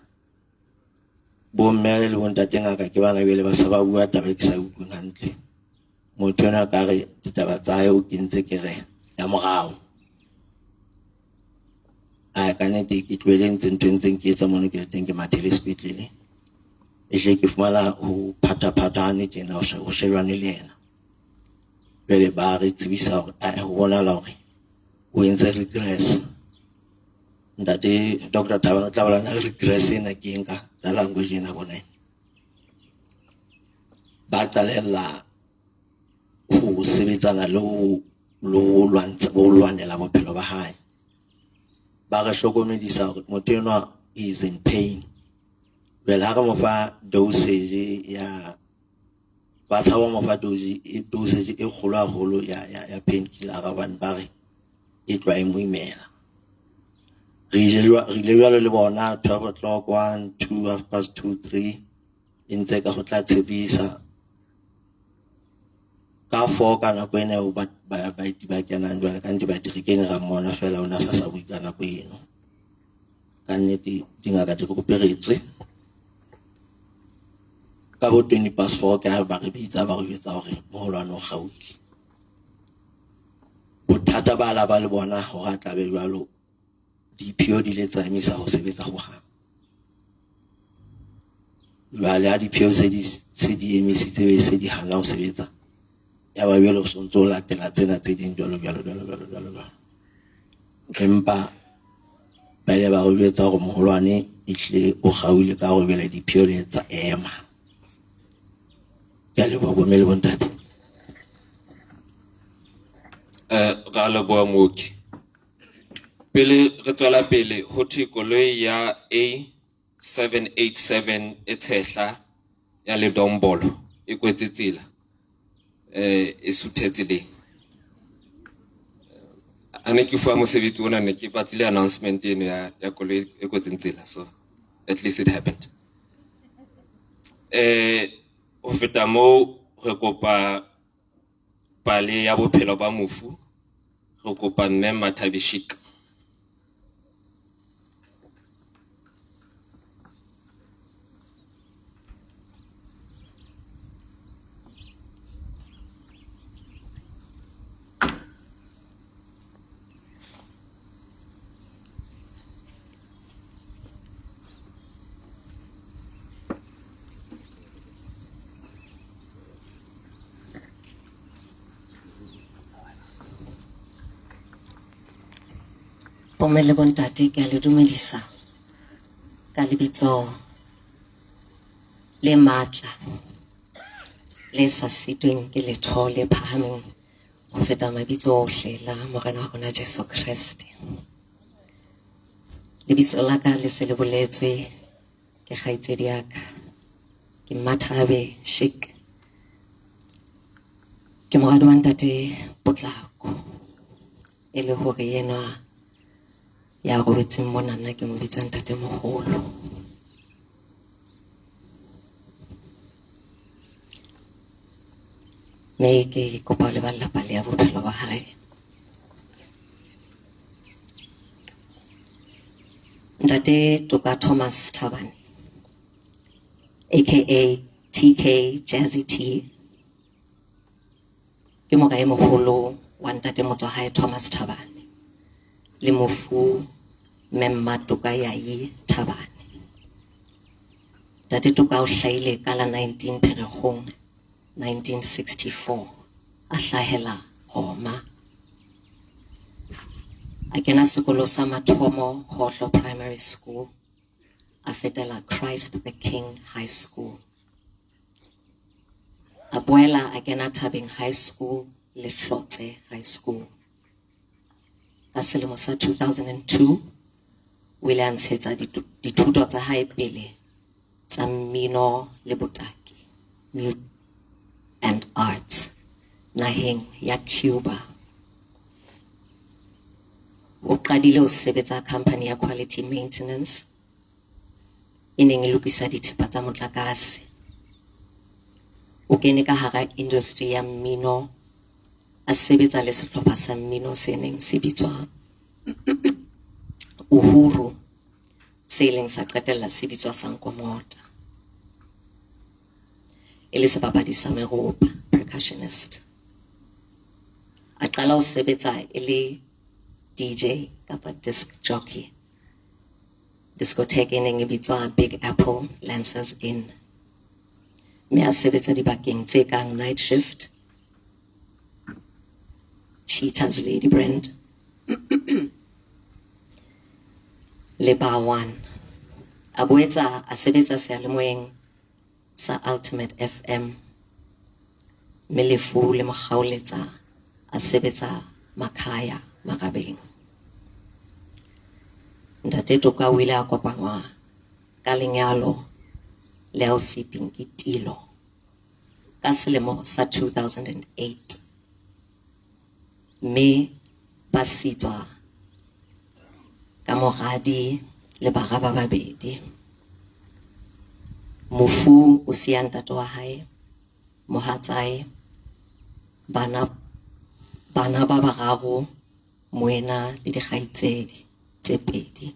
bo mme le bontate ngaka ke bana bele ba sa ba bua taba ke sa utlweng hantle motho ena ka re ditaba tsa hae o kentse ke re ya morao a ka nete ke tlwelentse ntwentseng ke etsa mona ke teng ke mathele sepetlele e hle ke fumana ho phata-phatane tjena o shebane le yena bele ba re tsebisa hore a ho bona la hore o entse regress ntate Dr. Thabane o tla bola na regress ena ke enka ka language ena bona ba qalella ho sebetsana le ho lwanela bophelo ba hae. Ba re hlokomedisa hore motho enwa is in pain. Well, ha re mo fa dosage ya ba tshaba mo fa dosage e kgolo haholo ya painkiller ga bana ba re e tloa e mo imela. Re ile jwalo le bona 12 o'clock 1 2 2 3 intse ka go tla tshebisa ka 4 ka nako ene o ba kenang jwale ka ntse ba dire kene ga mona fela ona sa bui ka nako eno ka nnete dingaka di go peretswe ka bo 4 ka ba re bitsa ba go jwetsa hore moholwane o gautsi bothata ba la ba le bona ho ga tla be jwalo DPO di le tsamisa ho sebetsa ho hang jwale ha DPO se di emisitse be se di hana ho sebetsa ya ba bjalo sontso latela tsena tse ding jwalo empa ba ile ba go jwetsa hore moholwane ihle o gauile ka go bela DPO le tsa ema ya le ba bomele bontate
ga le boa mooki pele re tswela pele ho thwe koloi ya A787 e tshehla ya Ledombolo e kwetse tsela e suthetse le ane ke fa mosebetsi ona ne ke batlile announcement eno ya koloi e kwetseng tsela, so at least it happened. Ho feta moo re kopa pale ya bophelo ba mofu, re kopa mme Mathabishik.
Pomele bontate ke a le dumedisa ka lebitso le matla le sa sitweng ke letho le phahameng ho feta mabitso ohle la morena wa rona Jesu Kriste. Lebitso la ka le se le boletswe ke kgaitsedi ya ka ke Mathabishik, ke moradi wa ntate Potlako e le hore yena ya robetseng mona nna ke mo bitsa ntate moholo. Mme ke kopa le ba lelapa le ya bophelo ba hae. Ntate Toka Thomas Thabane aka TK Jazzy T ke mokae moholo wa ntate Motswahae Thomas Thabane le mofu Memma Toka Yayi Thabane. Ntate Toka o hlahile ka la 19 Pherekgong 1964 a hlahela Roma. A kena sekolo sa mathomo Hohlo Primary School, a fetela Christ the King High School. A boela a kena Thabeng High School le Hlotse High School. Ka selemo sa 2002 o ile a ntshetsa dithuto tsa hae pele tsa mmino le botaki, music and arts, naheng ya Cuba. O qadile ho sebetsa company ya quality maintenance e neng e lokisa dithepa tsa motlakase. O kene ka hara industry ya mmino, a sebetsa le sehlopha sa mmino se neng se bitswa Uhuru, se ileng sa qetella se bitswa Sankomota, e le sebapadi sa meropa, percussionist. A qala ho sebetsa e le DJ kapa disc jockey, discotheque e neng e bitswa Big Apple Lancers Inn. Mme a sebetsa dibakeng tse kang Night Shift, Cheetah's Lady Brand le Bar One. A boetsa a sebetsa seyalemoyeng sa Ultimate FM mme lefu le mo kgaoletsa a sebetsa makhaya Magabeng. Ntate Toka o ile a kopangwa ka lenyalo le ausi Pinky Tilo ka selemo sa 2008, mme ba sitswa ka moradi le bara ba babedi. Mofu o siya ntate wa hae, mohatsae, bana ba bararo, moena le dikgaitsedi tse pedi.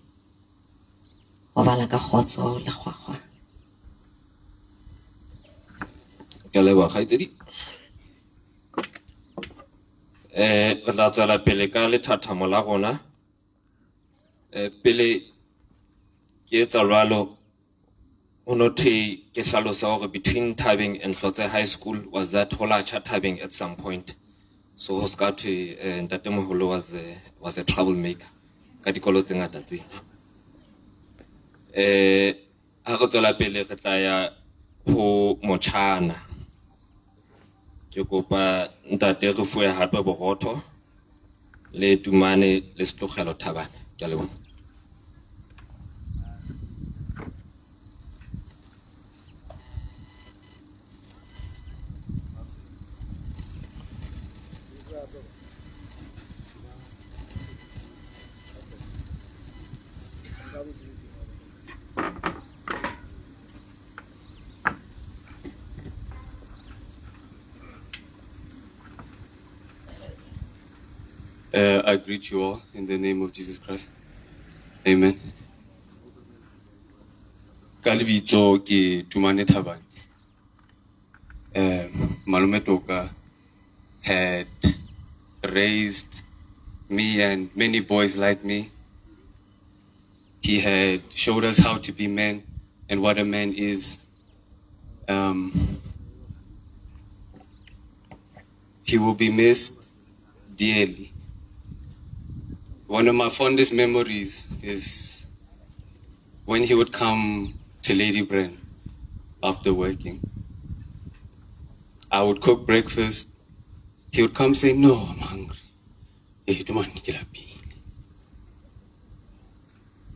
Wa bala ka kgotso le kgwakgwa.
Ke a leboha kgaitsedi. Re tla tswela pele ka lethathamo la rona. Pele ke etsa jwalo, ho nothwe ke hlalosa hore between Thabeng and Hlotse High School was that Holacha Thabeng at some point. So ho ska thwe ntatemoholo was a troublemaker ka dikolo tse ngata tse. Ha re tswela pele re tla ya ho Motjhana. Ke kopa ntate re fuwe hape borotho le Tumane le Setlogelo Thabane. Ke a leboha.
I greet you all in the name of Jesus Christ. Amen. Ka lebitso ke Tumane Thabane. Malome Toka had raised me and many boys like me. He had showed us how to be men and what a man is. He will be missed dearly. One of my fondest memories is when he would come to Lady Bren after working. I would cook breakfast. He would come say, "No, I'm hungry."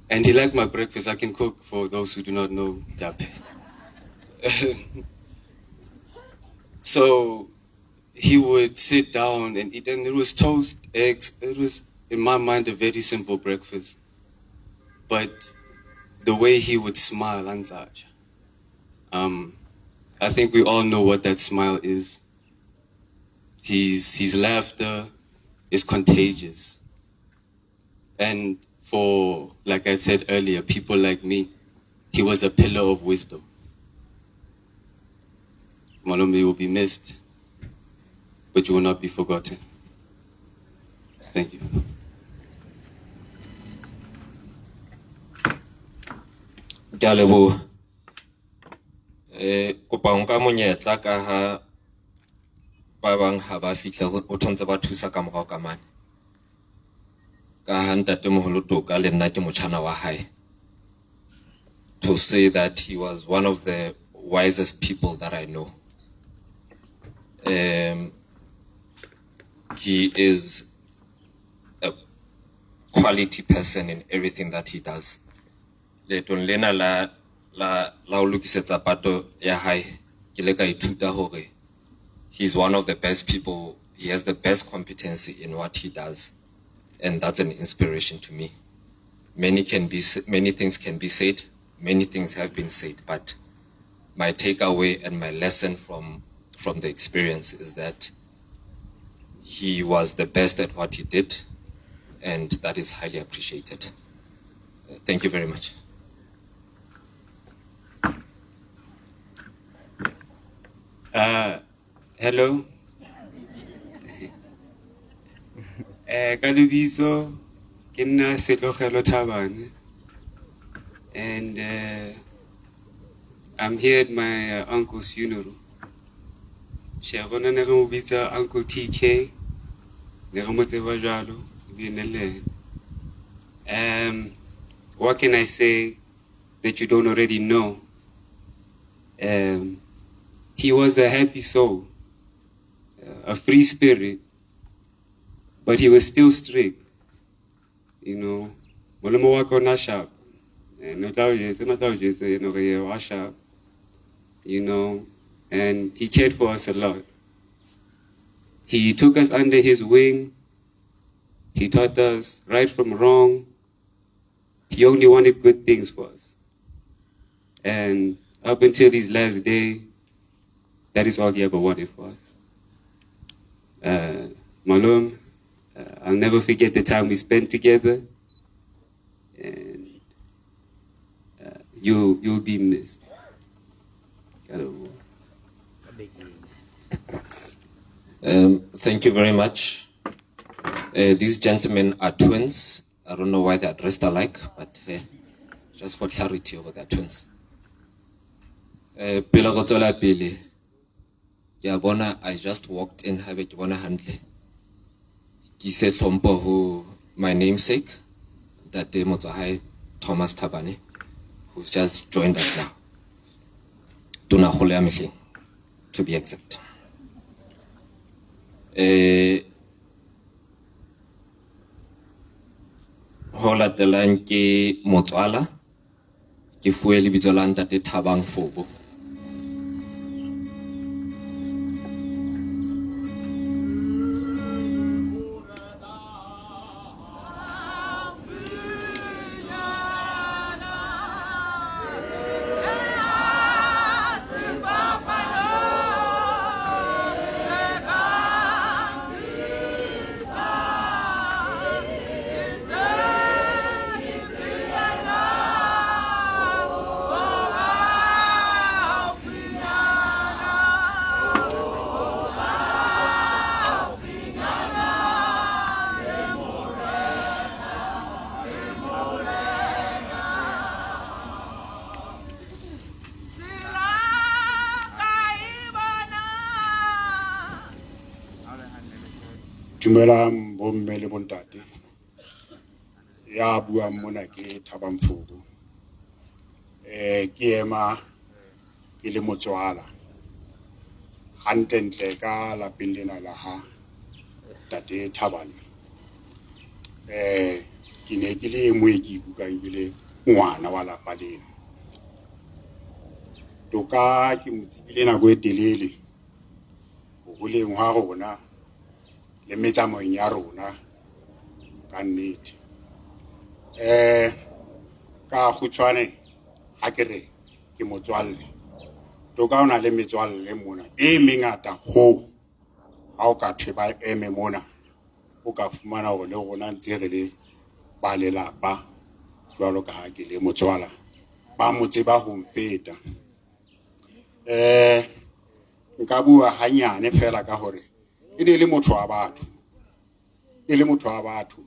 And he liked my breakfast. I can cook for those who do not know Dape. So he would sit down and eat, and it was toast, eggs. It was, in my mind, a very simple breakfast. But the way he would smile, Anzaja, I think we all know what that smile is. His laughter is contagious. And for, like I said earlier, people like me, he was a pillar of wisdom. Malome will be missed, but you will not be forgotten. Thank you.
Ke a leboha. Kopa nka monyetla ka ha ba bang ha ba fihla ho tshwantse ba thusa ka morao ka mane. Ka ha ntatemoholo Toka le nna ke motjhana wa hae. To say that he was one of the wisest people that I know. He is a quality person in everything that he does. Letong lena la o lokisetsa pato ya hae ke le ka ithuta hore he's one of the best people. He has the best competency in what he does, and that's an inspiration to me. Many things can be said, many things have been said, but my takeaway and my lesson from the experience is that he was the best at what he did, and that is highly appreciated. Thank you very much.
Hello. Ka lebitso ke nna Setlogelo Thabane, and I'm here at my uncle's funeral. Shegona ne re mo bitsa Uncle TK, ne re mo tseba jalo, what can I say that you don't already know? He was a happy soul. a free spirit, but he was still strict. You know, molemo wa ka ona sharp. No tla o jetse, you know, re wa sharp. You know, and he cared for us a lot. He took us under his wing. He taught us right from wrong. He only wanted good things for us. And up until his last day, that is all he ever wanted for us. Malum, I'll never forget the time we spent together. And you'll be missed.
Thank you very much. These gentlemen are twins. I don't know why they are dressed alike, but just for clarity over, they're twins. Pele go tswela pele, ke a bona I just walked in have ke bona hantle. Ke se tlhompho ho my namesake, that Motswahai Thomas Thabane, who's just joined us now. Tuna Khole ya Mehleng, to be exact. Ho latelang ke Motswala, ke fuwe lebitso la Ntate Thabang Fobo.
Dumelang bomme le bontate. Ya buang mona ke Thabang Fobo. Ke ema ke le Motswala. Hantentle ka lapeng lena la ha Tate Thabane. Ke ne ke le moe ke ikutlwang ke le ngwana wa lapa lena. Toka ke mo tsebile nako e telele. Ho holeng hwa rona le metsamoeng ya rona ka nnete. Ka khutshwane ha ke re ke motswalle. Toka ona le metswalle mona e mengata ho ha o ka thwe ba eme mona o ka fumana hore le rona ntse re le ba lelapa jwalo ka ha ke le Motswala ba mo tseba ho mpeta. Nka bua hanyane fela ka hore e le motho wa batho, e le motho wa batho,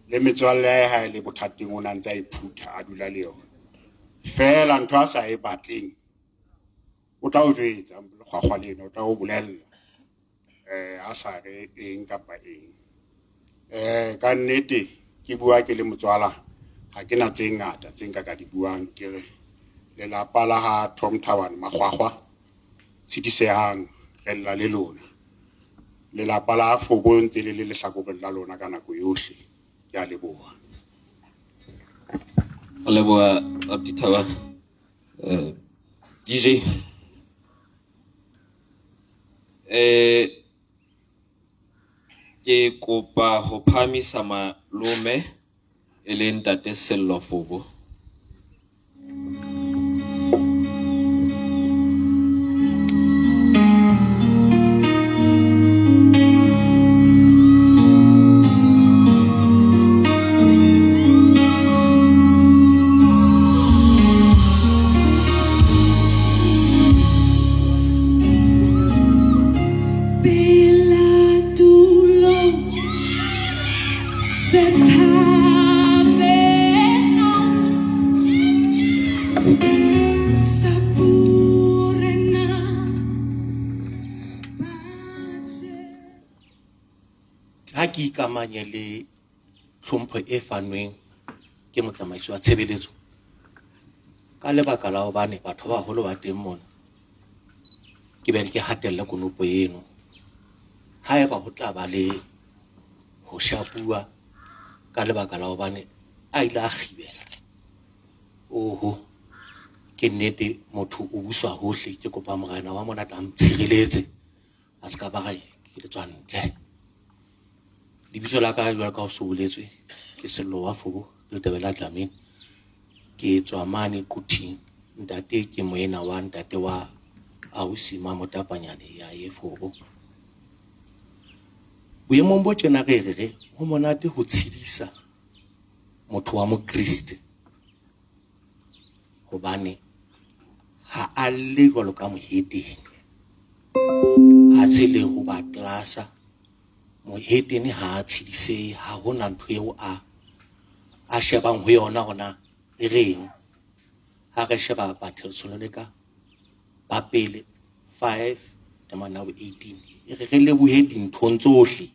le metswalle ya hae le bothateng o nantsa e phutha a dula le yona. Fela ntho a sa e batleng o tla o jwetsa lekgwakgwa lena, o tla o bolella a sa re eng kapa eng. Ka nnete ke bua ke le Motswala ha ke na tse ngata tse nka ka di buang, ke re lelapa la ha Tom Thabane Makgwakgwa Tshedisehang re lla le lona. Lelapa la Fobo ntse le lehlakoreng la lona ka nako yohle. Ke a leboha.
A leboha Abuti Thaba. DJ ke kopa ho phamisa malome e le Ntate Sello Fobo.
Ha ke ikamanya le tlhompho e fanweng ke motsamaiso wa tshebeletso ka lebaka la hobane batho ba holo ba teng mona, ke be ke hatella konopo eno
ha eba ho tla ba le ho shapua ka lebaka la hobane a ile a khibela oho ke nnete motho o buswa hohle ke kopa morena wa mona tla mtshireletse a ska ba gae ke le tswantle lebitso la ka jwalo ka ho soboletswe ke Sello wa Foko le Tebela Dlamini ke tswa mane Kuting ntate ke moena wa ntate wa ausi Mama Tapanyane ya Efoko boemong bo tjena re ho monate ho tshedisa motho wa Mokriste hobane ha a le jwalo ka moheding ha tsele ho ba klasa moheding ha tshedise ha hona ntho eo a shebang ho yona hona e reng ha re sheba Thessalonika ba pele 5 tamana 18 e re lebohe dinthong tsohle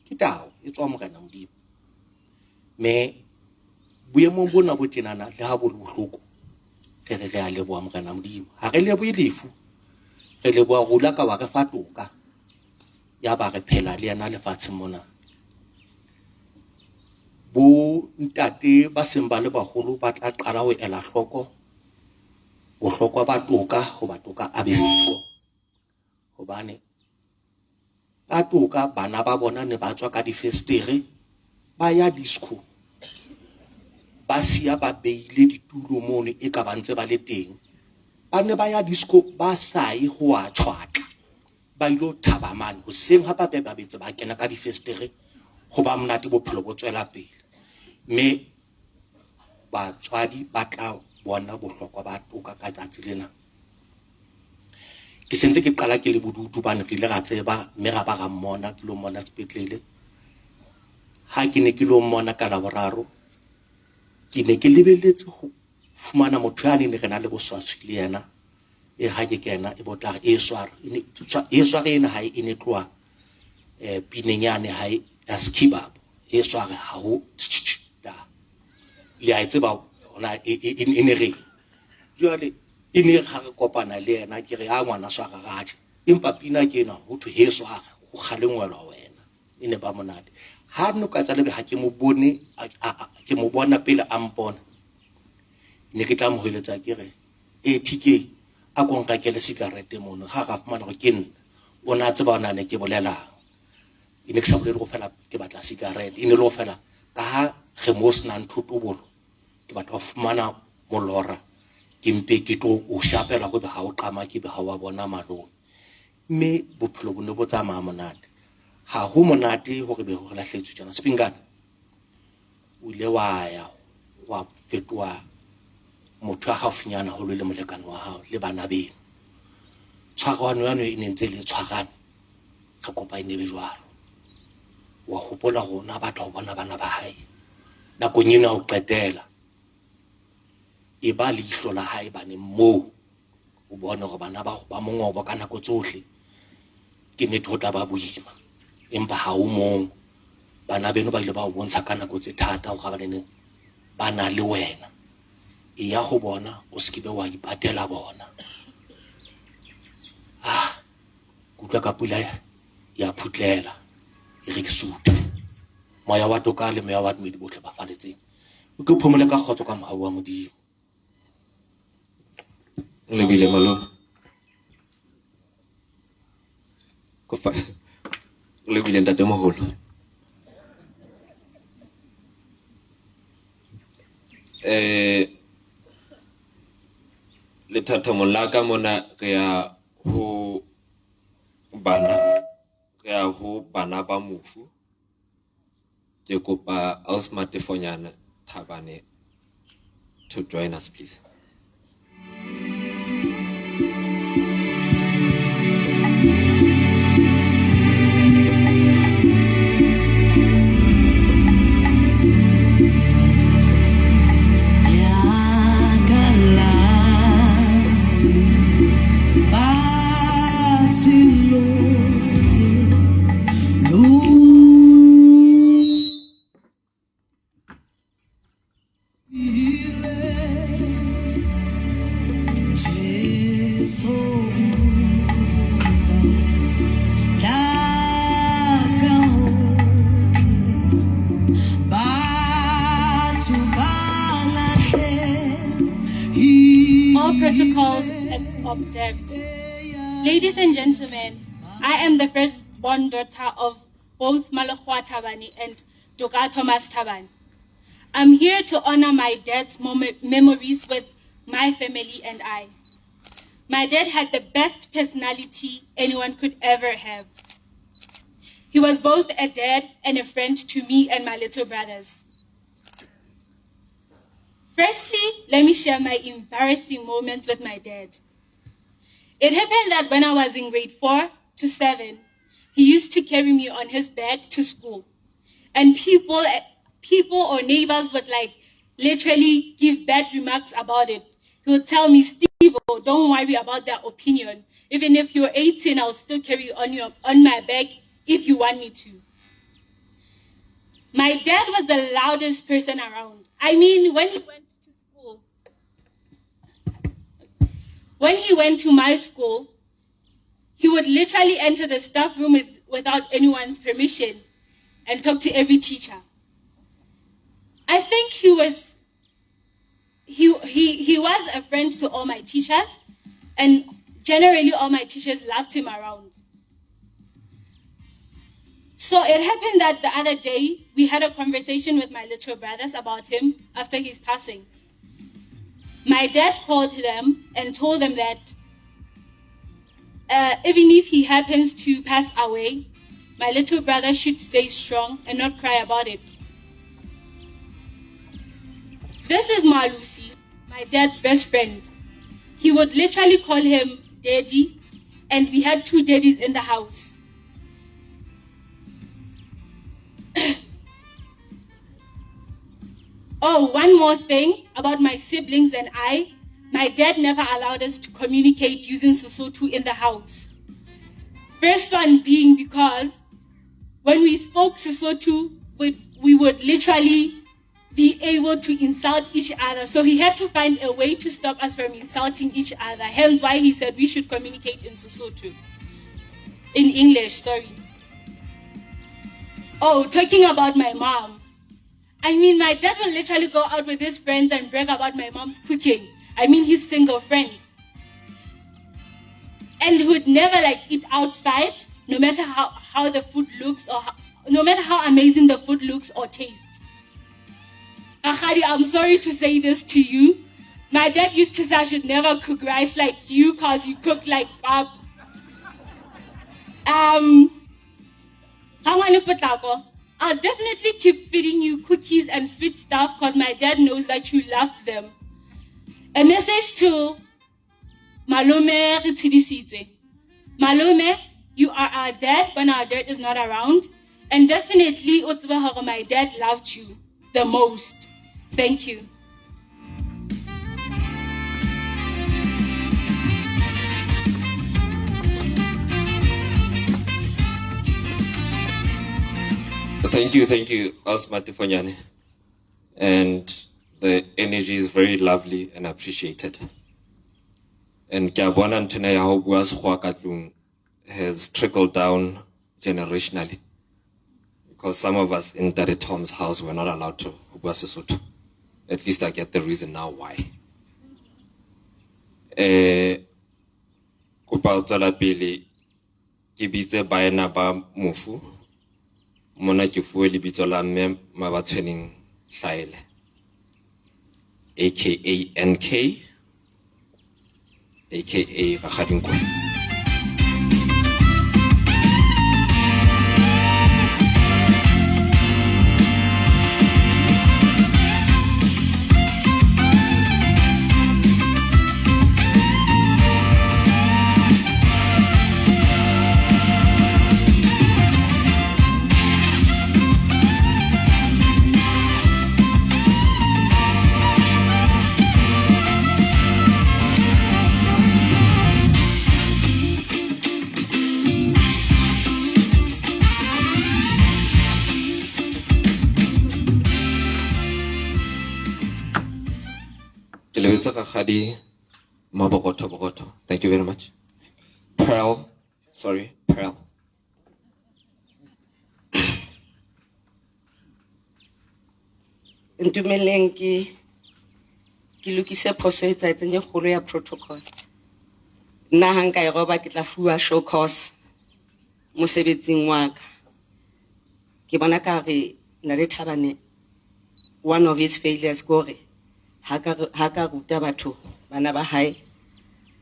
ke tao e tswa morena Modimo me boemong bona bo tenana le ha bo le bohloko re a leboha morena Modimo ha re lebohe lefu re leboha rula ka wa re fatoka ya ba re phela le yana lefatsheng mona bo ntate ba seng ba le baholo ba tla qala ho ela hloko bohlokwa ba toka ho ba toka a be siko hobane ka toka bana ba bona ne ba tswa ka difestere ba ya disco ba sia ba beile ditulo mono e ka bantse ba le teng ba ne ba ya disco ba sai ho a tshwatla ba ilo thaba mane ho seng ha ba betse ba kena ka difestere ho ba monate bophelo bo tswela pele me batswadi ba tla bona bohlokwa ba toka ka tsatsi lena ke sentse ke qala ke le bodutu bane re ile ra tseba mme ra ba ga mmona ke lo mmona sepetlele ha ke ne ke lo mmona ka laboraro ke ne ke lebelletse ho fumana motho ya ne re na le boswaswi le yena e ha ke kena e botla e sware ena ha e ne tloa pinenyane ha ya skibab e sware ha ho da le a tseba ona e ne re jwale e ne ga re kopana le yena ke re a ngwana swara gaje empa pina ke ena ho thwe he swara ho kgalengwelwa wena e ne ba monate ha no ka tsale ha ke mo bone ke mo bona pele a mpona ne ke tla mo hweletsa ke re TK a go nka ke le cigarette mono ga ga fumana go ke nna o na tseba ona ne ke bolela e ne ke sa go fela ke batla cigarette e ne lo fela ka ha ge mo sna nthutobolo ke batla go fumana molora ke mpe ke tlo o shapela go be ha o qama ke be ha wa bona malone mme bophelo bo ne bo tsamaya monate ha ho monate hore be go lahletswe tsena Spingana o ile wa ya wa fetwa motho a haufinyana ho le molekane wa hao le bana beno tshwarano ya no e nentse le tshwarane re kopa ine be jwalo wa hopola rona batho ho bona bana ba hae nakong ena o qetela e ba leihlo la hae bane mo o bona hore bana ba mongobo ka nako tsohle ke ne tota ba boima empa ha o mong bana beno ba ile ba o bontsha ka nako tse thata ho ga ba nene ba na le wena e ya ho bona o skibe wa ipatela bona kutla ka pula ya phutlela e re ke suta moya wa toka le moya wa dumedi botle ba faletseng o ke phomole ka khotso ka mohau wa Modimo
le bile malome ko fa le bile ntate moholo le thathamo la ka mona re ya ho bana ba mofu ke kopa Ausmatefonyana Thabane to join us please.
protocols observed. Ladies and gentlemen, I am the firstborn daughter of both Malokwa Thabane and Doka Thomas Thabane. I'm here to honor my dad's memories with my family and I. My dad had the best personality anyone could ever have. He was both a dad and a friend to me and my little brothers. Firstly, let me share my embarrassing moments with my dad. It happened that when I was in grade 4 to 7, he used to carry me on his back to school. And people or neighbors would literally give bad remarks about it. He would tell me, Steve, don't worry about their opinion. Even if you're 18, I'll still carry you on my back if you want me to. My dad was the loudest person around. I mean, when he went to my school, he would literally enter the staff room without anyone's permission and talk to every teacher. I think he was a friend to all my teachers, and generally all my teachers loved him around. So it happened that the other day, we had a conversation with my little brothers about him after his passing. My dad called them and told them that even if he happens to pass away, my little brother should stay strong and not cry about it. This is Malusi, my dad's best friend. He would literally call him Daddy, and we had 2 daddies in the house. Oh, one more thing about my siblings and I. My dad never allowed us to communicate using Sesotho in the house. First one being because when we spoke Sesotho, we would literally be able to insult each other. So he had to find a way to stop us from insulting each other. Hence why he said we should communicate in Sesotho. In English, sorry. Oh, talking about my mom. I mean, my dad will literally go out with his friends and brag about my mom's cooking. I mean, his single friends. And he would never eat outside, no matter how the food looks or no matter how amazing the food looks or tastes. Akhadi, I'm sorry to say this to you. My dad used to say I should never cook rice like you because you cook like Bob. I'll definitely keep feeding you cookies and sweet stuff because my dad knows that you loved them. A message to Malome Ritsidisitwe. Malome, you are our dad when our dad is not around. And definitely, my dad loved you the most. Thank you.
Thank you, Osmati Fonyane. And the energy is very lovely and appreciated. And Kiabwana Ntune ya ho bua sekgowa ka tlung has trickled down generationally. Because some of us in Daddy Tom's house were not allowed to bua Sesotho. At least I get the reason now why. Kopa o tswela pele ke bitse baena ba mofu. Mona ke fuwe lebitso la mme Mabatshweneng Hlaele, aka NK, aka Rakgadi Nkwena. Thank you very much. Pearl, sorry, Pearl.
Ntumeleng ke ke lokise phoso e tsaetseng e kgolo ya protocol. Nna ha nka e roba ke tla fuwa show cause mosebetsing wa ka. Ke bona ka re Nale Thabane, one of his failures gore ha ka ruta batho bana ba hae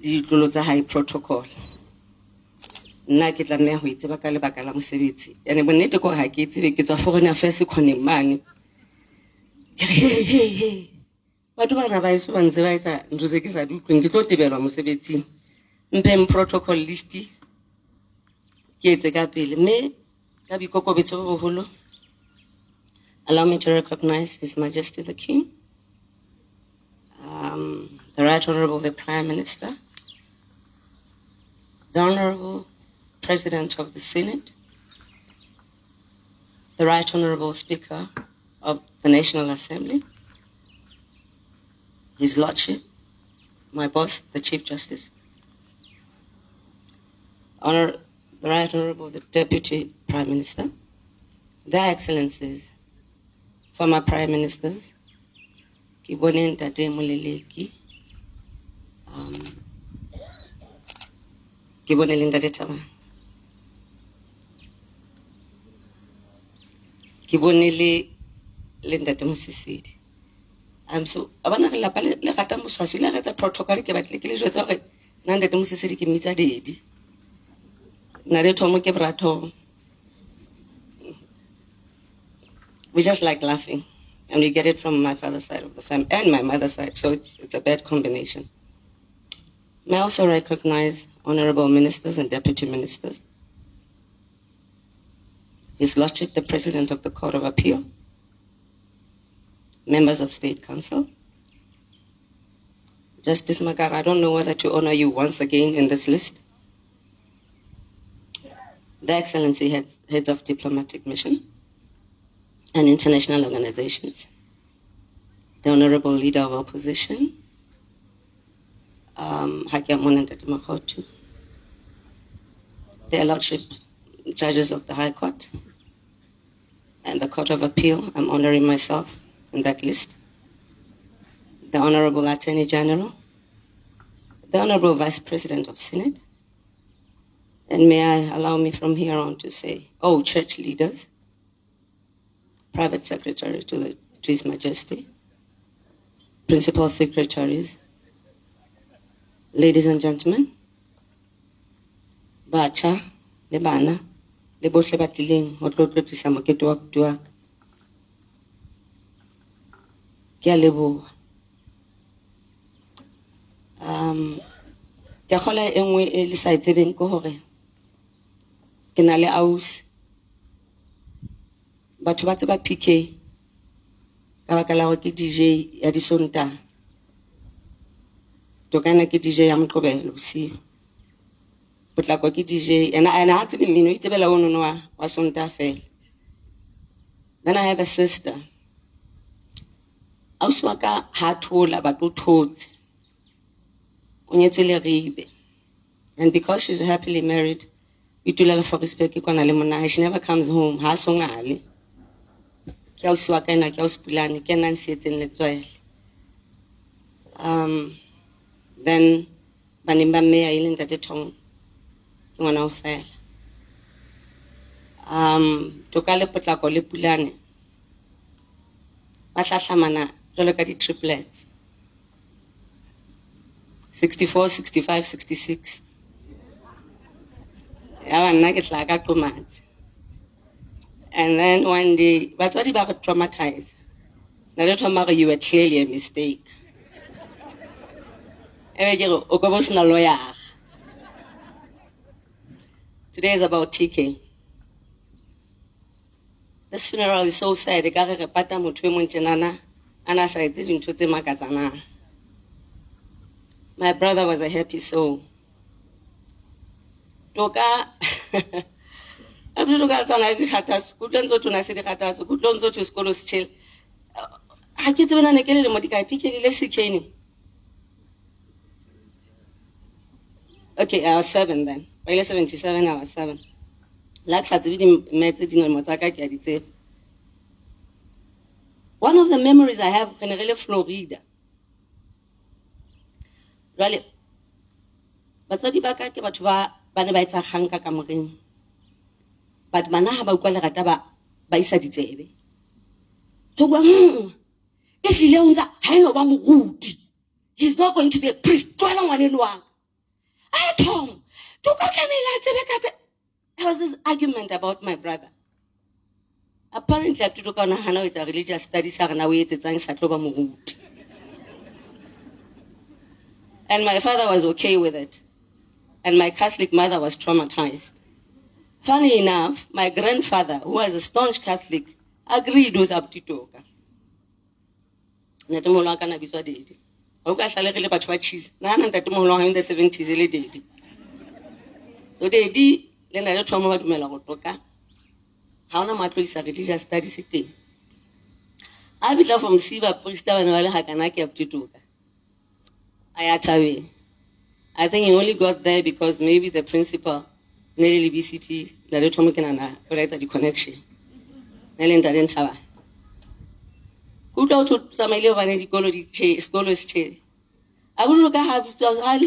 le ditlolo tsa hae protocol. Nna ke tlameha ho itseba ka lebaka la mosebetsi. Yane bonnete gore ha ke tsebe ke tswa foreign affairs khoneng mane. Hey. Batho bana ba iso ba ntse ba etsa ntho tse ke sa di utlweng ke tlo tebelwa mosebetsing. Mpeng protocol list ke etse ka pele mme ka boikokobetso bo boholo. Allow me to recognize His Majesty the King, the Right Honorable the Prime Minister, the Honorable President of the Senate, the Right Honorable Speaker of the National Assembly, His Lordship, my boss, the Chief Justice, the Right Honorable the Deputy Prime Minister, Their Excellencies, former Prime Ministers, Kibone Ntate Moleleki, Kibone Ntate Thabane, Kibone le Ntate Mosisedi. So abana re lapa le gata moswasi le gata protocol ke batle ke le jwetsa gore nna Ntate Mosisedi ke mmitsa dedi. Na le thomo ke brato. We just like laughing, and we get it from my father's side of the family and my mother's side, so it's a bad combination. May I also recognize honorable ministers and deputy ministers, His Lordship, the President of the Court of Appeal, members of State Council, Justice Magara, I don't know whether to honor you once again in this list, Their Excellency heads of diplomatic mission and international organizations, the Honorable Leader of Opposition, Hakiamon Ntate Makgoto, their Lordship, judges of the High Court and the Court of Appeal. I'm honoring myself in that list. The Honorable Attorney General, the Honorable Vice President of Senate, and may I allow me from here on to say, church leaders, Private Secretary to His Majesty, Principal Secretaries, ladies and gentlemen, Bacha, le bana, le bohle ba tlileng ho tlo tlotisa mokete wa buti wa ka. Ke a leboha. Ke kgola e nngwe e le sa itsebeng ke hore ke na le ausi. Batho ba tseba PK ka baka la hore ke DJ ya disontaha. Tokana ke DJ ya Moqebelo bosiu. Potlako ke DJ and ha tsebe mmino o itsebela o nono wa sontaha fela. Then I have a sister. Ausi wa ka ha thola ba tlo thotse. O nyetswe le Ribe. And because she's happily married, we do la Forisberg ke kwana le mona. She never comes home. Ha songale. Ke ausi wa ka ena ke ausi Pulane ke nna nsietseng letswele. Then baneng ba mme ya ile Ntate Thong ke ngwana o fela. Toka le Potlako le Pulane ba hlahlamana jwalo ka di triplets. 64, 65, 66. Ya nna ke tla ka Qomatsi. And then one day, batswadi ba re traumatized. Ntate Thoma, you were clearly a mistake. Lawyer. Today is about TK. This funeral is so sad. My brother was a happy soul. Toka, I'm not going to Hatas, good ones to Nasi Hatas, good ones to scholars chill. I get when I get a modica, pick a less cane. Okay, I was 7 then. By 77, I was 7. Like had reading message in Motaka. One of the memories I have in Florida. Jwale batswadi ba ka ke batho ba ne ba etsa kgang ka kamoreng, but bana ha ba utlwa lerata ba isa ditsebe. So bua e hlile o ntsa ha eno ba moruti, he's not going to be a priest. Tloela ngwaneno wa ka Tom, toka tlamehile a tsebe ka there was this argument about my brother. Apparently up to toka ona hana o etsa religious studies ha rena o etsetsang sa tlo ba moruti. And my father was okay with it. And my Catholic mother was traumatized. Funny enough, my grandfather, who was a staunch Catholic, agreed with Abuti Toka. Ntatemoholo wa ka na bitswa Daddy. O ka hlalegile batho ba cheese. Nahana ntatemoholo wa in the 70s le Daddy. So Daddy le na le thomo ba dumela go toka. Ha ona matlo isa religious studies teng. A bitla from Siba priest ba ne ba le hakana ke Abuti Toka. Ayatawe. I think he only got there because maybe the principal, Nelly BCP, la le thomo ke nana o write the connection. Nelly Ntate Ntaba. Kuto to tsamaile ba ne dikolo di che sekolo se che. A bolo ka ha le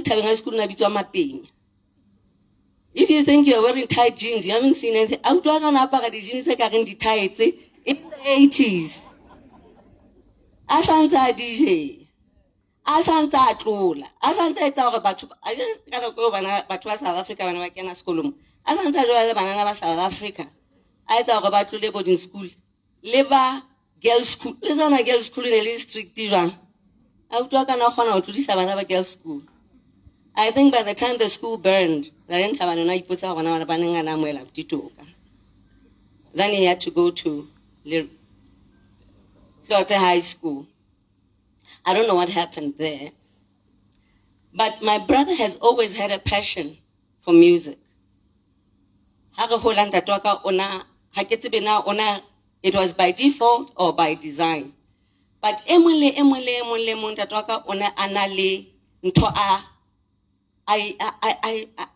Thabeng High School na bitswa Mapeng. If you think you're wearing tight jeans, you haven't seen anything. A utwa ka na apara di jeans tse ka reng di tights in the 80s. A santsa DJ. A santsa tlola. A santsa etsa gore batho a ka no go bana batho ba South Africa bana ba kena sekolong. A santsa jwa le bana ba South Africa. A etsa gore ba tlole boarding school. Le ba girls school. Le zona girls school in the strict jwang. A utwa ka na gona o tlodisa bana ba girls school. I think by the time the school burned, then he had to go to Lotte High School. I don't know what happened there. But my brother has always had a passion for music. It was by default or by design. But emule ona anale nto a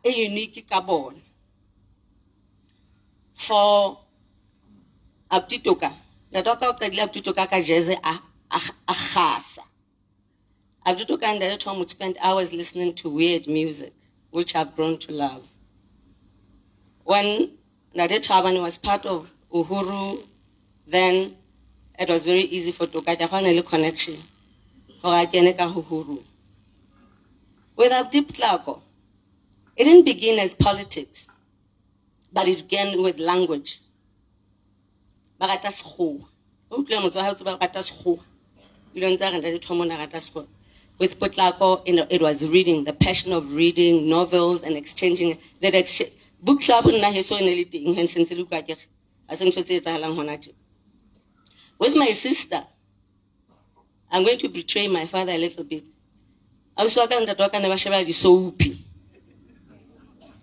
unique carbon. For Abuti Toka, the talk of the Abuti Toka ka jazz a khasa. Abuti Toka and the Tom would spend hours listening to weird music, which I've grown to love. When Nade Chabane was part of Uhuru, then it was very easy for Toka to have a connection. For Uhuru. With Abuti Tlako, it didn't begin as politics, but it began with language. With Potlako, it was reading, the passion of reading novels and exchanging. Book club with my sister, I'm going to betray my father a little bit. I was talking to talk never shall be soapy.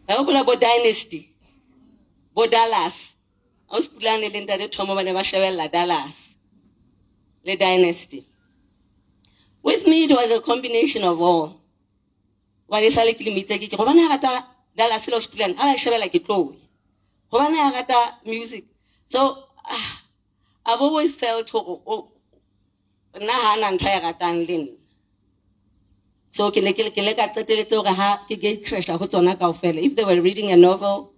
I open about dynasty. Bo Dallas. I was planning in that Tom never shall la Dallas. The dynasty. With me it was a combination of all. What is like limited? Dallas was plan. I shall like it low. Music. So I've always felt so if they were reading a novel,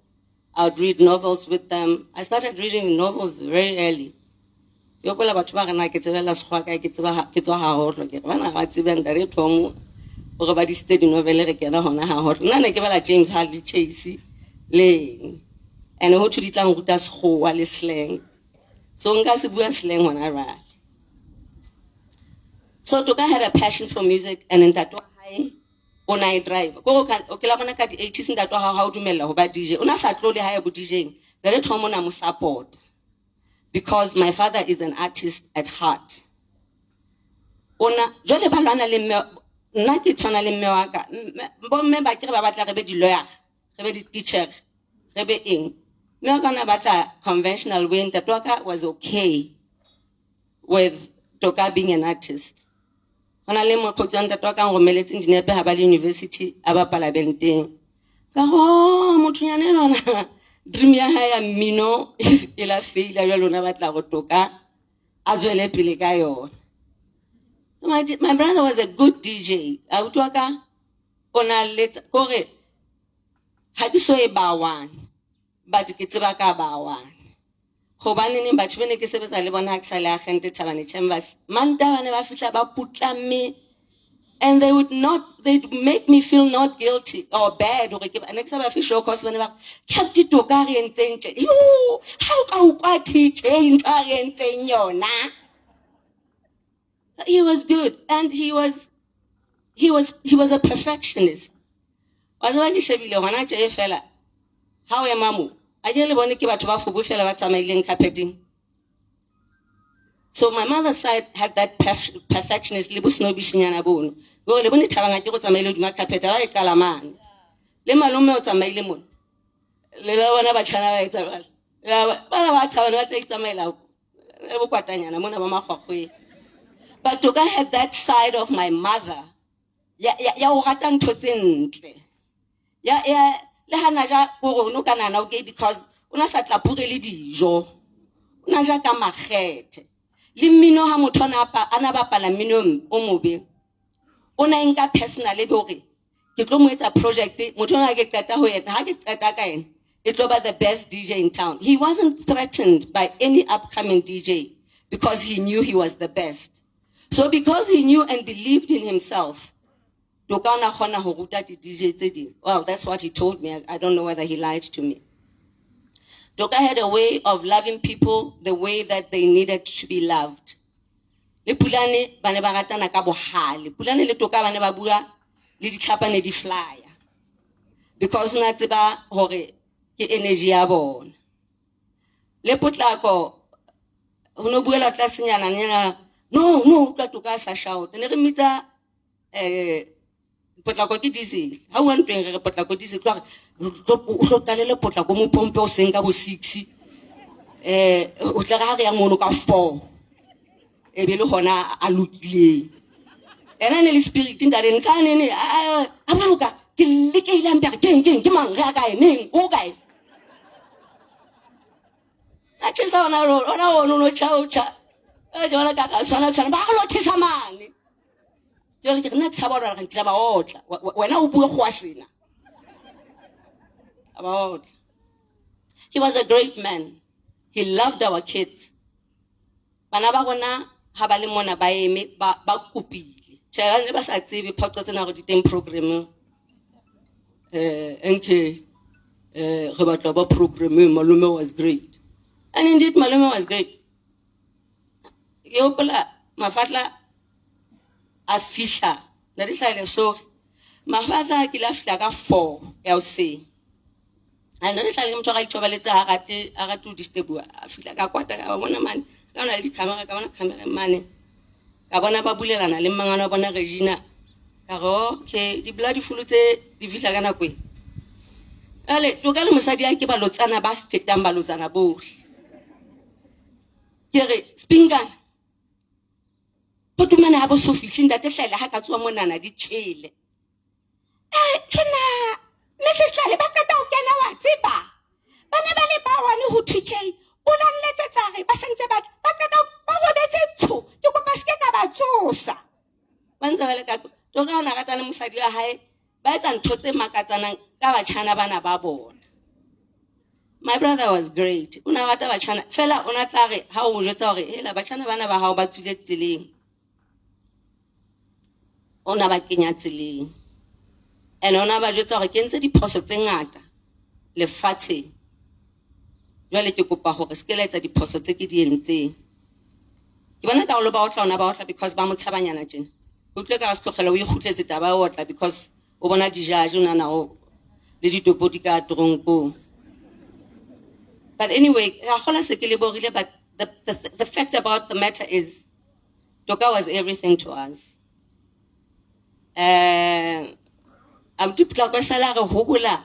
I would read novels with them. I started reading novels very early. James Hadley Chase and who to the slang. So slang when I write. So Toka had a passion for music, and in that way, when I drive, go can okay, the 80s in that how to mela about DJ. Una satlole high about DJing. The let home support because my father is an artist at heart. Ona jole balwana le nna ke tshwana le mme wa ka. Bo mme ba kere ba batla re be di lawyer, re be di teacher, re be eng. Mme wa ka na batla conventional way. That Toka was okay with Toka being an artist. When I learned to talk and romelets engineer Habali University, Abapala Benteng. Mutuana Dreamia Haya Mino, Ila Fee, La Luna Toka, as well as Piligayo. My brother was a good DJ. ona letsa kore ha ke so e ba one but ke tseba ka ba one hobaneng batho bene ke sebetsa le bona ha ke sa le agente Thabane Chambers Mantaga ne ba fihla ba putlame and they'd make me feel not guilty or bad or next time I feel sure cause whenever kept it to carry and think yo how ka ukwa TK carry and think yona. He was good and he was a perfectionist. Wazwa ke shebile hona tje fela ha o ya mamu a je le bone ke batho ba fubu fela ba tsamaileng carpeting. So my mother's side had that perfectionist le busno bishinyana bono go le bone Thabanga ke go tsamaile duma carpet ba e qala mane le malome o tsamaile mona le la bona ba tshana ba etsa ba ba Thabana ba tla tsamaila le bo kwatanyana mona ba magwagwe. But Toka had that side of my mother. Ya o rata ntho tse ntle. Ya le hana ja go no kana na okay because una sa tla pure le dijo. Una ja ka magete. Le mmino ha motho ana bapala mmino o mobe. Ona nka personal le bore. Ke tlo mo etsa project motho ona ke qeta ho yena ha ke qeta ka yena. It was the best DJ in town. He wasn't threatened by any upcoming DJ because he knew he was the best. So because he knew and believed in himself, well, that's what he told me. I don't know whether he lied to me. Toka had a way of loving people the way that they needed to be loved. Le pulane bane ba ratana ka bohale. Pulane le Toka bane ba bua le ditlhapane di flyer. Because na tseba hore ke energy ya bona. Le potlako hono buela tlasenyana nyana no tla Toka sa shout ne re mitsa potlako ke diesel ha o ntweng re potlako diesel tla o hlotalele potlako mo pompe o senga bo 6 o tla ga re ya mono ka 4 e be le hona a lokile ena ne le spirit ndare ntlane ne a buka ke le ke ile mpere ke mang ga kae neng o kae a tshisa ona no cha jona ka swana ba lo tshisa mane jona ke nna tsaba rona ke ba otla wena o bue go a sena about he was a great man. He loved our kids. Bana ba gona ha ba le mona ba eme ba kupile tshela ne ba sa tsebe phaqo tsena go di teng program NK re batla ba program Malome was great and indeed Malome was great. Yopola mafatla a fihla na di hlale so mafatla ke la fihla ka 4 ya o se a na di hlale motho ga itobaletsa a rate o disturb a fihla ka kwata ka bona mane ka ona le di camera ka bona camera mane ka bona ba bulelana le mangana bona Regina ka go okay di bloody fulu tse di fihla kana kwe ale Toka le mosadi a ke ba lotsana ba fetang ba lotsana bohle ke re spingana Potumana ha bo so fihlile ntate hlala ha ka tswa monana di tshele tjena Mrs Hlale ba qeta ho kena wa tseba bana ba le ba wane ho TK o la nletsetsa re ba sentse ba qeta ba robetse tsho ke kopa se ka ba tsosa banza ba le ka Toka ona rata le mosadi wa hae ba etsa ntho tse makatsanang ka batjhana bana ba bona. My brother was great. Una rata batjhana fela ona tla re ha o jwetsa hore hela batjhana bana ba hao ba tswile tseleng ona ba kenya tseleng and ona ba jwetsa hore ke ntse diphoso tse ngata lefatsheng jwale ke kopa hore se ke la etsa diphoso tse ke di entseng ke bona ka lo ba otla ona ba otla because ba mo tshabanyana tjena o tle ka se tlogela o ikhutletse taba o otla because o bona dijaje ona na o le ditopodi ka tronko. But anyway ga gola se ke le borile but the fact about the matter is Toka was everything to us. I'm tipla kwa sala re hobola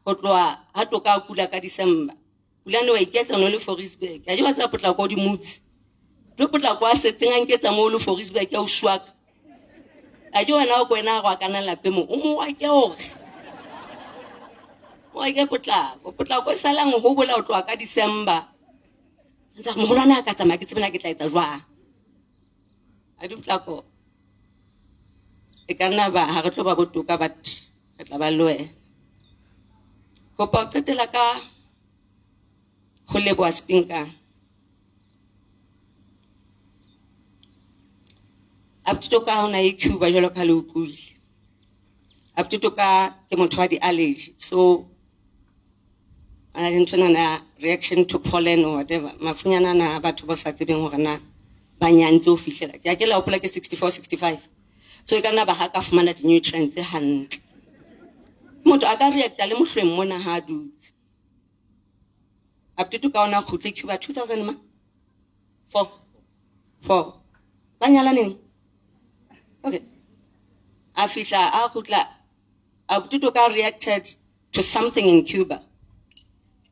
ho tloa ha Toka kula ka December pulane wa iketla no le Forisburg a di batla potla ko di mutsi lo potla kwa setseng a nketsa mo le Forisburg ya o shwaka a di wena o kwena go kana lape mo o mo wa ke hore wa ke potla ko sala ngo hobola o tloa ka December ntsa mo holana ka tsamaya ke tsebana ke tla etsa jwa a di potla ko e ka nna ba ha re tlo ba botoka but re tla ba loe kopa o qetela ka ho leboha Spinkane. Abuti Toka ha ona e Cuba jwalo ka le utlwile. Abuti Toka ke motho wa di-allergy, so ana le nthwana na reaction to pollen or whatever. Mafunyana na batho ba sa tsebeng hore na ba nyantse ho fihlela. Ke a ke la hopola ke 64, 65. So e ka nna ba ha ka fumana di-nutrients hantle. Motho a ka reacta le mohlweng mona ha dutse. Abuti Toka ona khutle Cuba 2004. Ba nyala neng? Okay. A fihla a khutla Abuti Toka reacted to something in Cuba.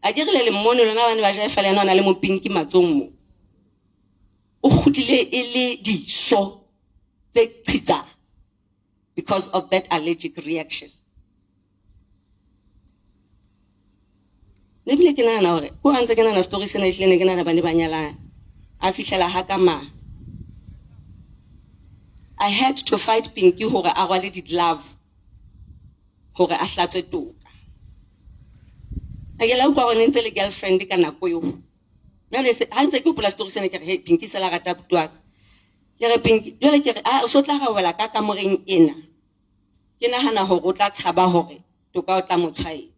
A dirile le mone lona bana ba ja fela nona le mo pinki matsong mo. O khutlile ele diso tse qhitsa because of that allergic reaction. Nebile ke nana hore ko antse ke nana story sena ihlene ke nana bane ba nyala a fihlela ha ka ma. I had to fight Pinky hore a rwale di-glove hore a hlatswe Toka. A ke la utlwa hore ntse le girlfriend ka nako eo. Nna se ha ntse ke hopola story sena ke re hey Pinky se la rata abuti wa ka. Ke re Pinky jwale ke re o so tla ga wela ka kamoreng ena. Ke nahana hore o tla tshaba hore Toka o tla mo tshwaetsa.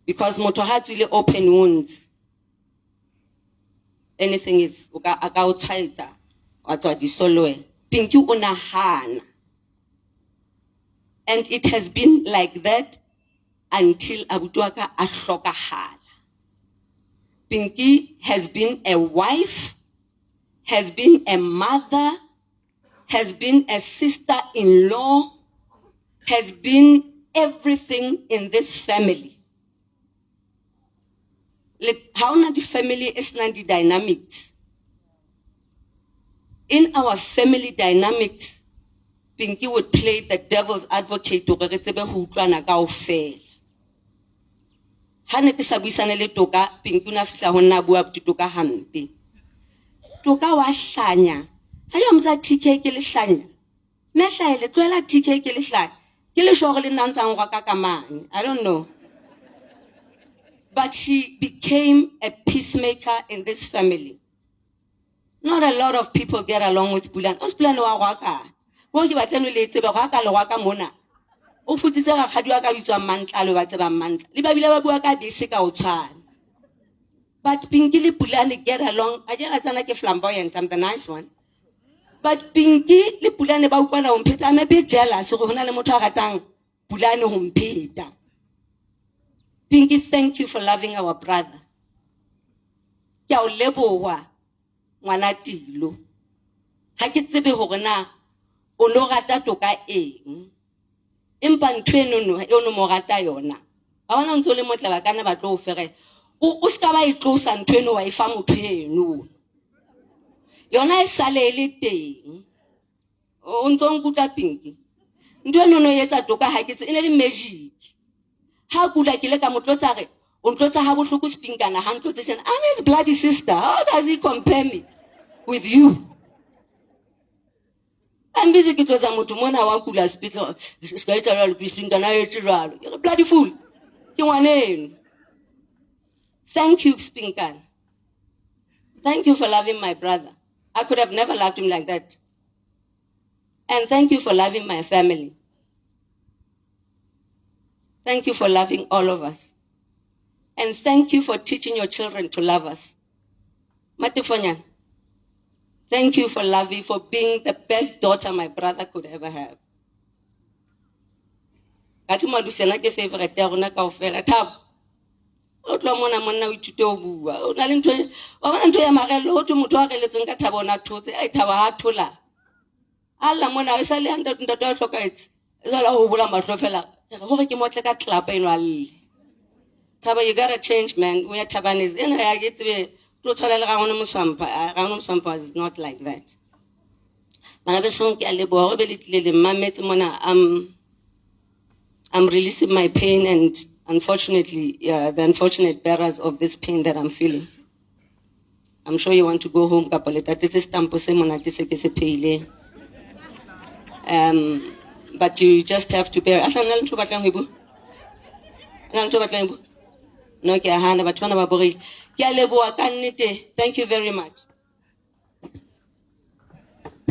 Because motho ha tswile open wounds, anything is aka o tshwaetsa wa tswa disoloe. Pinky o nahana. And it has been like that until abuti wa ka a hlokahala. Pinky has been a wife, has been a mother, has been a sister-in-law, has been everything in this family. Like how na the family is na the dynamics. In our family dynamics, Pinky would play the devil's advocate to re tsebe ho utlwana kaofela. Ha ne ke sa buisana le Toka, Pinky o na fihla ho nna bua abuti Toka hampe. Toka wa hlanya. Ha yo mtsa TK ke le hlanya. Me hlaile tloela TK ke le hlanya. Ke le shore le nantsang go ka kamane. I don't know. But she became a peacemaker in this family. Not a lot of people get along with Bulan. Os Bulan wa waka. Wo ke batla no le tsebe go ka le waka mona. O futsitse ga khadi wa ka bitswa mantla le ba tseba mantla. Le ba bile ba bua ka bese ka o tshwana. But Pinky le Bulan get along. A jela tsana ke flamboyant, I'm the nice one. But Pinky le Bulan ba ukwana ho mpheta. I'm a bit jealous go hona le motho a ratang Bulan ho mpheta. Pinky, thank you for loving our brother. Ke a o leboha ngwana Tilo. Ha ke tsebe hore na o no rata Toka eng. Empa ntwe eno e ono mo rata yona. Ba bona ntse le motle ba kana ba tlo o fere. O ska ba itlosa ntwe eno wa ifa motho eno. Yona e sale le teng. O ntse o nkutla Pinky. Ntwe eno no yetsa Toka ha ke tse ene le magic. How could I kill a motlotare? Untlotsa ha bohloko Spinkane ha ntlotse tjena. I'm his bloody sister. How does he compare me with you? I'm busy ke tlosa motho mona wa kula hospital. Ska etsa jwalo Spinkane a etse jwalo. Ke bloody fool. Ke ngwaneno. Thank you Spinkane. Thank you for loving my brother. I could have never loved him like that. And thank you for loving my family. Thank you for loving all of us. And thank you for teaching your children to love us. Matifonyan, thank you for loving, for being the best daughter my brother could ever have. Kati madusena ke favorite ya rona kaofela Thabo. O tlo mona monna o ithute o bua. O na le ntwe, o bona ntwe ya marelo o tlo motho a reletseng ka Thabo na thotse. Ai Thabo ha thola. Alla mona e sale handa ntate a hlokaetse. E sala ho bula mahlo fela. Hore ke motle ka club eno alle. Thabo, you gotta change, man. We are Tabanese. And I get to be is not like that. I'm releasing my pain and unfortunately, the unfortunate bearers of this pain that I'm feeling. I'm sure you want to go home, Kapoleta. This is Tampo Semona, this is Pele. But you just have to bear. No, ke a hana batho bana ba borile. Ke a leboha ka nnete. Thank you very much.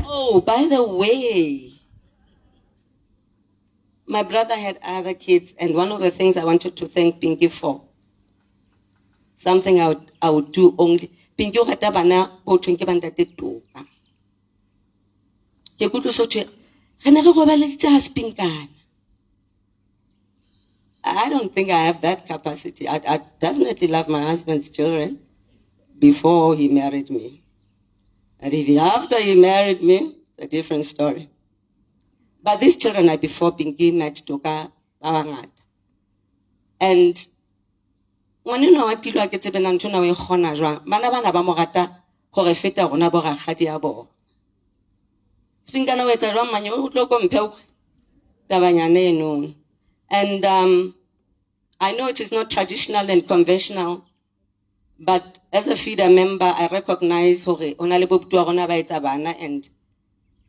Oh, by the way, my brother had other kids, and one of the things I wanted to thank Pinky for, something I would do only. Pinky o rata bana bo thweng ke bantate toka. Ke kutlo so thwe re ne re robaleditse ha spinkana. I don't think I have that capacity. I definitely love my husband's children before he married me. And if after he married me, it's a different story. But these children are before Pinky met Toka Bawangat. And when you know what you like, it's even until now, Manabana Bamorata, Horefeta, Onabora Hadiabo. Spinkana wets around my old local Pelk, Davanyane noon. And I know it is not traditional and conventional, but as a feeder member, I recognize and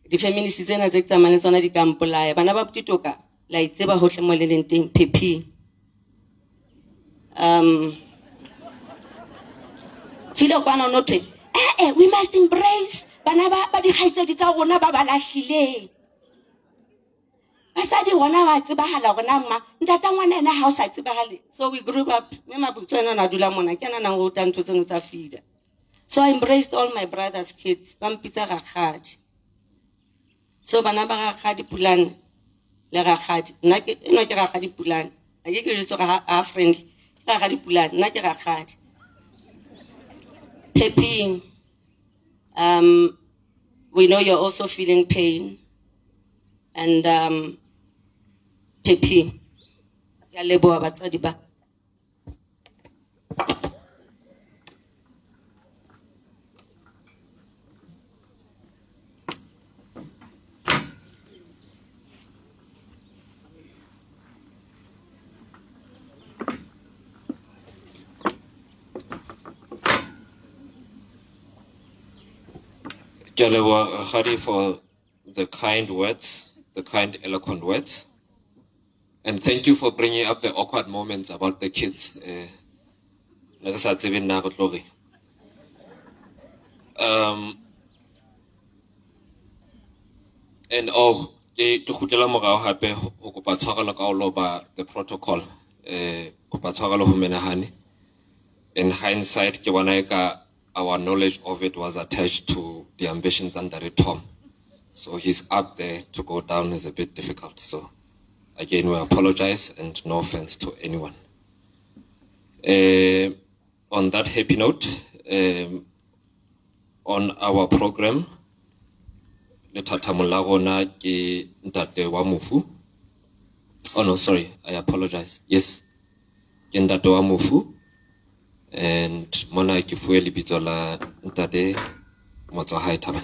the feminists in the examination on the Campolai, Banaba Titoka, like Zeba Hoshamolenting, PP. Philo Note, we must embrace Banaba, but the heights of the Tawana Babalashile. Asadi wana wa tsibahala gona ma ntata ngwana ena ha o sa tsibahale. So we grew up me mabutsana na dula mona ke na go tla ntse tsa feeder. So I embraced all my brothers' kids. Ba mpitsa rakgadi. So bana ba rakgadi pulane le rakgadi. Nna ke eno ke rakgadi pulane. A ke ke ditso ga friendly. Rakgadi pulane nna ke rakgadi. Pepping. We know you're also feeling pain. And Pepi, ya leboha batswadi ba.
Ke a leboha Rakgadi for the kind words. The kind, eloquent words. And thank you for bringing up the awkward moments about the kids. And the protocol. In hindsight, our knowledge of it was attached to the ambitions under it, Tom. So he's up there, to go down is a bit difficult. So again, we apologize and no offense to anyone. On that happy note, on our program, le thathamula rona ke ntate wa Mofu. Oh no, sorry, I apologize. Yes, ke ntate wa Mofu. And mona ke fuwe lebitso la ntate Motswahai Thabang.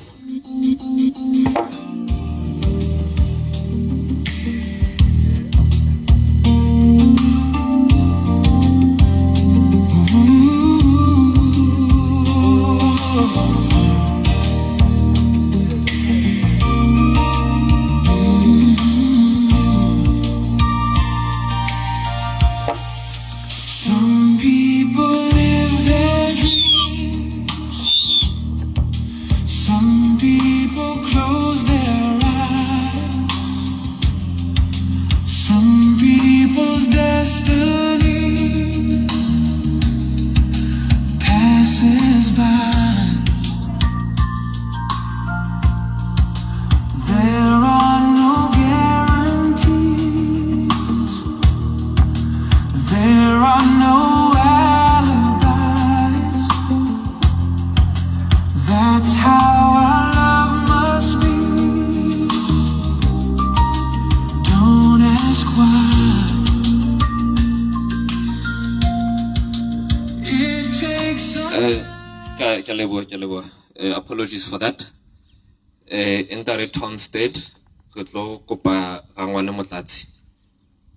Some people live their dreams. Some people close their eyes. Some people's destiny passes by. There are no guarantees. There are no alibis. That's how our love must be. Don't ask why. It takes some
Apologies for that. In the Tom state,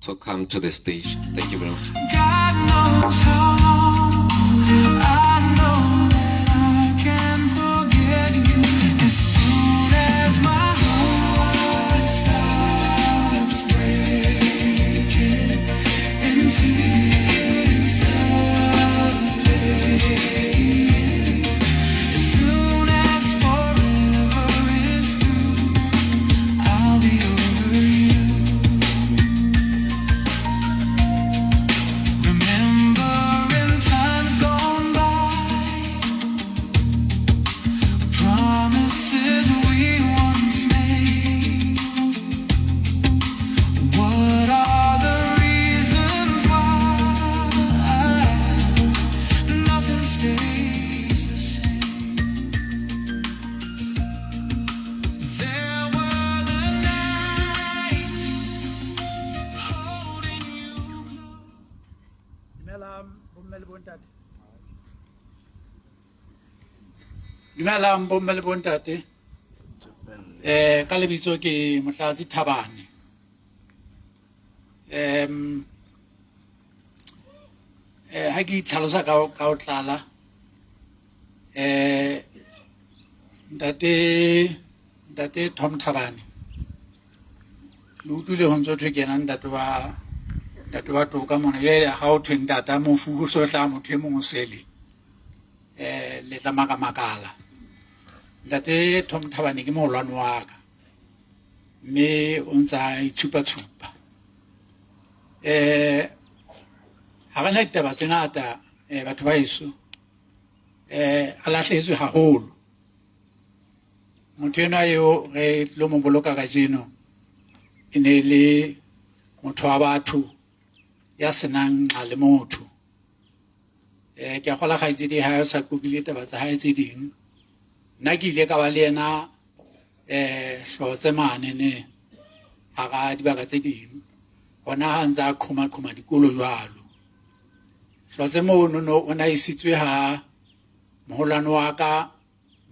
to come to the stage. Thank you very much.
God knows how long I know that I can forget you. As soon as my heart
Dumelang bomme le bontate. Ka lebitso ke Motlatsi Thabane. Ha ke tlhalosa ka o tlala. Ntate Tom Thabane. Lo utlwile ho ntso thwe kena ntate wa toka mona ye ha o thwe ntata mofu so tla motho e mong sele. Le tla makala. Ntate Tom Thabane ke moholwane wa ka. Me o ntsa itshupa. Ha rena ditaba tse ngata batho ba heso. A lahlehetswe haholo. Motho enwa eo re tlo mo boloka ka jeno e ne le motho wa batho ya senang nqa le motho. Ke a gola kgaitsedi ha o sa kopile taba tsa hae tse ding. Nna ke ile ka ba le yena hlotse mane ne ha ga dibaka tse ding. Hona ha ntsa qhoma dikolo jwalo. Hlotse mo no ona isitswe ha moholwane wa ka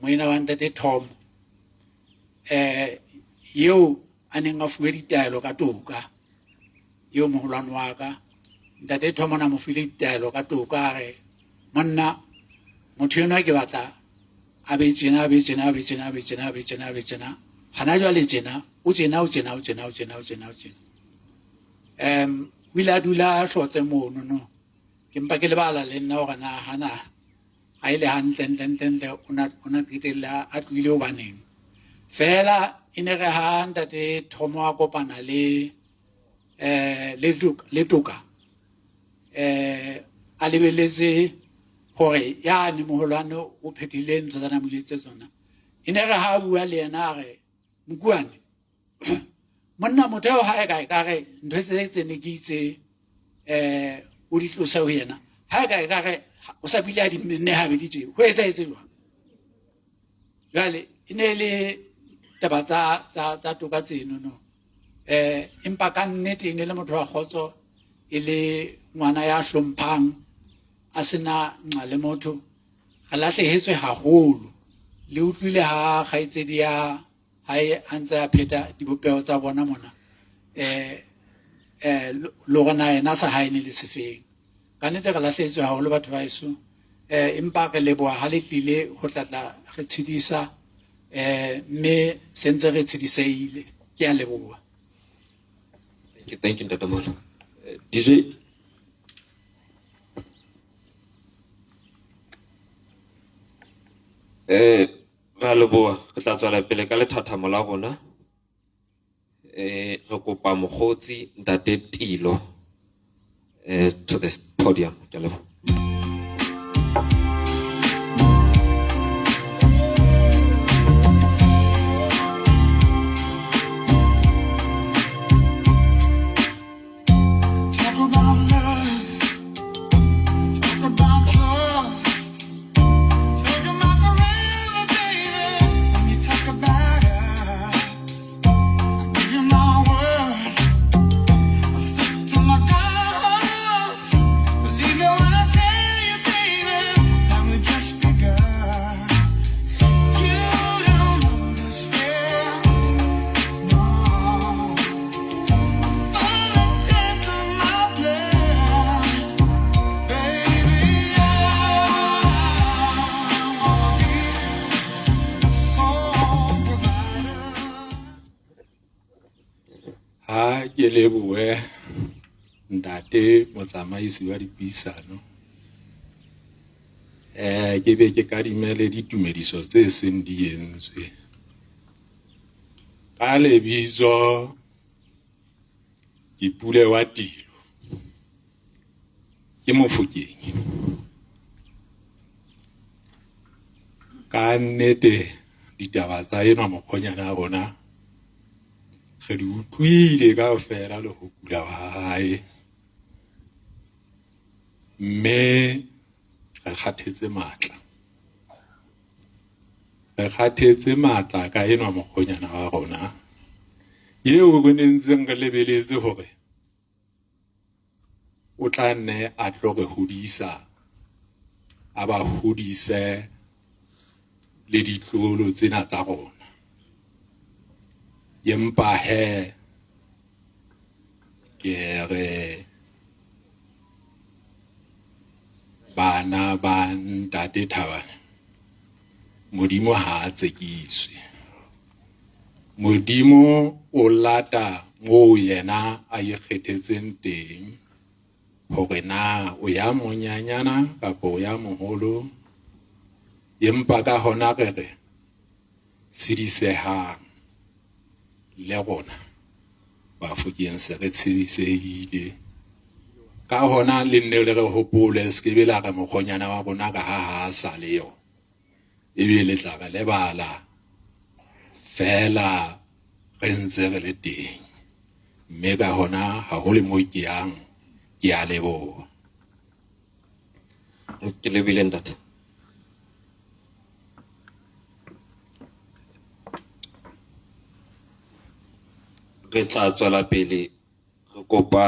moena wa ntate Tom. Yeo a neng a fuwe ditaelo ka toka. Yeo moholwane wa ka. Ntate Tom ona mo file ditaelo ka toka re monna motho enwa ke batla a be tjena. Hana jwale tjena o tjena. O ile a dula a hlotse mono no. Ke mpa ke lebala le nna hore na hana a ile hantle ona qetella a tlile ho baneng. Fela ine re ha ntate Thomo a kopana le toka. A lebeletse hore yane moholwane o phethile ntho tsa namoletse tsona. Ine re ha bua le yena re Mokuane. Monna motho o ha e ka re ntho tse ne ke itse o di tlosa ho yena. Ha ka re o sa bile a di nne ha be di tje. Ho etsahetse jwang? Jwale ine le taba tsa toka tseno no. Empa ka nnete ene le motho wa kgotso e le ngwana ya hlomphang a sena nqa le motho. A lahlehetswe haholo. Le utlwile ha kgaitsedi ya hae a ntse a pheta dibopeho tsa bona mona. Le gona ena sa hae ne le sefeng. Ka nnete re lahlehetswe haholo batho ba heso. Empa re leboha ha le tlile ho tlatla re tshedisa mme sentse re tshedisehile. Ke a leboha.
Thank you Ntate Moholo. DJ ra leboha re tla tswela pele ka lethathamo la rona. Re kopa mokgotsi Ntate Tilo to the podium. Ke a leboha.
Ke lebohe ntate motsamaisi wa dipuisano. Ke be ke kadimele ditumediso tse seng di entswe. Ka lebitso ke Pule wa Tilo. Ke Mofokeng. Ka nnete ditaba tsa ena mokgonyana a rona re di utlwile kaofela le ho kula wa hae. Mme re kgathetse matla. Re kgathetse matla ka enwa mokgonyana wa rona. Yeo re nentseng re lebeletse hore o tla nne a tlo re hodisa. A ba hodise le ditlolo tsena tsa rona. Empa he ke re bana ba ntate Thabane, Modimo ha a tsekiswe. Modimo o lata moo yena a ikgethetseng teng hore na o ya monyanyana kapa o ya moholo, empa ka hona re tshedisehang le rona Bafokeng se re tshedisehile ka hona le nne le re hopole le skebe la re mokgonyana wa rona ka ha sa le yo ebe le tla ba le bala fela re ntse re le teng, mme ka hona ha ho le mo ke yang ke a leboha.
Ke lebile ntate. Re tla tswela pele re kopa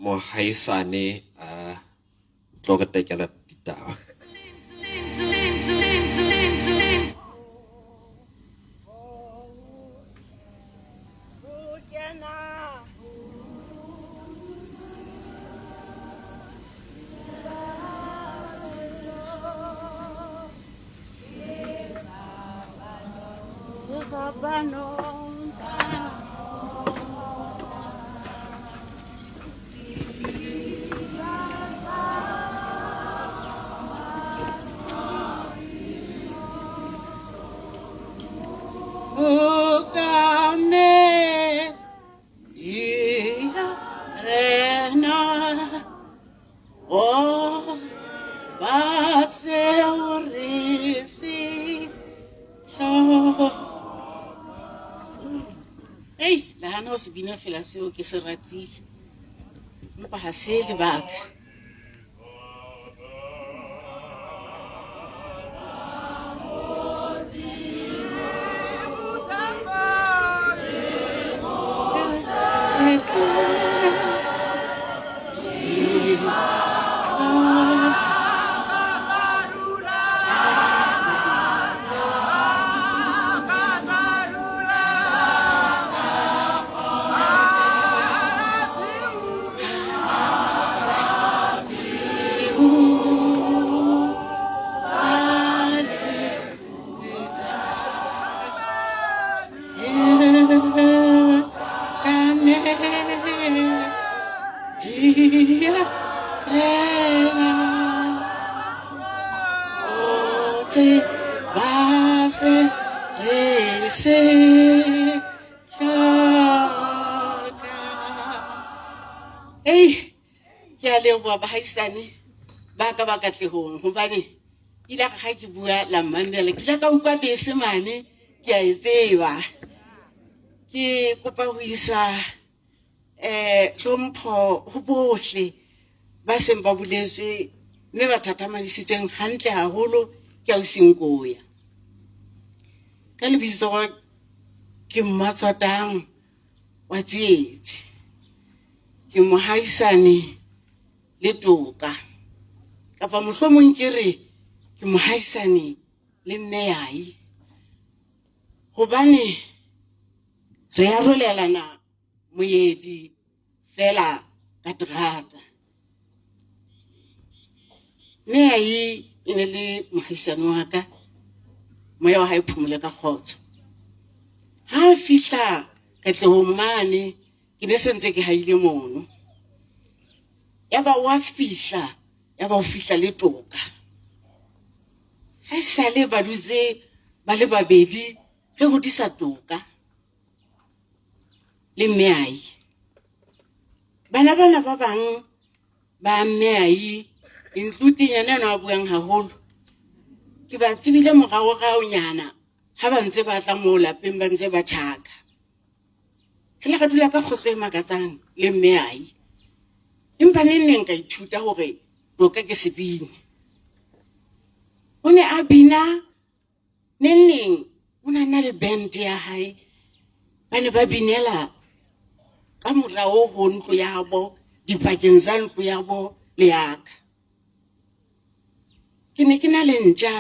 mohaisane a tlo re tekela ditaba.
Hey, la hana o se bina fela seo ke se ratile. Mpa ha se lebaka. Bahaisane ba ka ba katlehong hobane ila ga ke bua la mmamela ke la ka utlwa bese mane ke a etseba ke kopa ho isa hlompho ho bohle ba seng ba buletswe mme ba thathamadisitsweng hantle haholo ke au Sinkoya ka lebitso ke Mmatswatang wa Tsietsi ke mohaisane le toka kapa mohlomong ke re ke mohaisane le mmeyai hobane re a rolelana moedi fela ka terata. Mmeyai e ne le mohaisane wa ka, moya wa hae phumule ka kgotso. Ha fihla Katlehong mane ke ne sentse ke haile mono. Yaba wa fihla, yaba o fihla le toka. Ha sale ba dutse ba le babedi re hodisa toka le Mmeyai. Bana ba bang ba Mmeyai including yena na buang haholo. Ke ba tsebile morao nyana ha ba ntse ba tla mo lapeng ba ntse ba tjhaka. Ke la ka dula ka kgotso e makatsang le Mmeyai. Empa neng ka ithuta hore toka ke sebini. O ne a bina neng o na le band ya hae ba ne ba binela ka morao ho ntlo ya bo dipakeng tsa ntlo ya bo le yaka. Ke ne ke na le ntja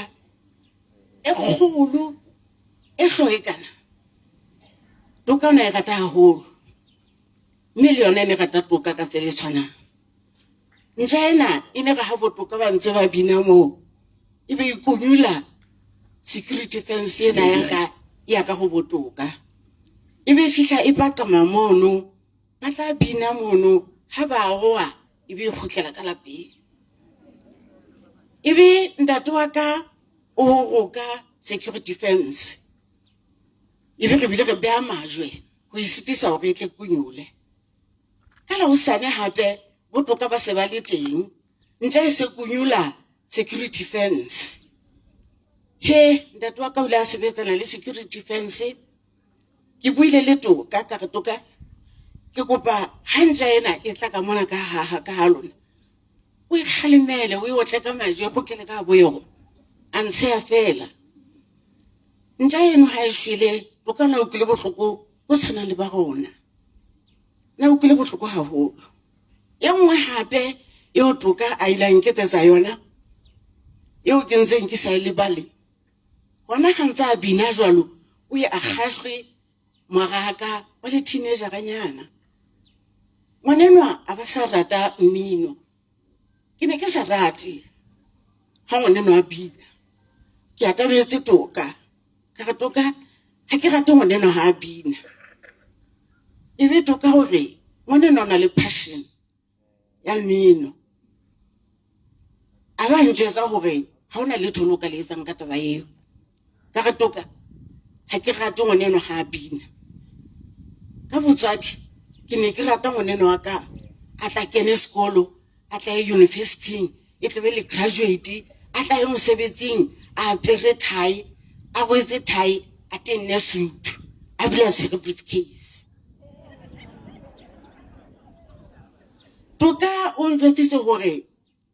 e kgolo e hloekana toka ona e rata haholo mme le yona e ne rata toka ka tsela e tshwanang. Ntja ena e ne ga ha botoka ba ntse ba bina moo e be ikunyula security fence ena ya ka go botoka e be fihla e pakama mono ba tla bina mono ha ba goa e be khutlela ka lapeng e be ntate wa ka o ka security fence e be re bile re beha majwe go isitisa hore e tle kunyule ka la hosane hape botoka ba se ba le teng ntja e se kunyula security fence he ntate wa ka o ile a sebetsana le security fence ke buile le toka ka re toka ke kopa ha ntja ena e tla ka mona ka ha lona o e kgalemele o e otle ka majwe go tlele ka boyo a ntshe a fela ntja eno ha e shwele toka na o tlile bohloko go tshwana le ba rona na o tlile bohloko haholo e nngwe hape eo toka a ile a nketsetsa yona eo ke ntseng ke sa ile bale gona ga ntse a bina jwalo o ye a kgahlwe moraka wa le teenager ganyana ngwanenwa a ba sa rata mmino ke ne ke sa rate ha ngwanenwa a bina ke atametse toka ka re toka ha ke rate ngwanenwa ha a bina e be toka hore ngwanenwa o na le passion ya mmino a ba njwetsa hore ha ona le tholo ka le etsang ka taba eo ka re toka ha ke rate ngwanenwa ha a bina ka botswadi ke ne ke rata ngwanenwa wa ka a tla kene sekolo a tla ye university e tlobe le graduate a tla ye mosebetsing a apere tie a rwetse tie a tenne suit a bile a tshwere briefcase toka o njwetsitse hore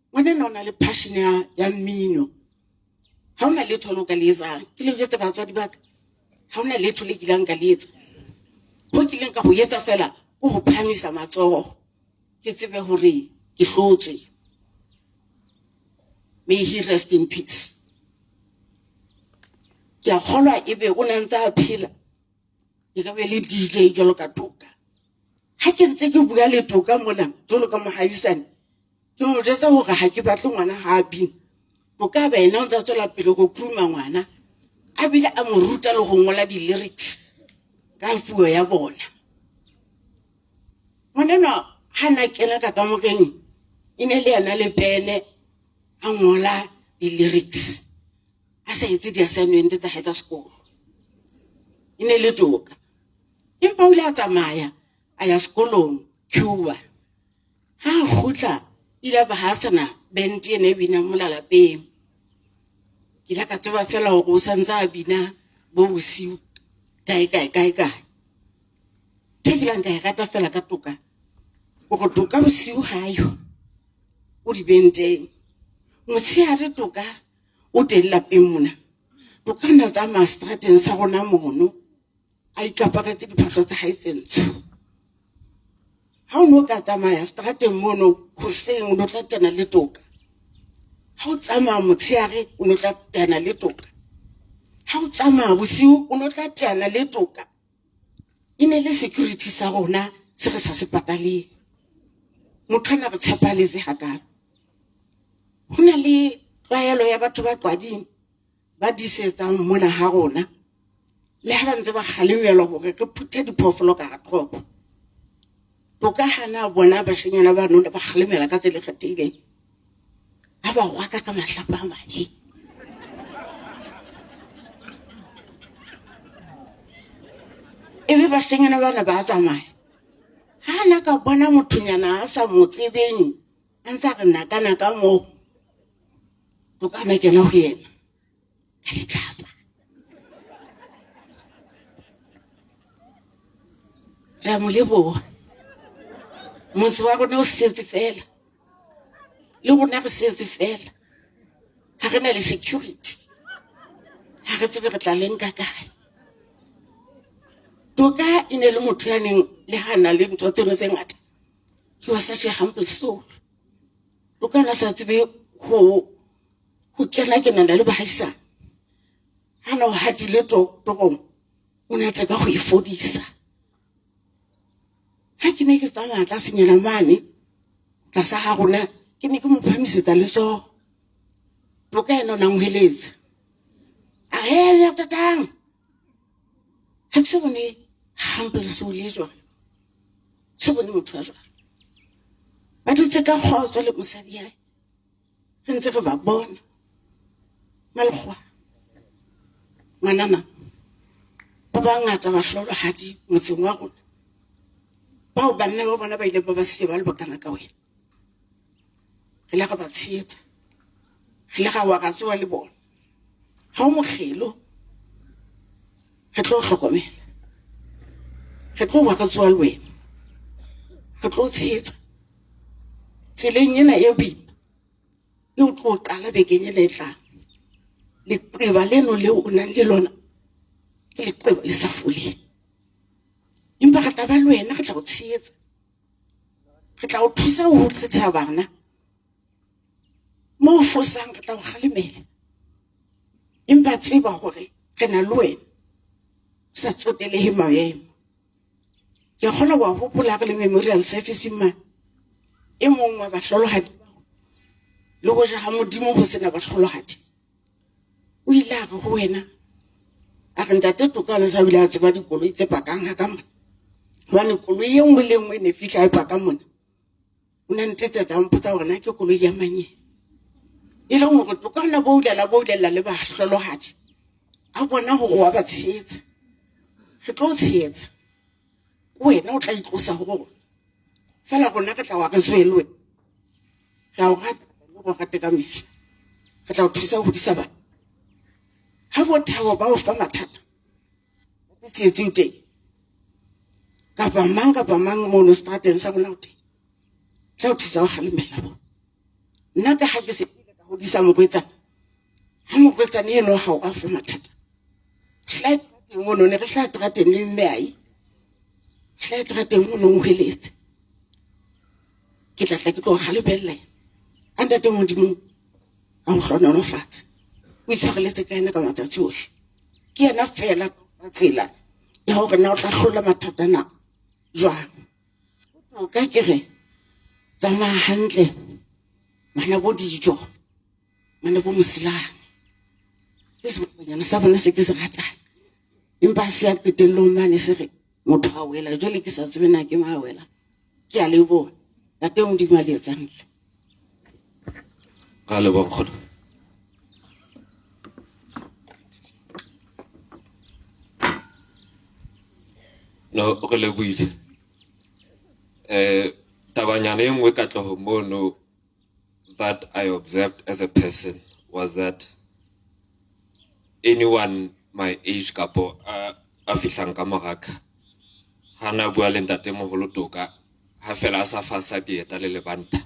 ngwanenwa o na le passion ya mmino ha ona letho lo ka le etsang ke le jetse batswadi ba ka ha ona letho le kilang ka le etsa ho kileng ka ho etsa fela o ho phamisa matsoho ke tsebe hore ke hlotswe may he rest in peace ke a kgolwa ebe o ne ntse a phela e ka be le DJ jalo ka toka ha ke ntse ke bua le toka mona jalo ka mohaisane ke mo jesa hore ha ke batle ngwana ha a bina toka ba ena o tsa tswela pele go kruma ngwana a bile a mo ruta le go ngola di lyrics ka puo ya bona ngwanenwa ha na kena ka kamoreng e ne le yana le pene a ngola di lyrics a sa etse di assignment tsa hae tsa sekolo e ne le toka empa o ile a tsamaya a ya sekolong Cuba ha khutla ile ba hasana band ene bina molala peng ke la ka tseba fela hore o santsa a bina bo bosiu kae tekela nka e rata fela ka toka go toka bosiu hayo o di benteng motshehare toka o teng lapeng mona toka na tsamaya strateng sa gona mono a ikaparetse diphatlo tsa hae tse ntsho ha o no ka tsamaya strateng mono hoseng o no tla tena le toka ha o tsamaya motshehare o no tla tena le toka ha o tsamaya bosiu o no tla tena le toka e ne le security sa rona se re sa se pataleng motho ana re tshepaletse hakalo ho na le tlwaelo ya batho ba qwading ba disetsang mona ha rona le ha ba ntse ba kgalemelwa hore re phuthe diphoofolo ka ga tropo toka hana bona bashenyana ba nona ba kgalemela ka tsela kgethileng ha ba waka ka mahlapa a madi ebe bashenyana bana ba tsamaya ha na ka bona mothonyana a sa mo tsebeng a ntse a re nakana ka moo toka na kena ho yena ka ditlhapa ra mo leboha motse wa rona o setse fela le rona re setse fela ha re na le security ha re tsebe re tla leng ka kae toka e ne le motho ya neng le hana le ntho tse ngata he was such a humble soul toka na sa tsebe ho kena le bahaisane ha no hatile tokong o ne tse ka go ifodisa ha ke ne ke tsanga tla senyana mane tla sa ha rona ke ne ke mo phamisetsa le so toka eno na ngweletse a ya tatang ha ke se bone humble soul e jwa se bone motho a jwa ba dutse ka kgotso le mosadi ya re ntse re ba bona malgwa manana ba bangata ba hlolohadi motseng wa rona bao banna ba bona ba ile ba se ba le bakana ka wena re la ka ba tshetsa re la ka wa ka tswa le bona ha o mogelo re tlo hlokomela re tlo wa ka tswa le wena re tlo tshetsa tseleng ena e boima e o tlo qala bekeng ena e tlang leqeba leno leo o nang le lona ke leqeba le sa foleng empa re tla ba le wena re tla go tsheetsa re tla o thusa ho hodisa bana mo o fosang re tla go galemela empa tseba hore re na le wena sa tsotelehe maemo ke kgona wa hopola re le memorial service man e mong wa ba hlolohadi le go ja ha modimo ho sena ba hlolohadi o ile a re ho wena a re ntate tokana sa bile a tseba dikoloi tse pakang ha ka mona hobane koloi e nngwe le nngwe ne fihla e paka mona o ne ntetsetsa mpotsa hore na ke koloi ya manye e leng hore tokana boulela le ba hlolohadi a bona hore wa ba tsheetsa re tlo tsheetsa wena o tla itlosa ho rona fela rona re tla wa re zwelwe ra o rata le go rate ka mehla re tla o thusa ho hodisa bana ha bothabo ba o fa mathata ba tsietse teng kapa mang mo no strateng sa bona o teng tla o thusa ho galemela bona nna ka ha ke se ka hodisa mokwetsana ha mokwetsana eno ha o a fa mathata flight teng mo ne re flight rateng le mme ai flight rateng mo no ngweletse ke tla ke tlo galemela anta teng modimo a o hlona no fatshe o itshwareletse ka ena ka matsatsi ohle ke yena fela ka tsela ya hore na o tla hlola mathata na jwang o ka ke re tsamaya hantle mana bo dijo mana bo mosilane ke sebonyana sa bona se ke se ratang empa se a qetellong mane se re motho a wela jwale ke sa tsebe na ke ma wela ke a leboha tate o ndimo a le etsantle
ga le bon khono no re le buile tabanyana e nngwe ka tloho mono that I observed as a person was that anyone my age kapo a fihlang ka moraka hana bua le ntate moholo toka ha fela sa fasa dieta le lebanta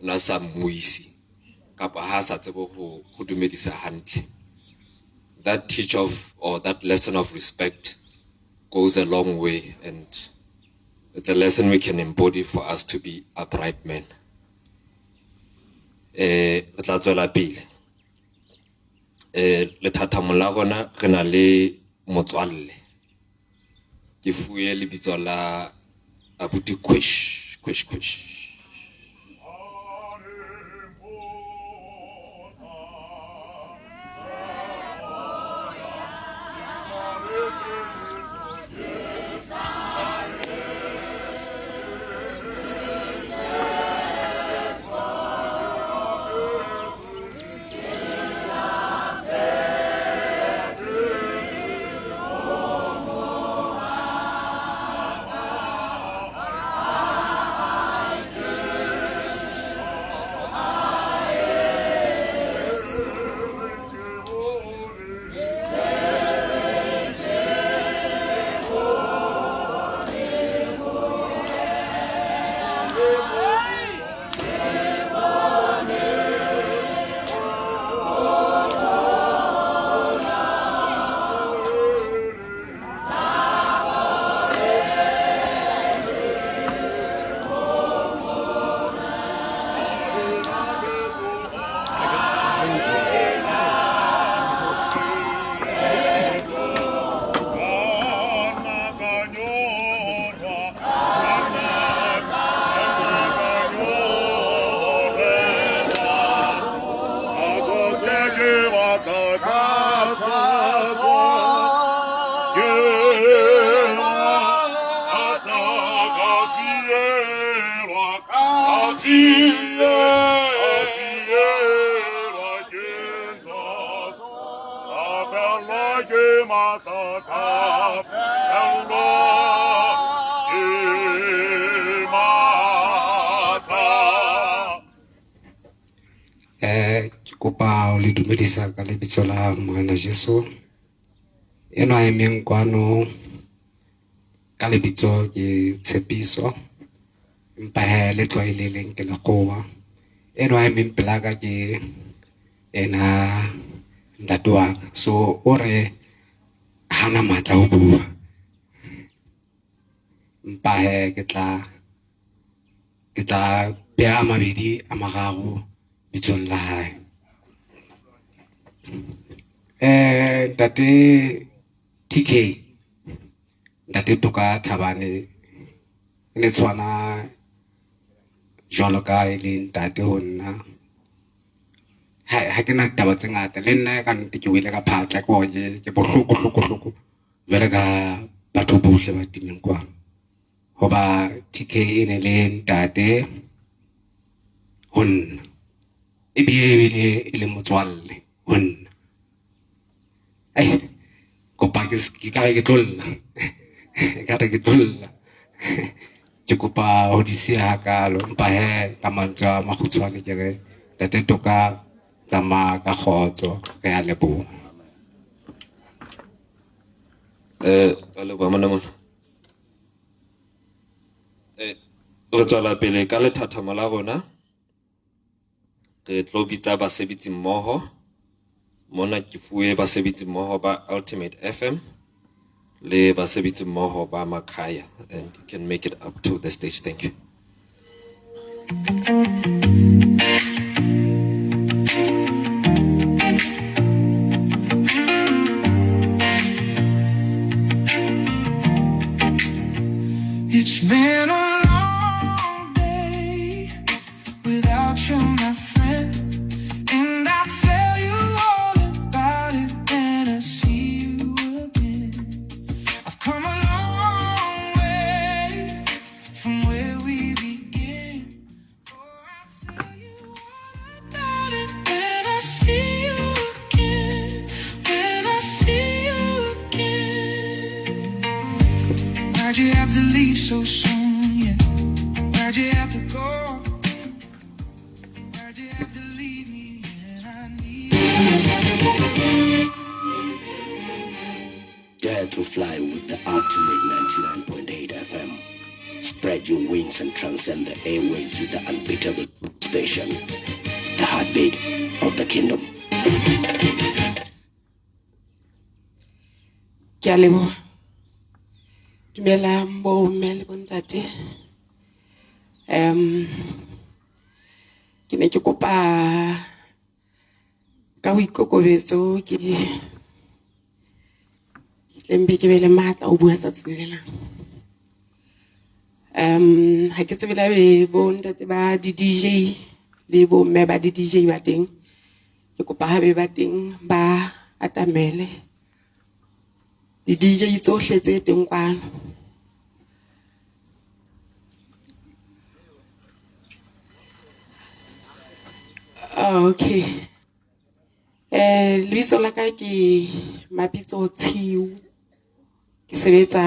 ona sa muisi kapa ha sa tsebo ho dumedisa hantle. That teach of or that lesson of respect goes a long way, and it's a lesson we can embody for us to be upright men. Le thathamong la rona re na le motswalle ke fuye lebitso la abuti kwesh.
Ke kopa o le dumedisa ka lebitso la Morena Jesu. Eno a emeng kwano ka lebitso ke Tshepiso, empa he le tlwaeleleng ke Lekgowa. Eno a emeng pelaka ke ena ntate wa ka. So o re hana matla ho bua, empa he ke tla beha a mabedi a mararo bitsong la hae. Ntate TK, ntate Toka Thabane, e ne tshwana jwalo ka e le ntate ho nna. Ha ke na taba tse ngata, le nna ka nnete ke wele ka phatla ke bohloko jwale ka batho bohle ba timeng kwana. Hoba TK e ne le ntate ho nna, ebile e le motswalle ho nna. Kopa ke ka re ke tlolla ke kopa ho di siya hakalo, empa he ka mantswe a makgutshwane ke re ntate Toka tsamaya ka kgotso, re a leboha.
Ka leboha mona mona. Re tswela pele ka lethathamo la rona. Re tlo bitsa basebetsi mmoho. Mona ke fuwe basebetsi mmoho ba Ultimate FM le basebetsi mmoho ba Makhaya, and you can make it up to the stage. Thank you.
It's been a long day without you, my friend, and I'll tell you all about it when I see you again. I've come a long way from where we began. Oh, I'll tell you all about it when I see you again. When I see you again. Why'd you have to leave so soon? Yeah. Why'd you have to go? Why'd you have to leave me when I need you?
Dare to fly with the ultimate 99.8 FM. Spread your wings and transcend the airwaves with the unbeatable station. The heartbeat of the kingdom.
Ke a leboha. Dumelang bomme le bontate. Ke ne ke kopa ka boikokobetso ke tlembe ke be le matla o bua tsatsing lena. Ha ke tsebe la be bo ntate ba di DJ le bo mme ba di DJ ba teng. Ke kopa ha be ba teng ba atamele di DJ tsohle tse teng kwano. Okay. Lebitso la ka ke Mabitso Tshiu. Ke sebetsa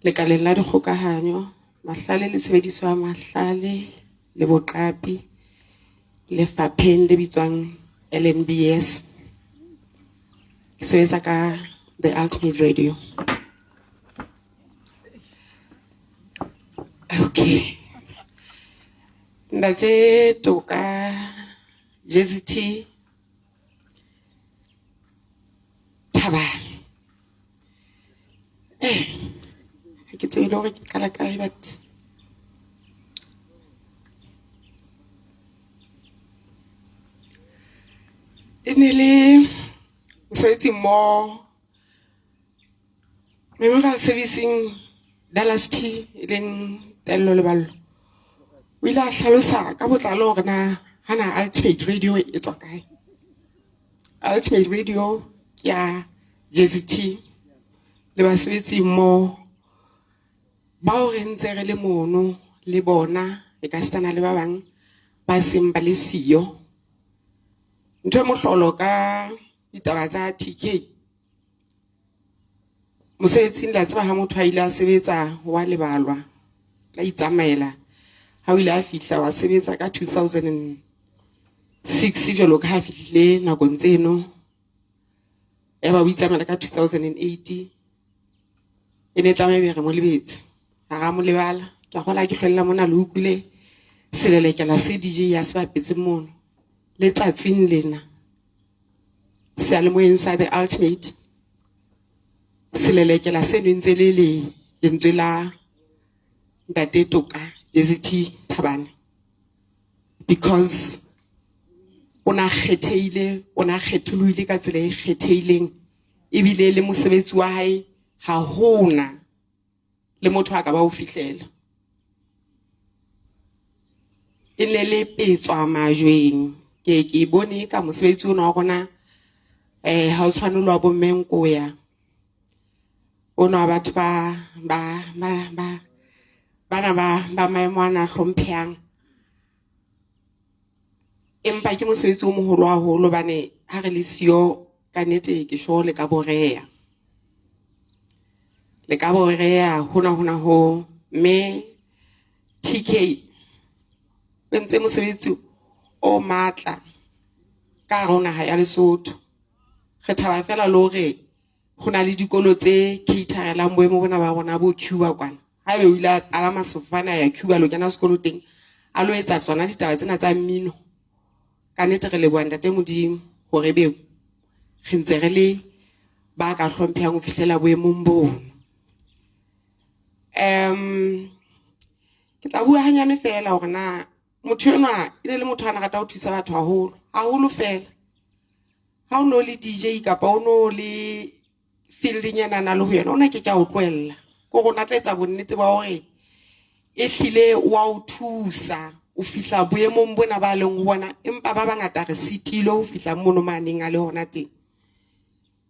lekaleng la dikgokahanyo, mahlale le sebediswa mahlale le boqapi lefapheng le bitswang LNBS. Ke sebetsa ka the Ultimate Radio. Okay. Ntate Toka JZT Thabane. Ke tsebe le hore ke qala kae but e ne le mosebetsi mmoho Memorial Servicing Dallas T e leng Tello Leballo. O ile a hlalosa ka botlalo hore na hana Ultimate Radio e tswa kae. Ultimate Radio ke ya JZT le basebetsi mmoho bao re ntse re le mono le bona
e ka stana le ba bang ba seng ba le siyo. Ntho e mohlolo ka ditaba tsa TK, mosebetsing la tseba ha motho a ile a sebetsa wa lebalwa la itsamaela ha o ile a fihla wa sebetsa ka 2006 jalo ka ha fihlile nakong tseno e ba o itsamaela ka 2008 e ne tla me re mo lebetse ga mo lebala ke gola ke hlwella mona le ukule selelekela se DJ ya se bapetse mono le tsatsing lena se ale mo inside the ultimate selelekela se ntse le lentswe la Ntate Toka Jezithi Thabane, because ona kgetheile ona kgetholohile ka tsela e kgetheileng ebile le mosebetsi wa hae ha hona le motho a ka ba o fihlela e le petswa majweng ke bone ka mosebetsi ona wa rona ha o tshwanelwa bo menko ya ona batho ba maemo ana hlompheang empa ke mosebetsi o moholo haholo bane ha re le siyo ka nnete ke sure le ka boreya hona ho me TK bentse mosebetsi o matla ka rona ha ya Lesotho re thaba fela le hore hona le dikolo tse caterelang boemo bona ba bona bo Cuba kwana ha be o ile ala masofana ya Cuba lo kena sekolo teng a lo etsa tsona ditaba tsena tsa mmino ka nnete re leboha Ntate Modimo hore be re ntse re le ba ka hlomphang ho fihlela boemong bona. Ke tla bua hanyane fela hore na motho yona ile le motho ana rata ho thusa batho haholo fela ha o no le DJ kapa o no le fielding yana na le ho yena ona ke tla o tloella go rona tletsa bonnete ba hore e hlile wa o thusa o fihla boemong bona ba leng ho bona empa ba bangata re sitile ho fihla mono maneng a le hona teng.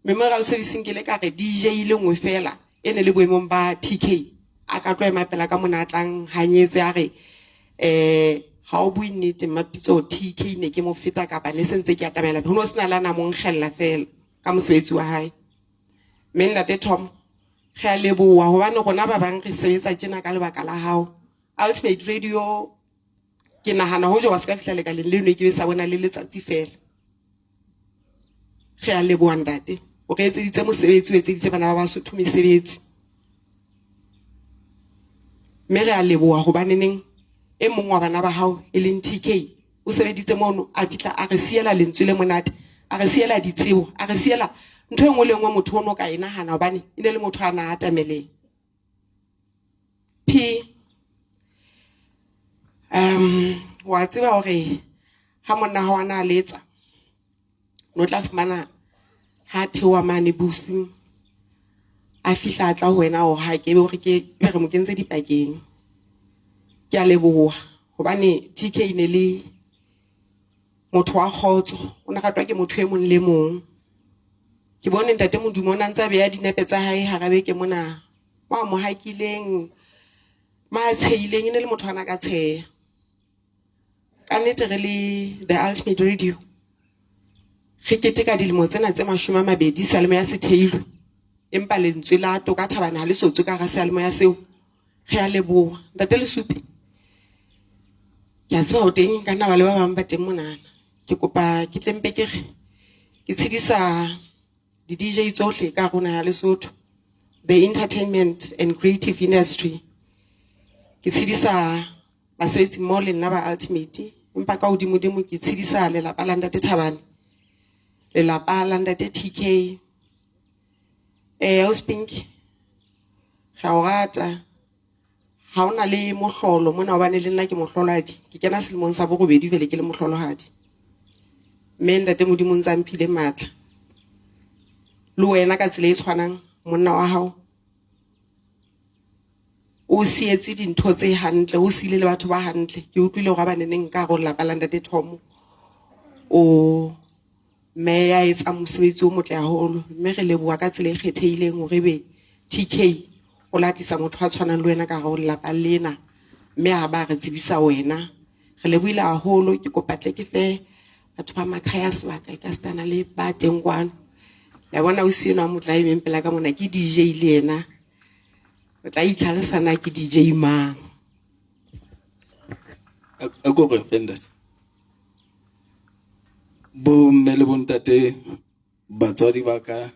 Memorial servicing ke le ka re DJ ile ngwe fela ene le boemong ba TK a ka tloa mapela ka mona tlang hanyetse a re ha o bui nnete mapitso TK ne ke mo feta kapa ne sentse ke atamela ho no sena lana mo ngkhella fela ka mosebetsi wa hae. Me Ntate Tom ge a leboha hobane gona ba bang re sebetsa tjena ka lebaka la hao. Ultimate Radio ke nahana ho jowa se ka fihla lekaleng le ne ke be sa bona le letsatsi fela. Ge a leboha Ntate o re etseditse mosebetsi o etseditse bana ba Basotho mesebetsi. Me re a leboha hobane neng e mong wa bana ba hao e leng TK o sebeditse mono a fihla a re siela lentswe le monate a re siela ditsebo a re siela ntho engwe le engwe motho ono ka ena hana hobane ine le motho ana atameleng wa tseba hore ha monna ha wana letsa no tla fumana ha thewa mane busing a fihla a tla ho wena o ha ke be hore ke re mo kentse dipakeng ke a leboha hobane TK ne le motho wa khotso o na ratwa ke motho e mong le mong ke bone Ntate Modumo o ntse a beya dinepe tsa hae ha rabe ke mona wa mo hakileng ma tshehileng ene le motho ana ka tsheya ka nnete re le the Ultimate Radio re keteka dilemo tsena tse 20 salemo ya setheilwe empa lentswe la Toka Thabane ha le sotswe ka ga salemo ya seo ge a leboha Ntate Lesupi ke a tseba o teng ka nna ba le ba bang ba teng monana ke kopa ke tlempe ke tshedisa di DJ tsohle ka rona ya Lesotho the entertainment and creative industry ke tshedisa basebetsi mo le nna ba Ultimate empa ka hodimo ke tshedisa le lapa la Ntate Thabane le lapa la Ntate TK Ospink ga o rata ha ona le mohlolo mona hobane le nna ke mohloladi ke kena selemong sa borobedi vele ke le mohlolohadi me Ntate Modimo ntse mphile matla le wena ka tsela e tshwanang monna wa hao o sietse dintho tse hantle o sile le batho ba hantle ke utlwile go ba neng ka go lapa la Ntate Tom o me ya etsa mosebetsi o motle haholo mme re leboha ka tsela e kgethehileng hore be TK o latisa motho a tshwanang le wena ka go lapa lena mme ha ba re tsebisa wena re lebohile haholo. Ke kopa tle ke fe batho ba Makhaya sebaka ka stana le ba teng kwano. La bona o sino mo tla imeng pela ka mona ke DJ le yena o tla itlhalosana ke DJ mang.
Go go offended bo mmele bontate batswadi ba ka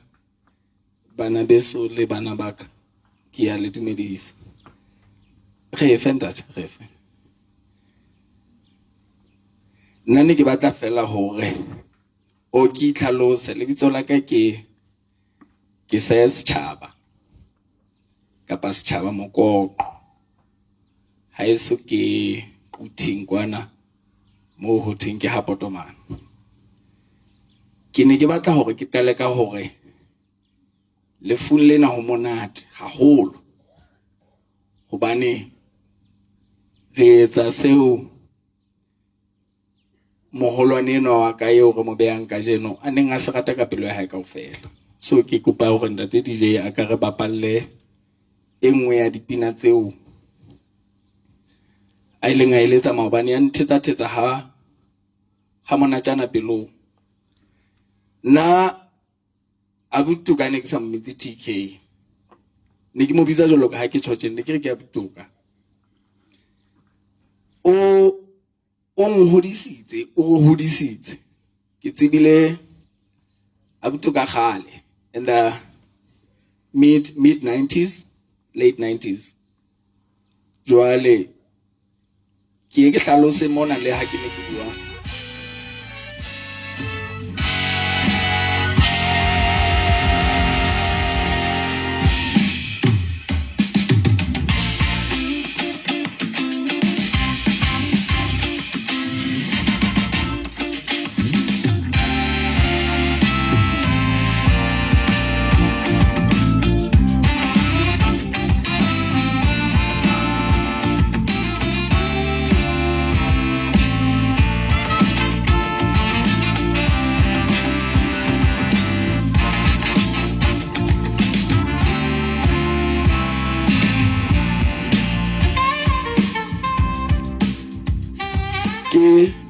bana beso le bana ba ka ke ya le dumedisa re offended re fe nna ne ke batla fela hore o ke itlhalose le bitso la ka ke sa setjhaba kapa setjhaba mokoko ha eso ke uthing kwana mo ho theng ke ha potomane. Ke ne ke batla hore ke qale ka hore lefung lena ho monate haholo hobane re etsa seo moholwane eno wa ka eo re mo behang ka jeno a neng a se rata ka pelo ya hae kaofela. So ke kopa hore ntate DJ a ka re bapalle e nngwe ya dipina tseo a ileng a eletsa maobane ya nthetsa ha monatjana pelong. Na abutuka ne ke sa mmitse TK ne ke mo bitsa jolo ka ha ke tshotse ne ke re ke abutuka o hodisitse ke tsebile abutuka khale in the mid 90s late 90s jwale ke hlalose mona le ha ke ne ke bua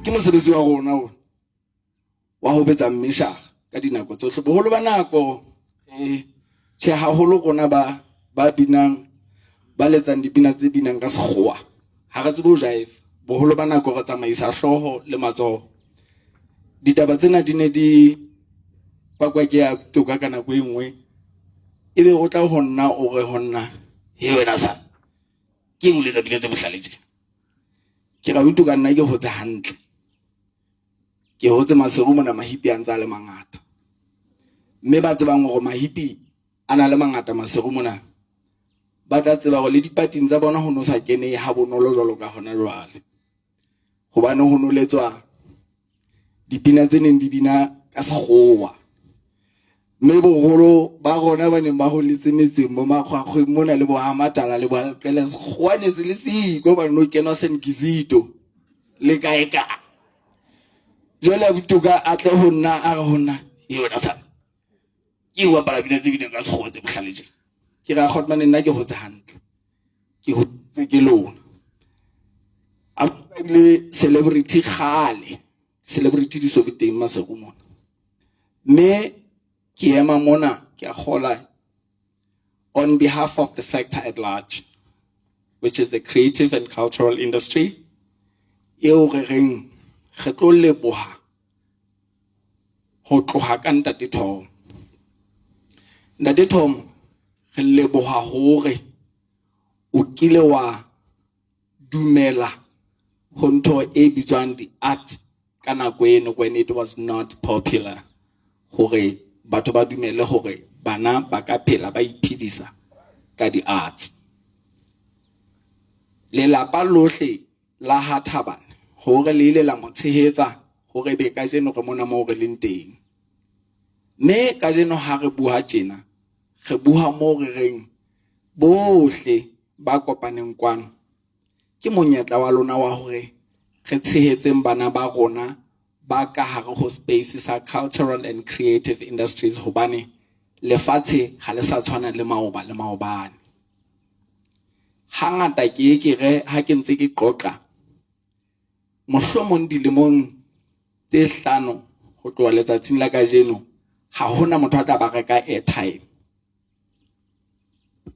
ke mosebetsi wa rona wa ho betsa mmesha ka dinako tsohle boholo ba nako tse haholo rona ba binang ba letsang dipina tse binang ka sekgowa ha re tsebe ho jive boholo ba nako re tsamaisa hloho le matsoho. Ditaba tsena di ne di bakwa ke ya toka ka nako e nngwe ebe o tla honna o re honna he wena sa ke mo letsa dipina tse bohlale tje ke ra utuka nna ke hotse hantle ke hotse Maseru mona mahipi a ntse a le mangata mme ba tsebang hore mahipi ana le mangata Maseru mona ba tla tseba hore le dipating tsa bona ho no sa kene ha bonolo jwalo ka hona jwale hobane ho no letswa dipina tse neng di bina ka sekgowa mme boholo ba rona ba neng ba ho letse metseng mo makgwakgwe mona le bo Hamatala le bo Alqele sekgowa ne se le siko ba no kena Senkizito le kaeka jwale abutuka a tle ho nna a re honna yona sa ke wa bala bina tse bina ka sekgowa tse bohlale tje ke ra khotmane nna ke hotse hantle ke hotse ke lona a le celebrity khale celebrity di so biteng Maseru mona me ke ema mona ke a khola on behalf of the sector at large, which is the creative and cultural industry. Eo re reng re tlo leboha ho tloha ka Ntate Tom. Ntate Tom re leboha hore o kile wa dumela ho ntho e bitswang di arts ka nako eno when it was not popular hore batho ba dumele hore bana ba ka phela ba iphedisa ka di arts. Lelapa lohle la ha Thabane hore le ile la mo tshehetsa hore be ka jeno re mona mo re leng teng. Me ka jeno ha re bua tjena re bua mo re reng bohle ba kopaneng kwano ke monyetla wa lona wa hore re tshehetseng bana ba rona ba ka hare ho space sa cultural and creative industries hobane lefatshe ha le sa tshwana le maobane hangata ke re ha ke ntse ke qoqa mohlomong dilemong tse 5 ho tloha letsatsing la kajeno ha hona motho a tla ba reka airtime.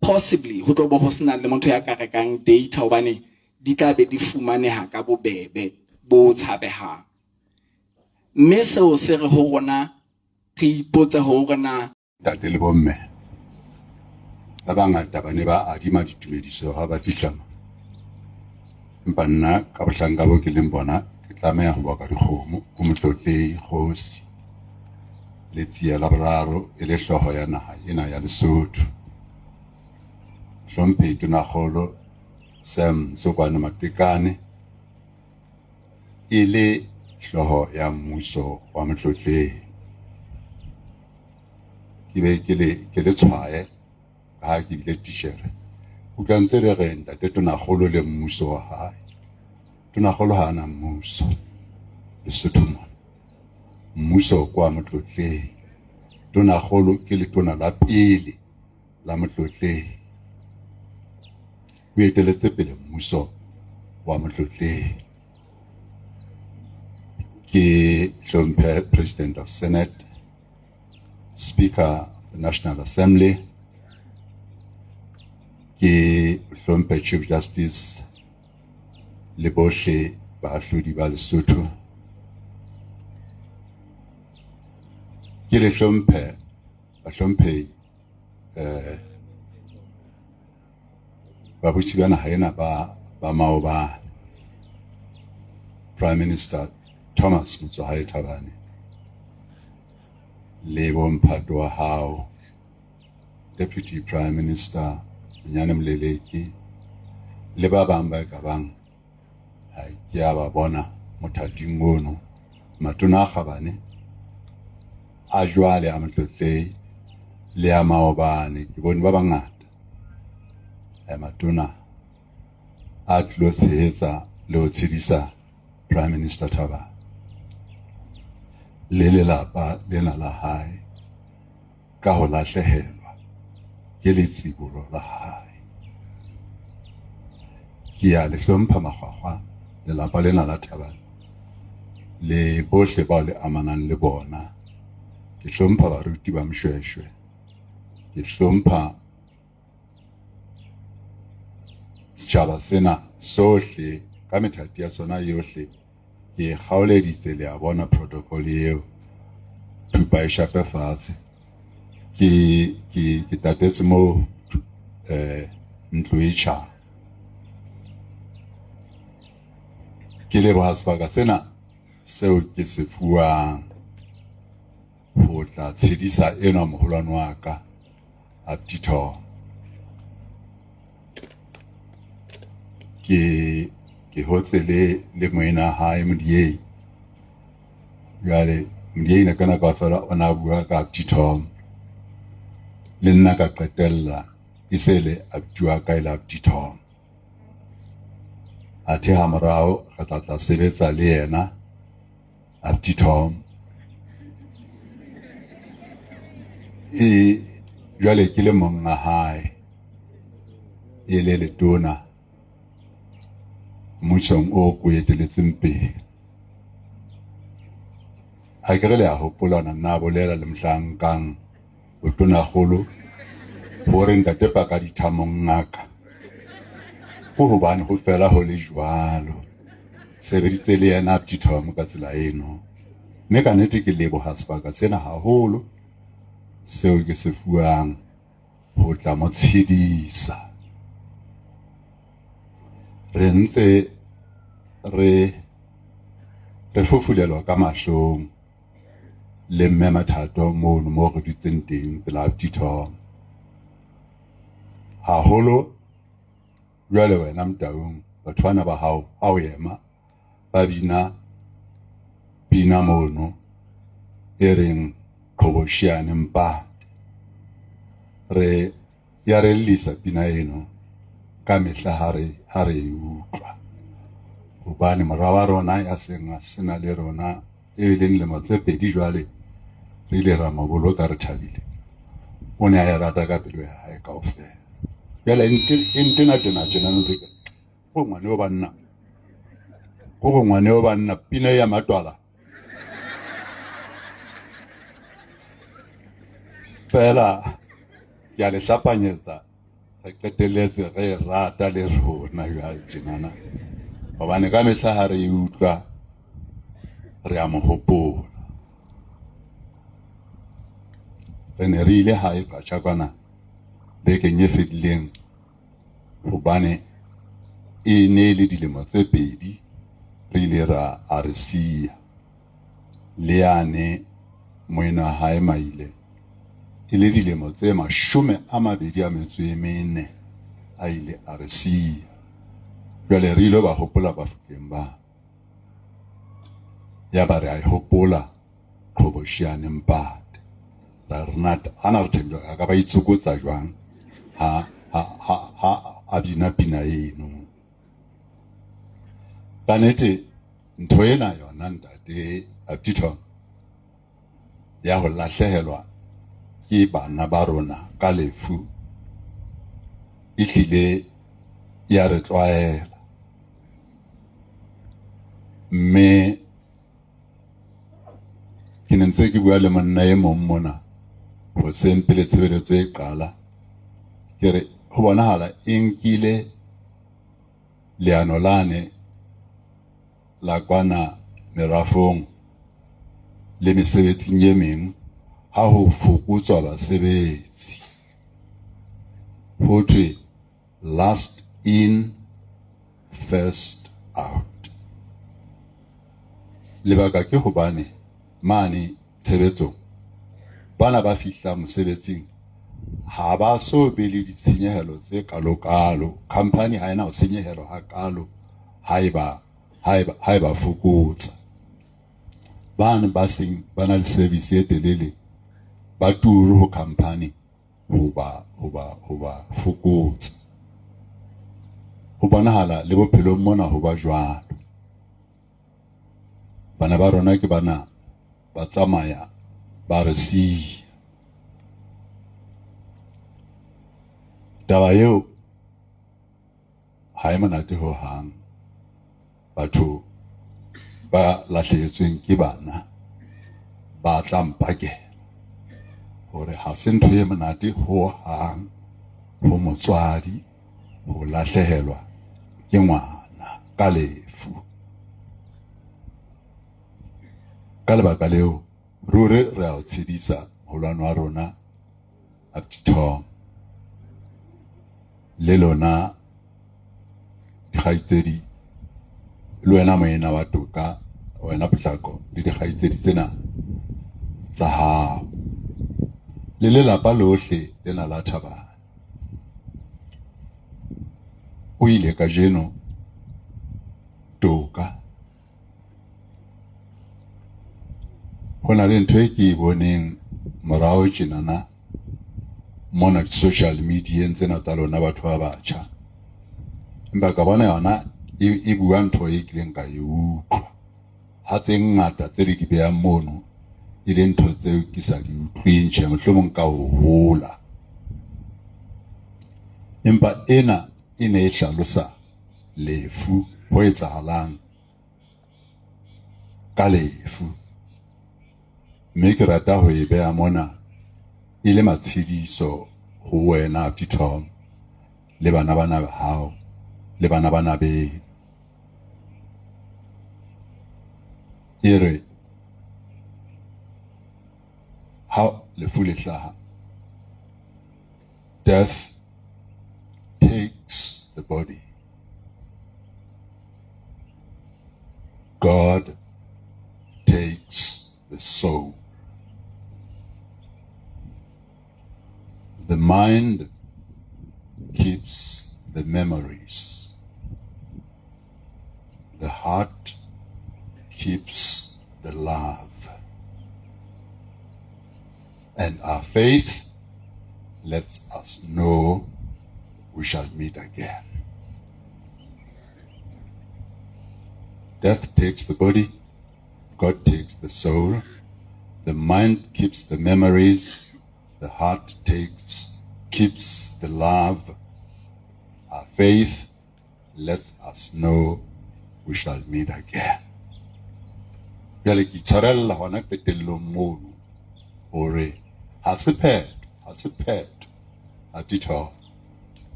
Possibly ho tlo bo ho sena le motho ya ka rekang data hobane di tla be di fumaneha ka bobebe bo tshabehang. Mme seo se re ho rona re ipotse ho rona
ntate le bomme ba bangata ba ne ba adima ditumediso ha ba fihlama, empa nna ka bohlanka bo ke leng bona ke tlameha ho baka dikgomo ho motlotlehi kgosi le tsia la boraro e le hloho ya naha ena ya Lesotho. Hlomphehi Tonakgolo Sam Sokwane Matekane e le hloho ya mmuso wa motlotlehi. Ke be ke le tshwaye ha ke bile tishere utlwa ntse re re ntate Tonakgolo le mmuso wa hae. Tonakgolo ha ana mmuso Lesotho mona, mmuso kwa motlotlehi. Tonakgolo ke letona la pele la motlotlehi, o eteletse pele mmuso wa motlotlehi. Ke hlomphe President of Senate, Speaker of the National Assembly, ke hlomphe Chief Justice le bohle baahlodi ba Lesotho. Ke le hlomphe bahlomphehi ba botsi ba naha ena ba Maobane, Prime Minister Thomas Motsoae Thabane le bomphato wa hao Deputy Prime Minister Nyane Mleleki le ba bang ba ka bang ha ke a ba bona mothating ono, matona a Kgabane a jwale a motlotlehi le a Maobane. Ke bone ba bangata matona a tlo tshehetsa le ho tshedisa Prime Minister Thabane le lelapa lena la hae ka ho lahlehelwa ke letsibolo la hae. Ke a le hlompha makgwakgwa lelapa lena la Thabane le bohle bao le amanang le bona. Ke hlompha baruti ba Mshweshwe, ke hlompha setjhaba sena sohle ka methati ya sona yohle. Ke kgaoleditse le a bona protocol eo thupa e shape fatshe. Ke tatetse moo ntlo e tjhang. Ke leboha sebaka sena seo ke se fuwang ho tla tshedisa enwa moholwane wa ka Abuti Tom. Ke hotse le moena hae Modiei, jwale Modiei na kana ka fela ona bua ka Abuti Tom, le nna ka qetella e se le abuti wa ka ile Abuti Tom. Athe ha morao re tla sebetsa le yena Abuti Tom. Jwale ke le monga hae e le letona mmusong o ko eteletseng pele. Ha ke re le a hopola nna bolela le mohlankang Tonakgolo hore ntate pa ka dithamong ngaka ho hobane ho fela ho le jwalo sebeditse le yena Abuti Tom ka tsela eno. Mme ka nnete ke leboha sebaka sena haholo seo ke se fuwang ho tla mo tshedisa. Re ntse re fufulelwa ka mahlong le mme Mathato mono mo re dutseng teng pela Abuti Tom. Haholo jwale wena Mtaung batho bana ba hao ha o ema ba bina mono e reng Qhoboshiane Mpande. Re ya re lisa pina eno ka mehla ha re utlwa hobane mora wa rona ya senga sena le rona e leng lemo tse pedi jwale re ile ra mabolo ka re Thabile o ne a rata ka pelo ya hae kaofela. Bjale intena tjena ntse ke go ngwane o banna. Go ngwane o banna pina ya matwala. Fela ya le hlapanyetsa re qeteletse re rata le rona ya tjenana. Hobane ka mehla ha re utlwa re a mo hopola. Re ne re ile hae Qatshakwana bekeng e fetileng hobane e ne le dilemo tse 2 re ile a re siya. Le yane moena hae Maile e le dilemo tse 24 a ile a re siya. Jwale re ile ba hopola Bafokeng ba ya ba re a hopola Qhoboshiane Mpate. Ra renata ana re themba ka ba itsokotsa jwang ha a bina pina eno. Kanete ntho ena yona ntate Aptito ya ho lahlehelwa ke bana ba rona ka lefu ihlile ya re tlwaela. Mme ke ne ntse ke bua le monna e mong mona hoseng pele tshebeletso e qala ke re ho bonahala e nkile leano lane la kwana merafong le mesebetsing e meng ha ho fokotswa basebetsi. Ho thwe last in first out. Lebaka ke hobane mane tshebetso bana ba fihla mosebetsing ha ba so be le ditshenyehelo tse kalo. Company ha ena ho senyehelo ha kalo haeba fokotsa. Bana ba seng bana le service e telele ba turu ho company ho ba fokotsa. Ho bonahala le bophelong mona ho ba jwalo. Bana ba rona ke bana ba tsamaya ba re siya. Taba eo ha e monate ho hang. Batho ba lahlehetsweng ke bana ba tla mpakela hore ha se ntho e monate ho hang ho motswadi ho lahlehelwa ke ngwana ka lefu. Ka lebaka leo ruri re a o tshedisa holwane wa rona Aptito le lona dikgaitsedi le wena moena wa toka wena Potlako le dikgaitsedi tsena tsa hao le lelapa lohle lena la Thabane. O ile ka jeno toka hona le ntho e ke boneng morao tjenana mona social media tsena tsa lona batho ba batjha. Empa ka bona yona e bua ntho e kileng ka e utlwa ha tse ngata tse di behang mono e le ntho tseo ke sa di utlweng tjhe mohlomong ka ho hola. Empa ena e ne e hlalosa lefu ho etsahalang ka lefu. Mme ke rata ho e beha mona e le matshediso ho wena Aptito le bana bana ba hao le bana bana be. Ere how lefu le hlaha, death takes the body, God takes the soul. The mind keeps the memories. The heart keeps the love. And our faith lets us know we shall meet again. Death takes the body, God takes the soul, the mind keeps the memories, the heart keeps the love, Our faith lets us know we shall meet again. Jale ki tshwarella hona qetellong mono hore ha se phetho a Tito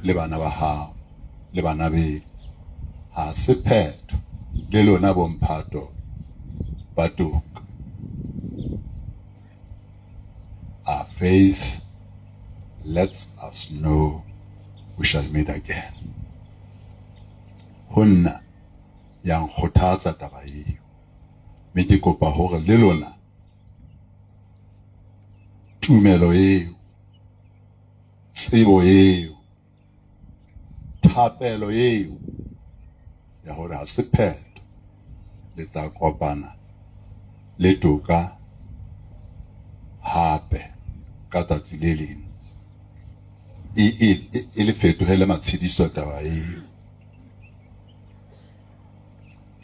le bana ba hao le bana be ha se phetho le lona bomphato ba toka. Our faith lets us know we shall meet again. Honna yang kgothatsa taba eo. Me ke kopa hore le lona tumelo eo, tsebo eo, thapelo eo ya hore ha se phetho le tla kopana le toka hape ka tsatsi le leng e le fetohele matshediso taba eo.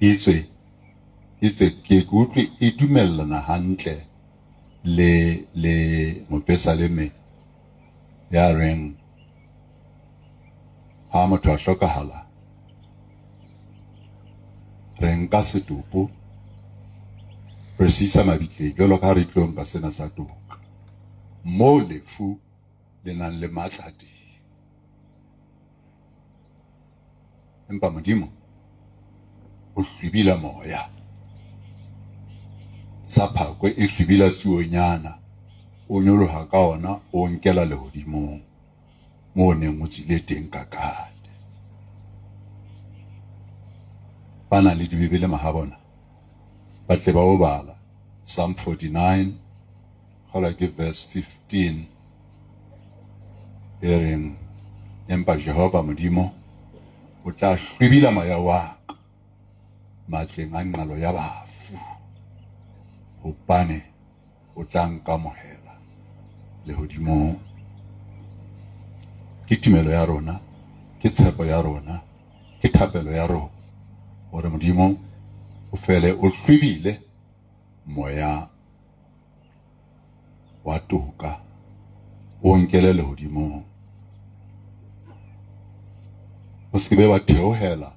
Itse ke utlwe e dumellana hantle le Mopesaleme ya reng ha motho a hlokahala re nka setopo re sisa mabitleng jwalo ka re tlong ka sena sa toka mo lefu le nang le matla teng. Empa Modimo o hlwibila moya sa phakwe e hlwibila tsuonyana o nyoloha ka ona o nkela lehodimong mo neng o tsile teng ka kate. Bana le dibebele mahabona ba tle ba o bala Psalm 49 hola ke verse 15 ereng empa Jehova Modimo o tla hlwibila moya wa matleng a nqalo ya bafu hobane o tla nkamohela lehodimong. Ke tumelo ya rona, ke tshepo ya rona, ke thapelo ya rona hore Modimo o fele o hlwibile moya wa toka o nkele lehodimong. O se be wa theohela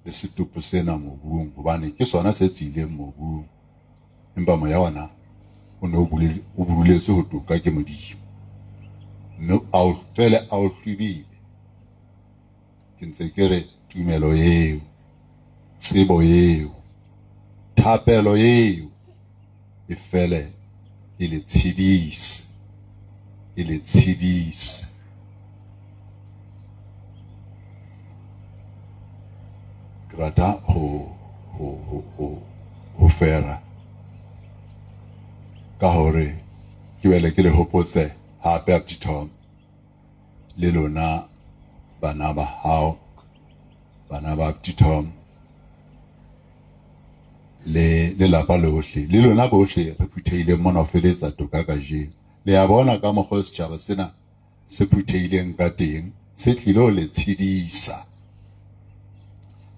le setopo sena mobung hobane ke sona se tsileng mobung empa moya wana o ne o buletswe ho toka ke Modimo mme a o fele a o hlwibile. Ke ntse ke re tumelo eo, tsebo eo, thapelo eo e fele e le tshedisi, e le tshedisi. Ke rata ho fera ka hore ke bele ke le hopotse hape Abditom le lona bana ba hao, bana ba Abditom le lapa lohle le lona bohle re phuthehile mona ho feletsa toka ka jeno. Le ya bona ka mokgwa setjhaba sena se phuthehileng ka teng se tlile ho le tshedisa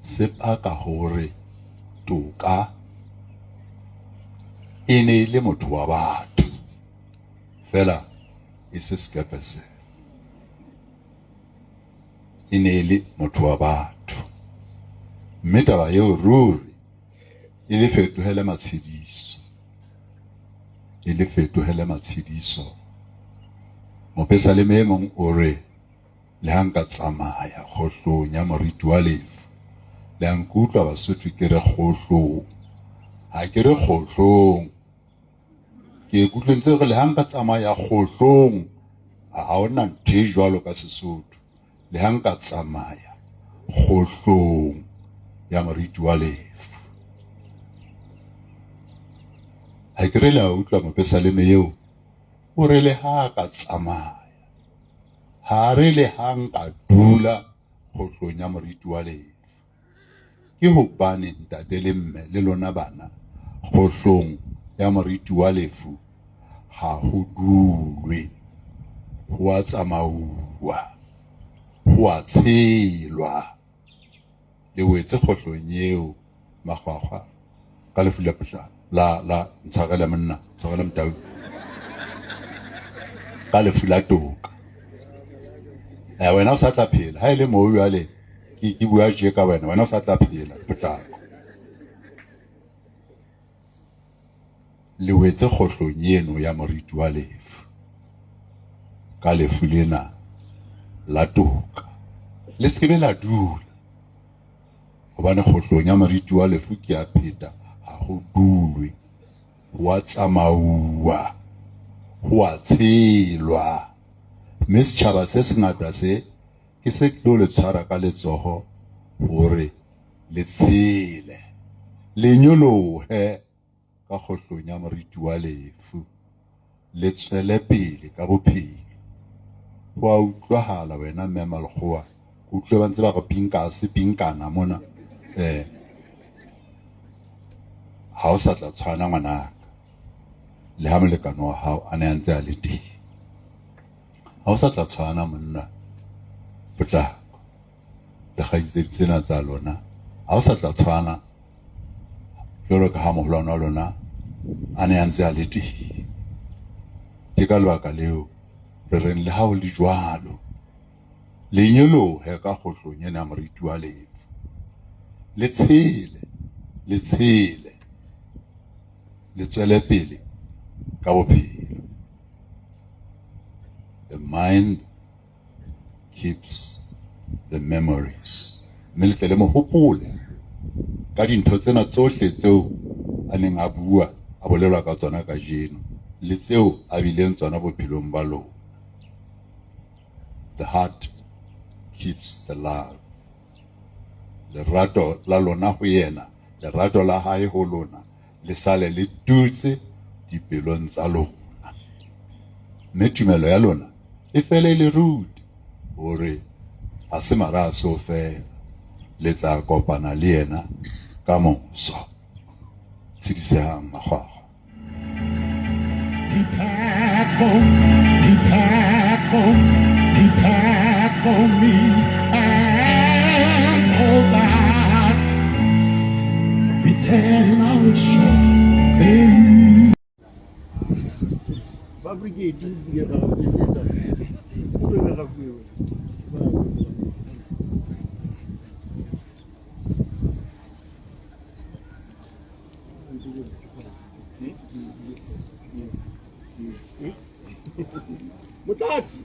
se paka hore toka e ne le motho wa batho fela e se skepe se e ne le motho wa batho mme taba eo ruri e le fetohele matshediso, e le fetohele matshediso. Mopesaleme e mong o re le ha nka tsamaya kgohlong ya moriti wa lefu le ha nkutlwa Basotho ke re kgohlong, ha ke re kgohlong, ke ikutlwe ntse re le ha nka tsamaya kgohlong ha hona ntho e jwalo ka Sesotho. Le ha nka tsamaya kgohlong ya moriti wa lefu. Ha ke re la utlwa Mopesaleme eo o re le ha ka tsamaya, ha re le ha nka dula kgohlong ya moriti wa lefu. Ke hobane ntate le mme le lona bana kgohlong ya moriti wa lefu ha ho dulwe, ho a tsamauwa, ho a tshelwa. Le wetse kgohlong eo makgwakgwa ka lefu la pehla la ntshakela monna tshakela motau ka lefu la toka wena o sa tla phela ha ile moo jwale ke bua je ka wena o sa tla phela potlako le wetse kgohlong eno ya moriti wa lefu ka lefu lena la toka le sebe la dula hobane kgohlong ya moriti wa lefu ke a pheta ha ho dulwe wa tsamauwa wa tshelwa mme setjhaba se sengata se ke se tlo le tshwara ka letsoho hore le tshele le nyolohe ka kgohlong ya moriti wa lefu le tswele pele ka bophelo wa utlwahala wena mme Malekgowa utlwe ba ntse ba re pinkana mona ha o sa tla tshwana ngwanaka le ha molekano wa hao a ne a ntse a le teng ha o sa tla tshwana monna potlako le kgaitsedi tsena tsa lona ha o sa tla tshwana jwalo ka ha moholwane wa lona a ne a ntse a le teng ke ka lebaka leo re reng le ha o le jwalo le nyolohe ka kgohlong ena ya moriti wa lefu le tshele le tswele pele ka bophelo. The mind keeps the memories. Mme le tle le mo hopole ka dintho tsena tsohle tseo a neng a bua a bolelwa ka tsona ka jeno le tseo a bileng tsona bophelong ba lona. The heart keeps the love. Lerato la lona ho yena, lerato la hae ho lona le sale le dutse dipelong tsa lona. Mme tumelo ya lona e fele le rute hore ha se mara a so fela le tla kopana le yena ka moso. Tshedisehang Makgwakgwa.
Prepared for me and all that eternal joy.
Mutati